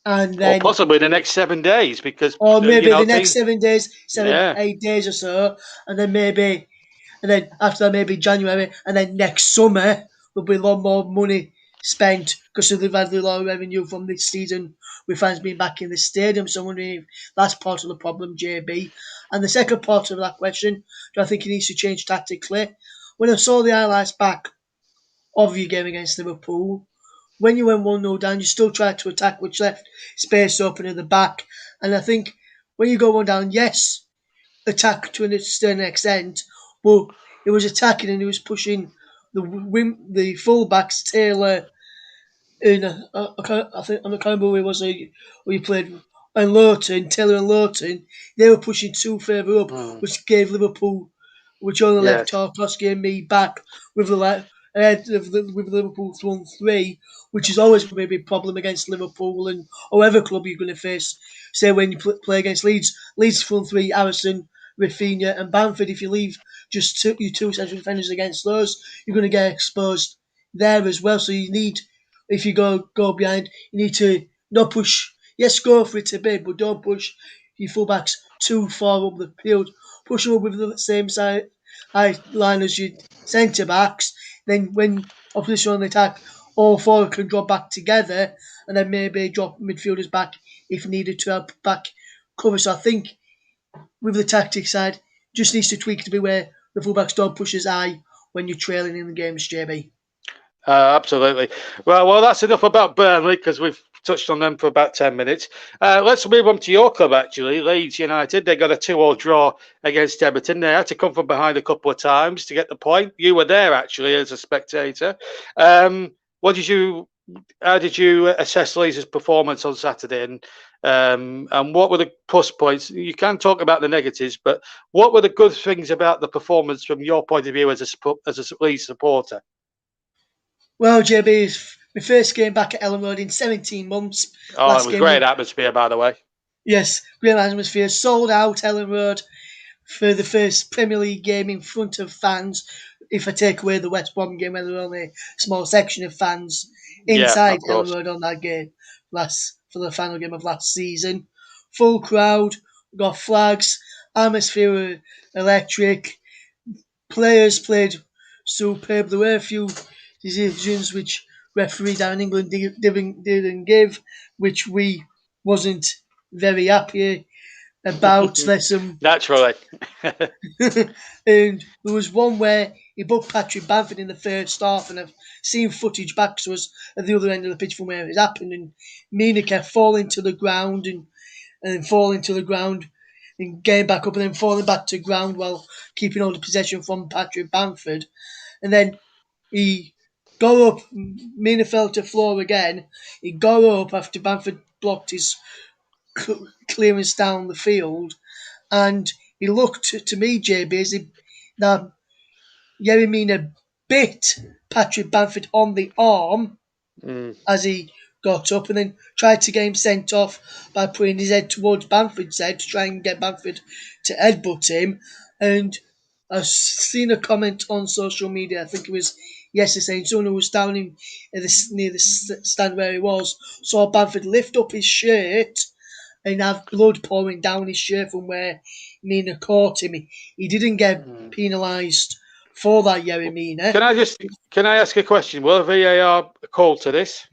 and Or then possibly the next 7 days, because or maybe the next team. 7 days, Yeah. 8 days or so, and then maybe and then after that maybe January, and then next summer there'll be a lot more money spent because they've had a lot of revenue from this season with fans being back in the stadium. So I'm wondering if that's part of the problem, JB. And the second part of that question, do I think he needs to change tactically? When I saw the highlights back of your game against Liverpool, when you went 1-0 down, you still tried to attack, which left space open at the back. And I think when you go 1 down, yes, attack to a certain extent, but he was attacking and he was pushing the fullbacks, Taylor in I think I can't remember who it was who he played, and Lowton, Taylor and Lowton, they were pushing too further up, Mm. which only left Yes. Tarkowski and me back with with Liverpool front three, which is always going to be a big problem against Liverpool and whatever club you're going to face. Say when you play against Leeds front three, Harrison, Rafinha, and Bamford. If you leave just your two central defenders against those, you're going to get exposed there as well. So you need, if you go behind, you need to not push. Yes, go for it a bit, but don't push your fullbacks too far up the field. Push them up with the same side high line as your centre backs. Then when opposition on the attack, all four can drop back together, and then maybe drop midfielders back if needed to help back cover. So I think with the tactic side, just needs to tweak to be where the fullbacks don't push as high when you're trailing in the games, JB. Absolutely. Well, that's enough about Burnley, because we've touched on them for about 10 minutes. Let's move on to your club, actually, Leeds United. They got a 2-2 draw against Everton. They had to come from behind a couple of times to get the point. You were there, actually, as a spectator. How did you assess Leeds' performance on Saturday, and what were the plus points? You can talk about the negatives, but what were the good things about the performance from your point of view as a Leeds supporter? Well, JB, it's my first game back at Ellen Road in 17 months. Oh, it was great atmosphere, by the way. Yes, great atmosphere. Sold out Ellen Road for the first Premier League game in front of fans. If I take away the West Brom game, where there were only a small section of fans inside Ellen Road on that game for the final game of last season. Full crowd, got flags, atmosphere electric. Players played superb. There were a few decisions which referee down in England didn't give, which we wasn't very happy about. Naturally. And there was one where he booked Patrick Bamford in the first half, and I've seen footage back to us at the other end of the pitch from where it happened, and Mina kept falling to the ground and falling to the ground and getting back up and then falling back to ground while keeping all the possession from Patrick Bamford. And then he got up, Mina fell to the floor again. He got up after Bamford blocked his clearance down the field, and he looked to me, JB, as if that Yerry Mina bit Patrick Bamford on the arm as he got up, and then tried to get him sent off by putting his head towards Bamford's head to try and get Bamford to headbutt him. And I've seen a comment on social media, I think it was yesterday, saying someone who was down near the stand where he was saw Bamford lift up his shirt and have blood pouring down his shirt from where Mina caught him. He didn't get penalised for that, Yerry Mina. Can I ask a question? Will VAR call to this?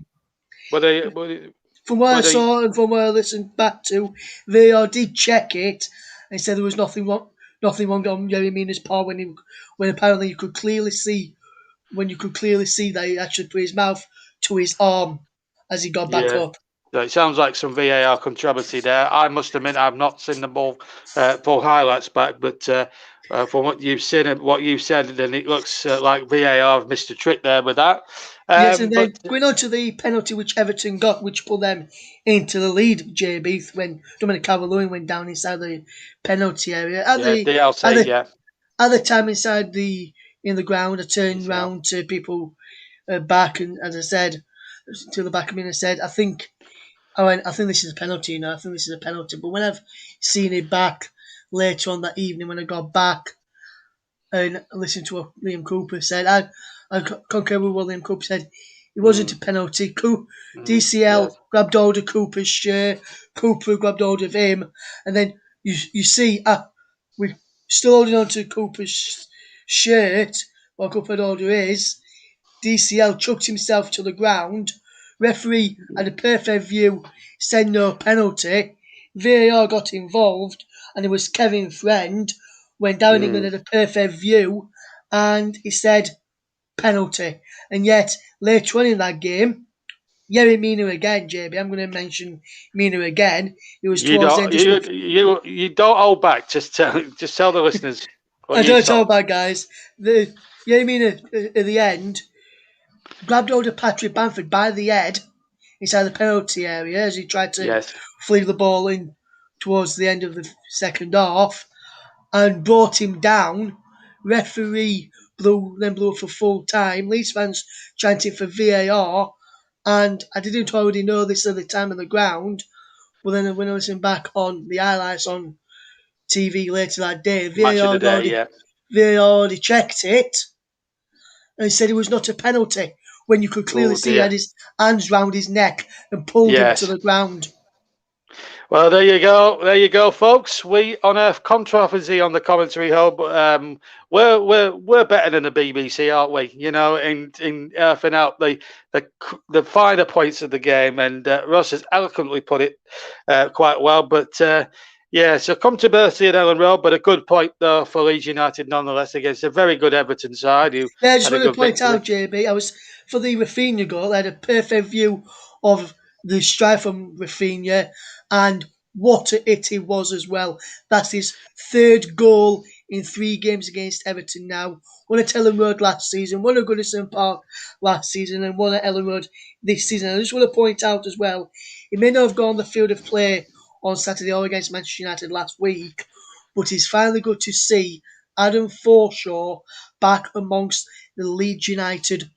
From what I saw and from what I listened back to, VAR did check it and said there was nothing wrong on Yerry Mina's part when apparently you could clearly see that he actually put his mouth to his arm as he got back up. It sounds like some VAR controversy there. I must admit I've not seen the full highlights back, but from what you've seen and what you've said, then it looks like VAR have missed a trick there with that. Yes, and then going on to the penalty which Everton got, which put them into the lead, JB, when Dominic Calvert-Lewin went down inside the penalty area. At the time inside in the ground, I turned round to people back, and as I said, to the back of me, and I said, I think this is a penalty, I think this is a penalty. But when I've seen it back later on that evening, when I got back and listened to what Liam Cooper said, I concur with what Liam Cooper said. It wasn't a penalty. DCL grabbed hold of Cooper's shirt. Cooper grabbed hold of him. And then you see, we're still holding on to Cooper's shirt, while Cooper had hold of his. DCL chucked himself to the ground. Referee had a perfect view, said no penalty. VAR got involved, and it was Kevin Friend, went down in England had a perfect view, and he said penalty. And yet, later on in that game, Yerry Mina again, JB, I'm going to mention Mina again. It was towards the end. You don't hold back. Just tell the listeners. I don't hold back, guys. Yerry Mina at the end grabbed hold of Patrick Bamford by the head inside the penalty area as he tried to flee the ball in towards the end of the second half and brought him down. Referee blew up for full time. Leeds fans chanting for VAR, and I didn't already know this at the time on the ground, but then when I listened back on the highlights on TV later that day, VAR already checked it and said it was not a penalty when you could clearly see he had his hands round his neck and pulled him to the ground. Well, there you go, folks. We unearth controversy on the commentary hub. We're better than the BBC, aren't we? In earthing out the finer points of the game, and Ross has eloquently put it quite well. But so controversy at Ellen Road, but a good point though for Leeds United nonetheless against a very good Everton side. I just want to point out, JB, I was for the Rafinha goal. I had a perfect view of the strike from Rafinha, and what a hit he was as well. That's his third goal in 3 games against Everton now. Won at Ellen Road last season, won at Goodison Park last season, and won at Ellen Road this season. I just want to point out as well, he may not have gone on the field of play on Saturday or against Manchester United last week, but it's finally good to see Adam Forshaw back amongst the Leeds United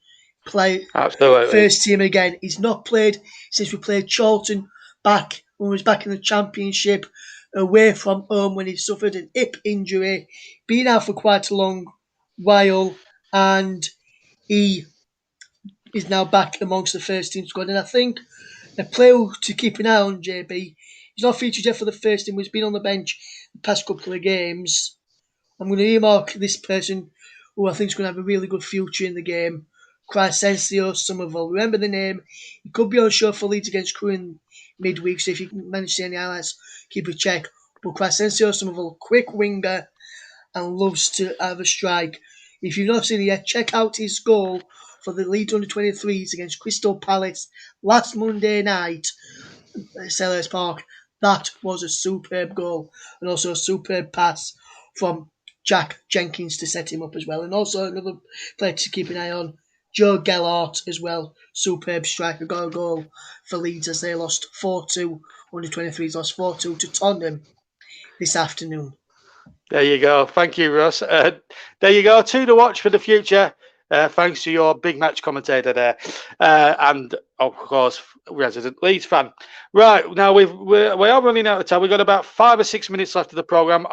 Absolutely. first team again. He's not played since we played Charlton back when he was back in the Championship, away from home when he suffered an hip injury. Been out for quite a long while, and he is now back amongst the first team squad. And I think a player to keep an eye on, JB. He's not featured yet for the first team. He's been on the bench the past couple of games. I'm going to earmark this person who I think is going to have a really good future in the game. Crescencio Somerville. Remember the name. He could be on show for Leeds against Crewe in midweek, so if you can manage to see any highlights, keep a check. But Crescencio Somerville, quick winger and loves to have a strike. If you've not seen it yet, check out his goal for the Leeds under-23s against Crystal Palace last Monday night at Selhurst Park. That was a superb goal and also a superb pass from Jack Jenkins to set him up as well. And also another player to keep an eye on, Joe Gellart as well. Superb striker, got a goal for Leeds as they lost 4-2. Under-23s lost 4-2 to Tottenham this afternoon. There you go. Thank you, Russ. There you go. 2 to watch for the future. Thanks to your big match commentator there, and of course, resident Leeds fan. Right now, we are running out of time. We've got about 5 or 6 minutes left of the program.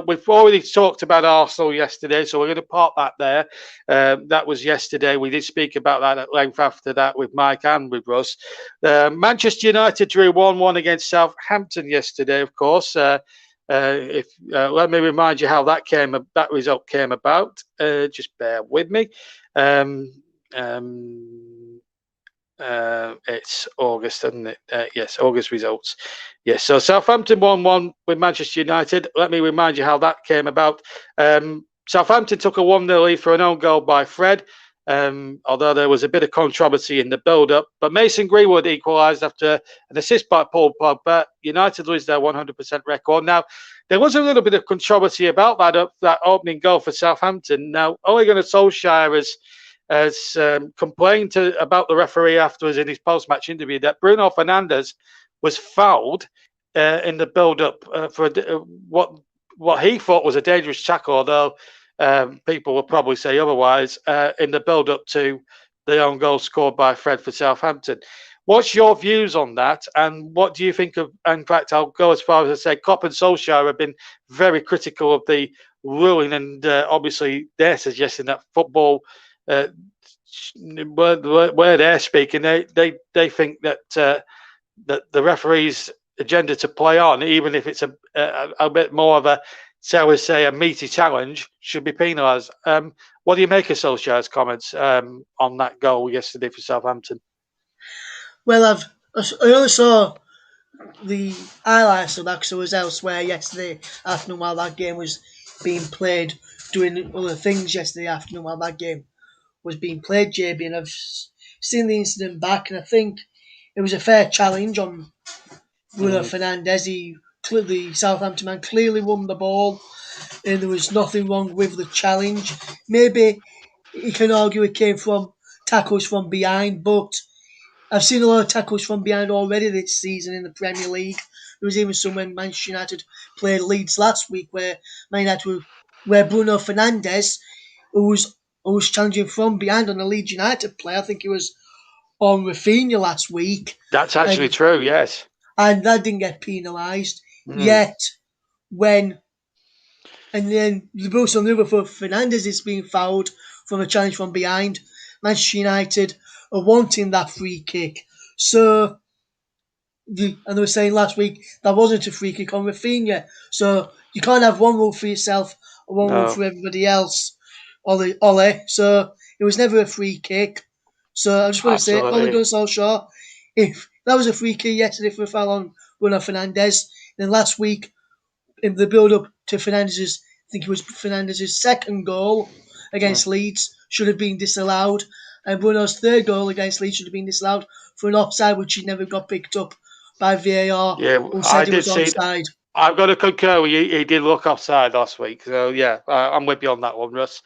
We've already talked about Arsenal yesterday, so we're going to park that there. That was yesterday. We did speak about that at length after that with Mike and with Russ. Manchester United drew 1-1 against Southampton yesterday, of course. Let me remind you how that result came about. Just bear with me. It's August, isn't it? Yes, August results. Yes, so Southampton 1-1 with Manchester United. Let me remind you how that came about. Southampton took a 1-0 lead for an own goal by Fred. Although there was a bit of controversy in the build-up. But Mason Greenwood equalised after an assist by Paul Pogba. United lose their 100% record. Now, there was a little bit of controversy about that opening goal for Southampton. Now, Ole Gunnar Solskjaer has complained about the referee afterwards in his post-match interview that Bruno Fernandes was fouled in the build-up for what he thought was a dangerous tackle, although people will probably say otherwise, in the build-up to the own goal scored by Fred for Southampton. What's your views on that, and what do you think of? In fact, I'll go as far as to say Klopp and Solskjaer have been very critical of the ruling, and obviously they're suggesting that football, where they're speaking, they think that that the referee's agenda to play on, even if it's a bit more of a, shall we say, a meaty challenge, should be penalised. What do you make of Solskjaer's comments on that goal yesterday for Southampton? Well, I only saw the highlights of that because I was elsewhere yesterday afternoon while that game was being played, doing other things yesterday afternoon while that game was being played, JB, and I've seen the incident back, and I think it was a fair challenge on Bruno Fernandes. The Southampton man clearly won the ball, and there was nothing wrong with the challenge. Maybe you can argue it came from tackles from behind, but I've seen a lot of tackles from behind already this season in the Premier League. There was even some when Manchester United played Leeds last week where Bruno Fernandes, who was challenging from behind on a Leeds United player, I think he was on Rafinha last week. That's actually true, yes. And that didn't get penalised. Yet, and then the Bruce on the other foot, Fernandes is being fouled from a challenge from behind. Manchester United are wanting that free kick. So, and they were saying last week that wasn't a free kick on Rafinha. So, you can't have one rule for yourself and one rule for everybody else. Ole. So, it was never a free kick. So, I just want to say, Ole Gunnar Solskjaer, if that was a free kick yesterday for a foul on Bruno Fernandes, then last week, in the build-up to Fernandes' I think it was Fernandes' second goal against Leeds, should have been disallowed. And Bruno's third goal against Leeds should have been disallowed for an offside, which he never got picked up by VAR, Yeah, who I said it did was see. onside. I've got to concur with you. He did look offside last week, so yeah, I'm with you on that one, Russ.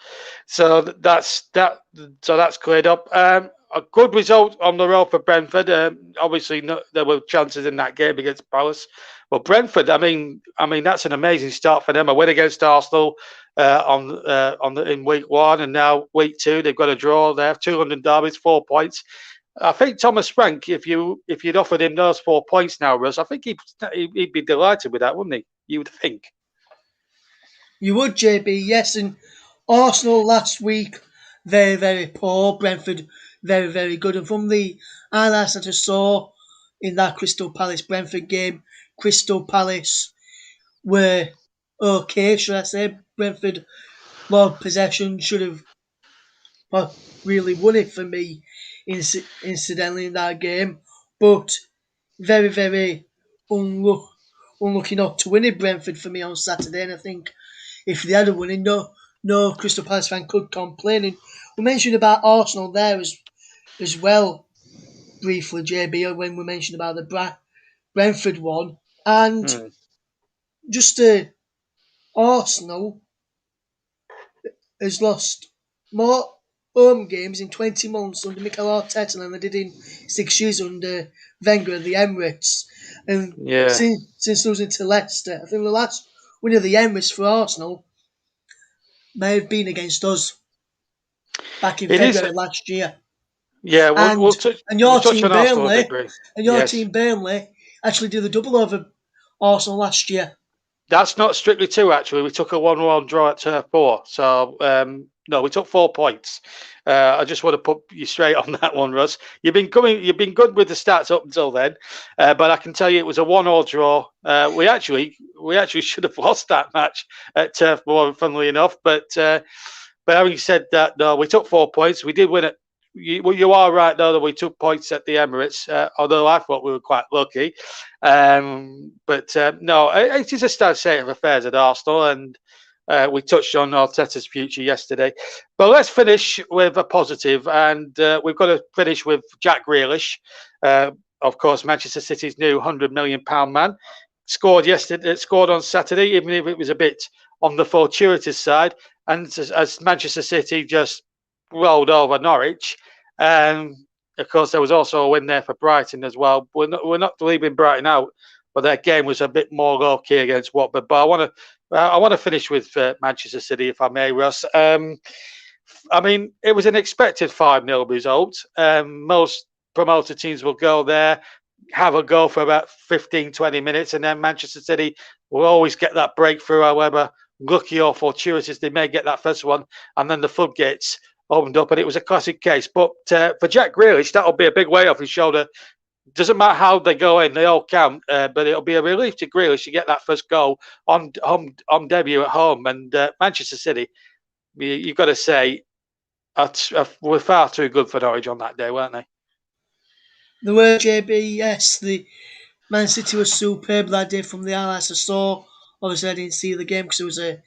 So that's that. So that's cleared up. A good result on the road for Brentford. Obviously, there were chances in that game against Palace, but Brentford. I mean, that's an amazing start for them. A win against Arsenal in week 1, and now week 2 they've got a draw. They have 200 derbies, 4 points. I think Thomas Frank, if you'd offered him those 4 points now, Russ, I think he'd be delighted with that, wouldn't he? You would think. You would, JB, yes. And Arsenal last week, very, very poor. Brentford, very, very good. And from the highlights that I saw in that Crystal Palace Brentford game, Crystal Palace were okay, should I say. Brentford, more possession, should have really won it for me, incidentally, in that game. But very, very unlucky not to win it, Brentford, for me on Saturday. And I think if they had a winning, no Crystal Palace fan could complain. And we mentioned about Arsenal there as well, briefly, JB, when we mentioned about the Brentford one. And just Arsenal has lost more home games in 20 months under Mikel Arteta than they did in 6 years under Wenger at the Emirates. And Yeah, since losing to Leicester, I think the last win of the Emirates for Arsenal may have been against us back in it is. February last year. Yeah, And we'll your touch team on Arsenal a bit, Burnley Brie. and your Yes, team Burnley actually did the double over Arsenal last year. that's not strictly true. Actually, we took a 1-1 draw at Turf Moor, so no, we took 4 points. I just want to put you straight on that one, Russ. You've been good with the stats up until then, but I can tell you it was a 1-1 draw. We actually should have lost that match at Turf Moor, funnily enough. But having said that, no, we took 4 points. We did win it. You are right, though, that we took points at the Emirates, although I thought we were quite lucky. But no, it is a sad state of affairs at Arsenal, and we touched on Arteta's future yesterday. But let's finish with a positive, and we've got to finish with Jack Grealish, of course, Manchester City's new £100 million man. Scored on Saturday, even if it was a bit on the fortuitous side. And as Manchester City just rolled over Norwich, of course, there was also a win there for Brighton as well. We're not leaving Brighton out, but their game was a bit more low key against Watford. But I want to finish with Manchester City, if I may, Russ. I mean, it was an expected 5-0 result. Most promoted teams will go there, have a go for about 15, 20 minutes, and then Manchester City will always get that breakthrough, however lucky or fortuitous they may get that first one, and then the floodgates opened up, and it was a classic case. But for Jack Grealish, that'll be a big weight off his shoulder. Doesn't matter how they go in, they all count. But it'll be a relief to Grealish to get that first goal on debut at home. And Manchester City, you've got to say, were far too good for Norwich on that day, weren't they? The word JB, yes, the Man City was superb that day from the highlights I saw. Obviously, I didn't see the game because it was a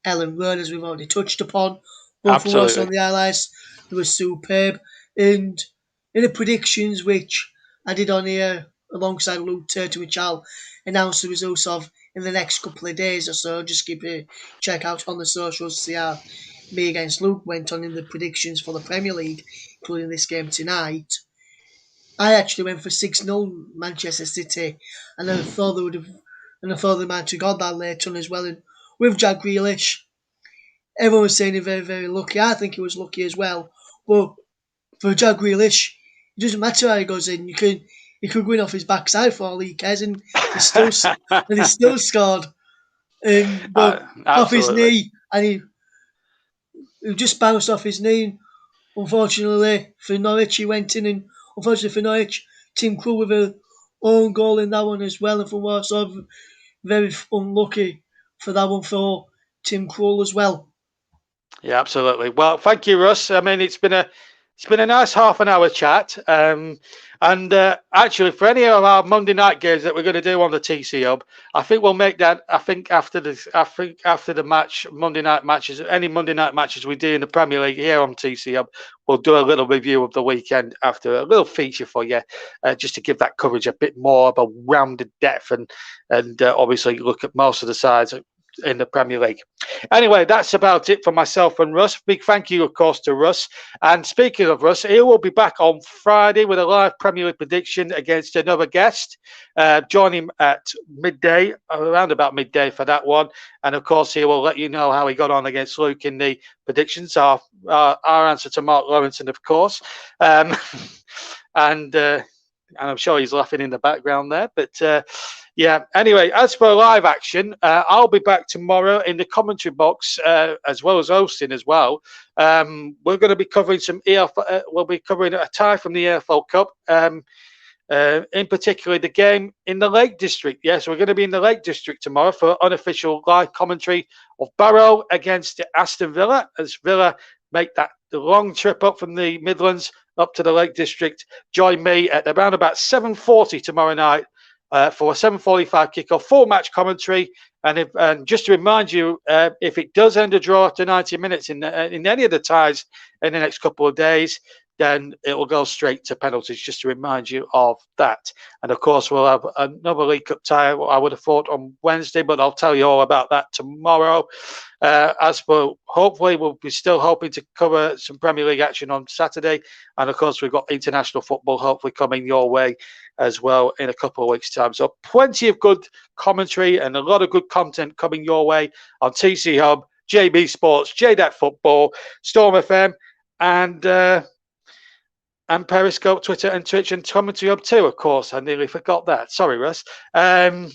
Ellen Road, as we've already touched upon. But from what I saw on the highlights, it was superb. And in the predictions, which I did on here alongside Luke Turton, which I'll announce the results of in the next couple of days or so, just keep a check out on the socials to see how me against Luke went on in the predictions for the Premier League, including this game tonight. I actually went for 6-0 Manchester City, and I thought they might have got that later on as well. And with Jack Grealish, everyone was saying he's very, very lucky. I think he was lucky as well. But for Jack Grealish, it doesn't matter how he goes in. He could win off his backside for all he cares, and he still scored. But off his knee, and he just bounced off his knee. Unfortunately for Norwich, he went in, and unfortunately for Norwich, Tim Krul with a own goal in that one as well. And for what I saw, very unlucky for that one for Tim Krul as well. Yeah, absolutely. Well, thank you, Russ. I mean, it's been It's been a nice half an hour chat. And actually, for any of our Monday night games that we're going to do on the TC Hub, I think we'll make that. I think after the match, Monday night matches, any Monday night matches we do in the Premier League here on TC Hub, we'll do a little review of the weekend after, a little feature for you, just to give that coverage a bit more of a rounded depth and obviously look at most of the sides in the Premier League. Anyway, that's about it for myself and Russ. Big thank you, of course, to Russ. And speaking of Russ, he will be back on Friday with a live Premier League prediction against another guest. Join him at midday, around about midday for that one. And of course, he will let you know how he got on against Luke in the predictions. Our answer to Mark Lawrenson, of course. And I'm sure he's laughing in the background there. But yeah, anyway, as for live action, I'll be back tomorrow in the commentary box, as well as hosting as well. We're going to be covering some EFL, we'll be covering a tie from the EFL Cup, in particular the game in the Lake District. Yes, we're going to be in the Lake District tomorrow for unofficial live commentary of Barrow against Aston Villa, as Villa make that the long trip up from the Midlands up to the Lake District. Join me at around about 7:40 tomorrow night. For a 7:45 kickoff, full match commentary, and just to remind you, if it does end a draw after 90 minutes in any of the ties in the next couple of days, then it will go straight to penalties. Just to remind you of that. And of course, we'll have another League Cup tie. I would have thought on Wednesday, but I'll tell you all about that tomorrow. As for hopefully, we'll be still hoping to cover some Premier League action on Saturday, and of course, we've got international football hopefully coming your way as well in a couple of weeks' time. So plenty of good commentary and a lot of good content coming your way on TC Hub, JB Sports, J-DAC Football, Storm FM, and Periscope, Twitter, and Twitch, and Commentary Hub too. Of course, I nearly forgot that. Sorry, Russ. I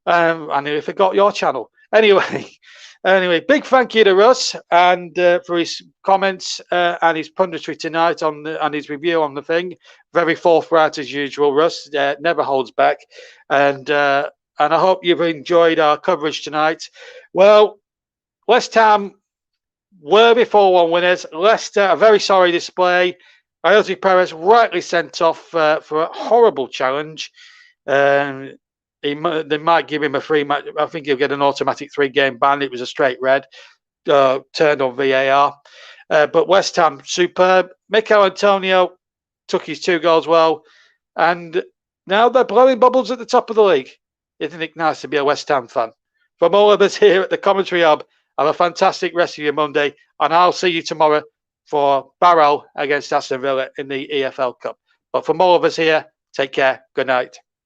nearly forgot your channel. Anyway, big thank you to Russ and for his comments and his punditry tonight on his review on the thing. Very forthright as usual, Russ. Never holds back, and I hope you've enjoyed our coverage tonight. Well, West Ham were before one winners. Leicester, a very sorry display. Jose Perez rightly sent off for a horrible challenge. They might give him a free match. I think he'll get an automatic 3-game ban. It was a straight red, turned on VAR. But West Ham, superb. Mikel Antonio took his 2 goals well. And now they're blowing bubbles at the top of the league. Isn't it nice to be a West Ham fan? From all of us here at the Commentary Hub, have a fantastic rest of your Monday. And I'll see you tomorrow for Barrow against Aston Villa in the EFL Cup. But from all of us here, take care. Good night.